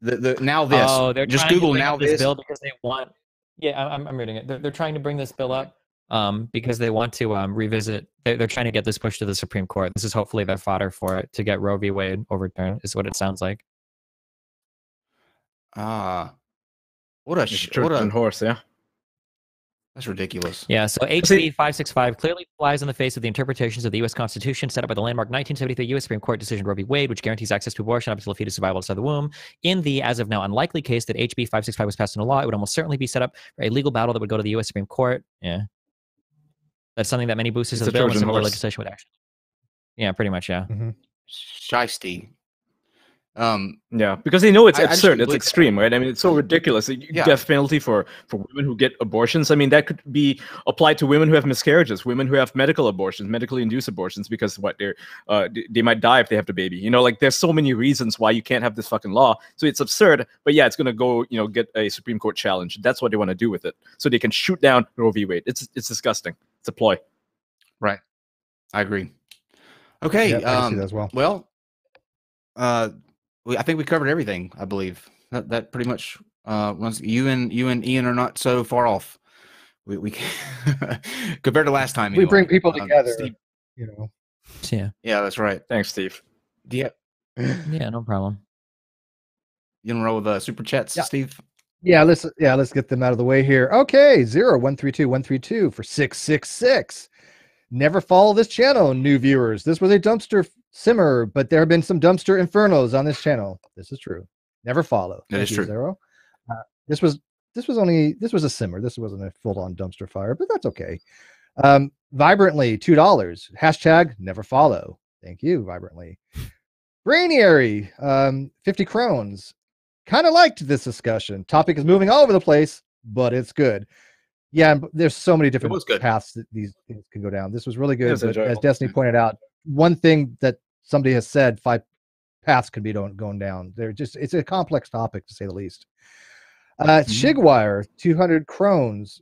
The now this. Oh, they're just trying Google to bring now up this this bill because they want. Yeah, I'm reading it. They're trying to bring this bill up because they want to revisit. They're trying to get this pushed to the Supreme Court. This is hopefully their fodder for it to get Roe v. Wade overturned. Is what it sounds like. What a horse, yeah. That's ridiculous. Yeah, so HB 565 clearly flies in the face of the interpretations of the U.S. Constitution set up by the landmark 1973 U.S. Supreme Court decision Roe v. Wade, which guarantees access to abortion up until a fetus survival outside the womb. In the, as of now, unlikely case that HB 565 was passed into law, it would almost certainly be set up for a legal battle that would go to the U.S. Supreme Court. Yeah. That's something that many boosters of the bill and similar legislation would actually. Yeah, pretty much, yeah. Shiesty. Yeah, because they know it's I just absurd, it's believe- extreme, right? I mean, it's so ridiculous. Death penalty for women who get abortions. I mean, that could be applied to women who have miscarriages, women who have medical abortions, medically induced abortions, because they might die if they have the baby. You know, like there's so many reasons why you can't have this fucking law. So it's absurd, but yeah, it's gonna go, get a Supreme Court challenge. That's what they want to do with it, so they can shoot down Roe v. Wade. It's disgusting. It's a ploy. Right. I agree. Okay. Yep, I see that as well. Well, I think we covered everything. I believe that pretty much once you and Ian are not so far off. We compared to last time. We bring people together. Steve, Yeah. Yeah, that's right. Thanks, Steve. Yeah. Yeah, no problem. You want to roll with super chats, Yeah. Steve? Yeah, let's get them out of the way here. Okay, 0132 for 666. Never follow this channel, new viewers. This was a dumpster simmer, but there have been some dumpster infernos on this channel. This is true. Never follow. That is true. Zero. This was a simmer. This wasn't a full-on dumpster fire, but that's okay. Vibrantly, $2. Hashtag never follow. Thank you, Vibrantly. Brainiary, 50 crones. Kind of liked this discussion. Topic is moving all over the place, but it's good. Yeah, there's so many different paths that these things can go down. This was really good. But as Destiny pointed out, one thing that somebody has said, 5 paths could be going down. It's a complex topic, to say the least. Shigwire, 200 crones.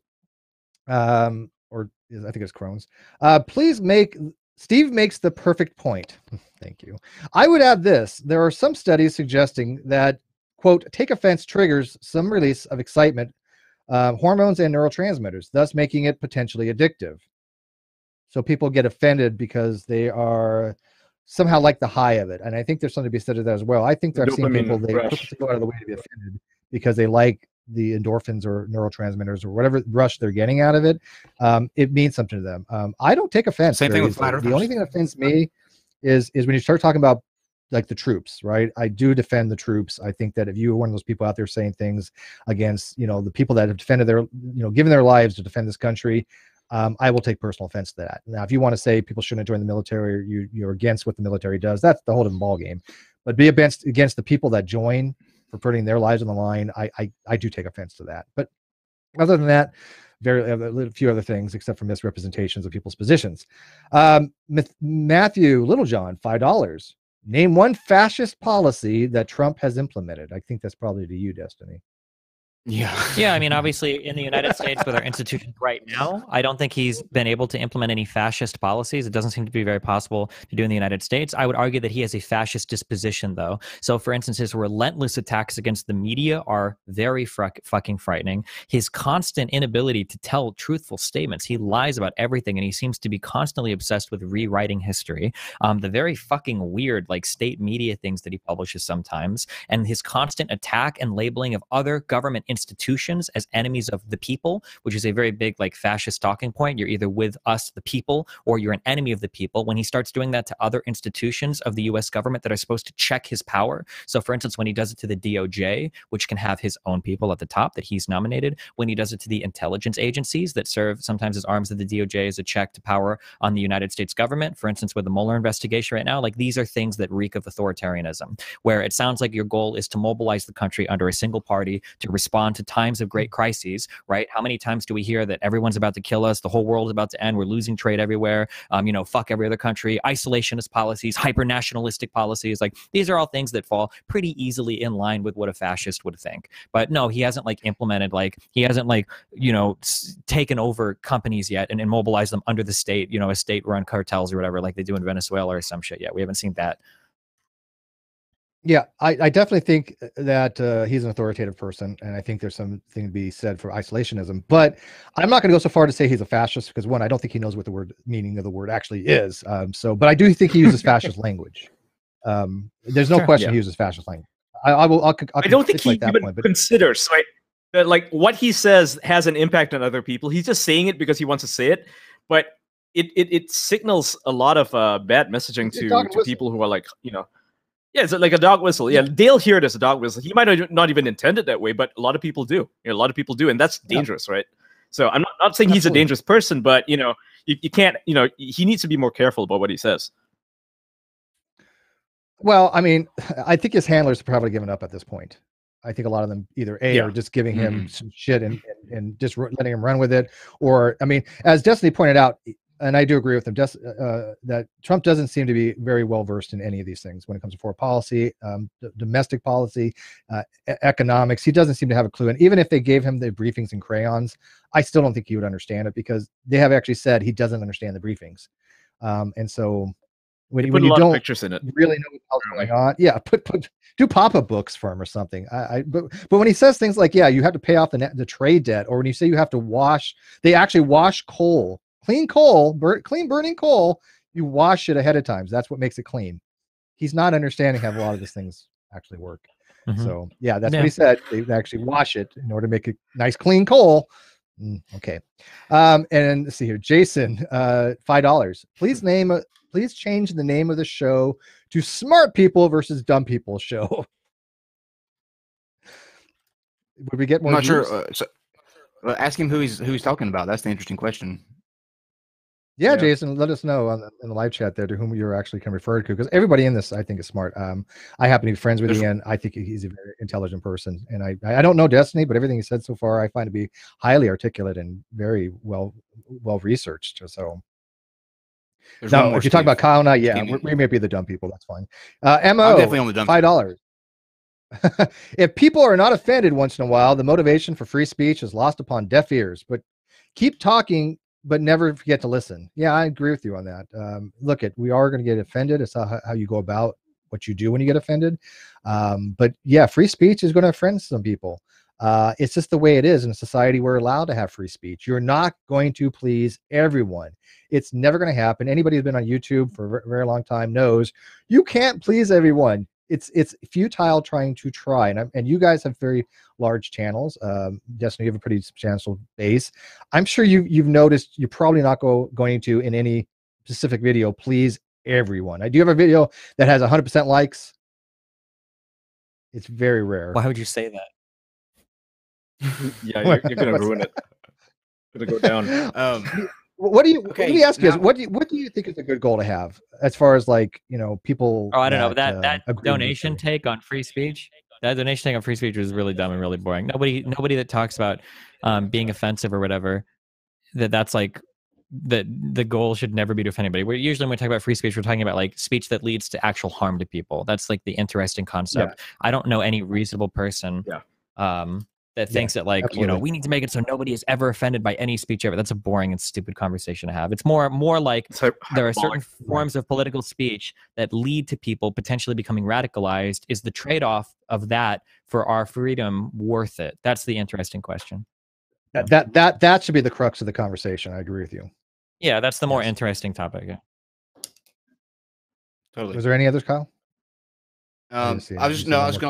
Or I think it's crones. Steve makes the perfect point. Thank you. I would add this. There are some studies suggesting that, quote, take offense triggers some release of excitement, hormones and neurotransmitters, thus making it potentially addictive. So people get offended because they are somehow like the high of it. And I think there's something to be said to that as well. I think I've seen people, they purposely go out of the way to be offended because they like the endorphins or neurotransmitters or whatever rush they're getting out of it. It means something to them. I don't take offense. Same thing with flat earthers. The only thing that offends me is when you start talking about like the troops, right? I do defend the troops. I think that if you were one of those people out there saying things against, the people that have defended their, given their lives to defend this country, I will take personal offense to that. Now, if you want to say people shouldn't join the military or you're against what the military does, that's the whole different ballgame. But be against the people that join for putting their lives on the line, I do take offense to that. But other than that, a few other things except for misrepresentations of people's positions. Matthew Littlejohn, $5. Name one fascist policy that Trump has implemented. I think that's probably to you, Destiny. Yeah, I mean, obviously, in the United States with our institutions right now, I don't think he's been able to implement any fascist policies. It doesn't seem to be very possible to do in the United States. I would argue that he has a fascist disposition, though. So, for instance, his relentless attacks against the media are very fucking frightening. His constant inability to tell truthful statements. He lies about everything, and he seems to be constantly obsessed with rewriting history. The very fucking weird, state media things that he publishes sometimes, and his constant attack and labeling of other government institutions as enemies of the people, which is a very big fascist talking point. You're either with us, the people, or you're an enemy of the people. When he starts doing that to other institutions of the US government that are supposed to check his power. So for instance, when he does it to the DOJ, which can have his own people at the top that he's nominated, when he does it to the intelligence agencies that serve sometimes as arms of the DOJ as a check to power on the United States government, for instance, with the Mueller investigation right now, these are things that reek of authoritarianism, where it sounds like your goal is to mobilize the country under a single party to respond to times of great crises, right? How many times do we hear that everyone's about to kill us, the whole world is about to end, we're losing trade everywhere, fuck every other country, isolationist policies, hyper-nationalistic policies, these are all things that fall pretty easily in line with what a fascist would think. But no, he hasn't implemented, he hasn't taken over companies yet and mobilized them under the state, a state-run cartels or whatever, like they do in Venezuela or some shit yet. We haven't seen that. Yeah, I definitely think that he's an authoritative person, and I think there's something to be said for isolationism. But I'm not going to go so far to say he's a fascist because, one, I don't think he knows what the meaning of the word actually is. But I do think he uses fascist language. There's no question he uses fascist language. I don't think he even considers. that like what he says has an impact on other people. He's just saying it because he wants to say it, but it signals a lot of bad messaging to people who are like, you know, yeah, it's like a dog whistle. Yeah, they'll hear it as a dog whistle. He might not even intend it that way, but a lot of people do. You know, a lot of people do, and that's dangerous, right? So I'm not saying he's a dangerous person, but you know, you can't, you know, he needs to be more careful about what he says. Well, I mean, I think his handlers have probably given up at this point. I think a lot of them either are just giving him some shit and just letting him run with it, or I mean, as Destiny pointed out, and I do agree with him, that Trump doesn't seem to be very well versed in any of these things when it comes to foreign policy, domestic policy, economics. He doesn't seem to have a clue. And even if they gave him the briefings in crayons, I still don't think he would understand it, because they have actually said he doesn't understand the briefings. And so when you don't pictures in it, really know what's going on, yeah, do pop-up books for him or something. But when he says things like, yeah, you have to pay off the trade debt, or when you say you have to wash, they actually wash coal. Clean coal, clean burning coal, you wash it ahead of time. That's what makes it clean. He's not understanding how a lot of these things actually work. So yeah, that's what he said. They actually wash it in order to make it nice, clean coal. Okay. And let's see here. Jason, $5. Please change the name of the show to Smart People versus Dumb People Show. Would we get more? I'm not sure. Ask him who he's talking about. That's the interesting question. Yeah, Jason, let us know in the live chat there to whom you're actually can refer to, because everybody in this I think is smart. I happen to be friends with Ian. I think he's a very intelligent person, and I don't know Destiny, but everything he said so far I find to be highly articulate and very well researched. So now, if you talk about Kyle and I, yeah, we may be the dumb people. That's fine. Mo, I'm definitely on the dumb $5. If people are not offended once in a while, the motivation for free speech is lost upon deaf ears. But keep talking, but never forget to listen. Yeah, I agree with you on that. We are going to get offended. It's how you go about what you do when you get offended. But yeah, free speech is going to offend some people. It's just the way it is in a society. We're allowed to have free speech. You're not going to please everyone. It's never going to happen. Anybody who's been on YouTube for a very long time knows you can't please everyone. It's futile trying to try. And you guys have very large channels. Destiny, you have a pretty substantial base. I'm sure you've noticed you're probably not going to, in any specific video, please everyone. I do have a video that has 100% likes. It's very rare. Why would you say that? Yeah, you're gonna ruin it. Gonna go down. Let me ask you, what do you think is a good goal to have as far as, like, you know, people? Oh, I don't know. That donation take on free speech. That donation take on free speech was really dumb and really boring. Nobody that talks about being offensive or whatever, that's like the goal should never be to offend anybody. Usually when we talk about free speech, we're talking about like speech that leads to actual harm to people. That's like the interesting concept. Yeah. I don't know any reasonable person. Yeah. That thinks that, like, absolutely, you know, we need to make it so nobody is ever offended by any speech ever. That's a boring and stupid conversation to have. It's more like there are certain forms of political speech that lead to people potentially becoming radicalized. Is the trade-off of that for our freedom worth it? That's the interesting question. That should be the crux of the conversation. I agree with you. Yeah, that's the more interesting topic. Yeah. Totally. Was there any others, Kyle? I was gonna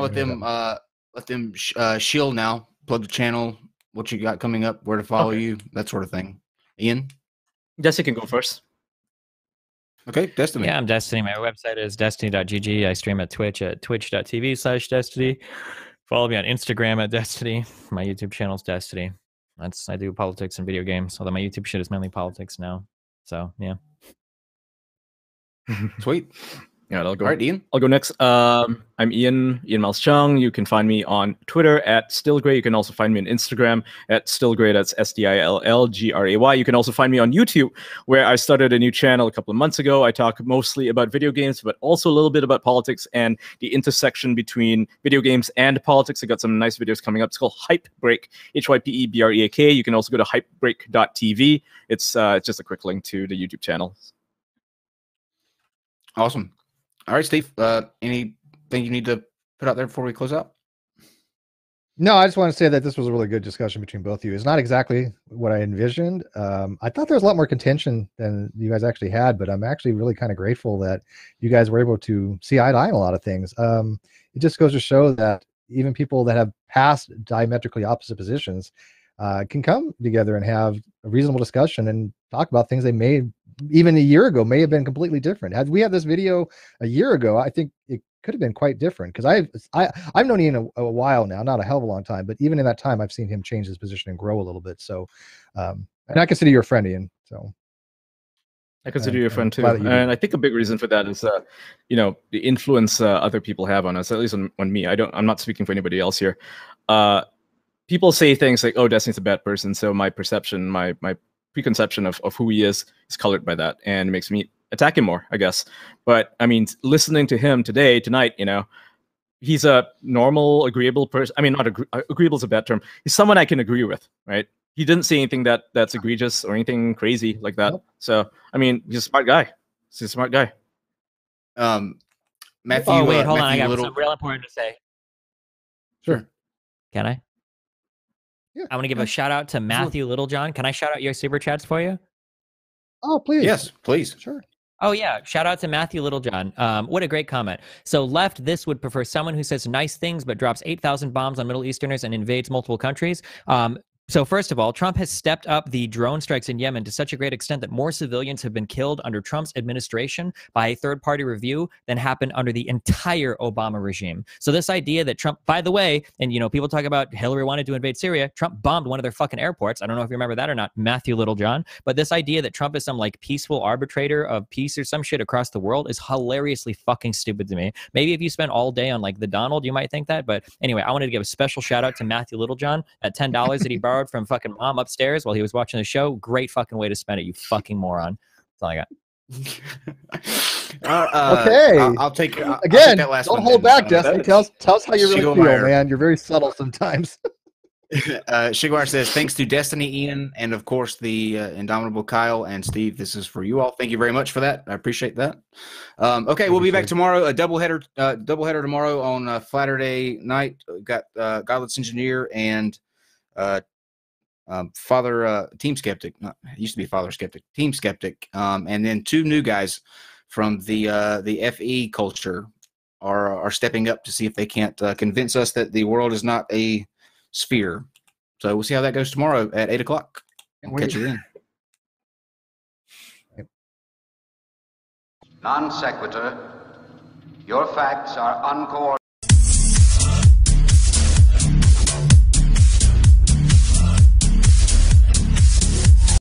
let them shield now. Plug the channel, what you got coming up, where to follow you, that sort of thing. Ian? Destiny can go first. Okay, Destiny. Yeah, I'm Destiny. My website is destiny.gg. I stream at Twitch at twitch.tv/Destiny. Follow me on Instagram at Destiny. My YouTube channel is Destiny. I do politics and video games, although my YouTube shit is mainly politics now. So, yeah. Sweet. Yeah, I'll go. All right, Ian. I'll go next. I'm Ian Miles Cheong. You can find me on Twitter at StillGray. You can also find me on Instagram at StillGray. That's StillGray. You can also find me on YouTube, where I started a new channel a couple of months ago. I talk mostly about video games, but also a little bit about politics and the intersection between video games and politics. I got some nice videos coming up. It's called Hypebreak, HYPEBREAK. You can also go to hypebreak.tv. It's just a quick link to the YouTube channel. Awesome. All right, Steve, anything you need to put out there before we close out? No, I just want to say that this was a really good discussion between both of you. It's not exactly what I envisioned. I thought there was a lot more contention than you guys actually had, but I'm actually really kind of grateful that you guys were able to see eye to eye on a lot of things. It just goes to show that, even people that have passed diametrically opposite positions can come together and have a reasonable discussion and talk about things they may, even a year ago, may have been completely different. Had we had this video a year ago, I think it could have been quite different, because I've known Ian a while now, not a hell of a long time, but even in that time, I've seen him change his position and grow a little bit. So, and I consider you a friend, Ian. So I consider you a friend too, glad that you and do. I think a big reason for that is, you know, the influence other people have on us. At least on me. I'm not speaking for anybody else here. People say things like, "Oh, Destiny's a bad person," so my perception, my preconception of who he is colored by that, and it makes me attack him more, I guess. But I mean, listening to him tonight, you know, he's a normal, agreeable person. I mean, not agreeable is a bad term. He's someone I can agree with, right? He didn't say anything that's egregious or anything crazy like that. Nope. So, I mean, he's a smart guy. He's a smart guy. Matthew. Oh wait, hold on. Matthew I got something real important to say. Sure. Can I? Yeah. I want to give a shout out to Matthew Littlejohn. Can I shout out your super chats for you? Oh, please. Yes, please. Sure. Oh yeah, shout out to Matthew Littlejohn. What a great comment. So left, this would prefer someone who says nice things but drops 8,000 bombs on Middle Easterners and invades multiple countries. So first of all, Trump has stepped up the drone strikes in Yemen to such a great extent that more civilians have been killed under Trump's administration by a third-party review than happened under the entire Obama regime. So this idea that Trump, by the way, and you know, people talk about Hillary wanted to invade Syria, Trump bombed one of their fucking airports. I don't know if you remember that or not, Matthew Littlejohn. But this idea that Trump is some like peaceful arbitrator of peace or some shit across the world is hilariously fucking stupid to me. Maybe if you spent all day on like the Donald, you might think that. But anyway, I wanted to give a special shout out to Matthew Littlejohn at $10 that he borrowed from fucking mom upstairs while he was watching the show. Great fucking way to spend it, you fucking moron. That's all I got. Okay. I'll take again. I'll take that last don't one hold then. back, Destiny. Tell us how you really feel, man. You're very subtle sometimes. Shigwire says, thanks to Destiny, Ian, and of course the indomitable Kyle and Steve. This is for you all. Thank you very much for that. I appreciate that. Okay, we'll be back tomorrow. A doubleheader tomorrow on Flatterday night. We've got Godless Engineer and Father Team Skeptic. Used to be Father Skeptic. Team Skeptic. And then two new guys from the FE culture are stepping up to see if they can't convince us that the world is not a sphere. So we'll see how that goes tomorrow at 8 o'clock. Catch you then. Non sequitur. Your facts are uncoordinated.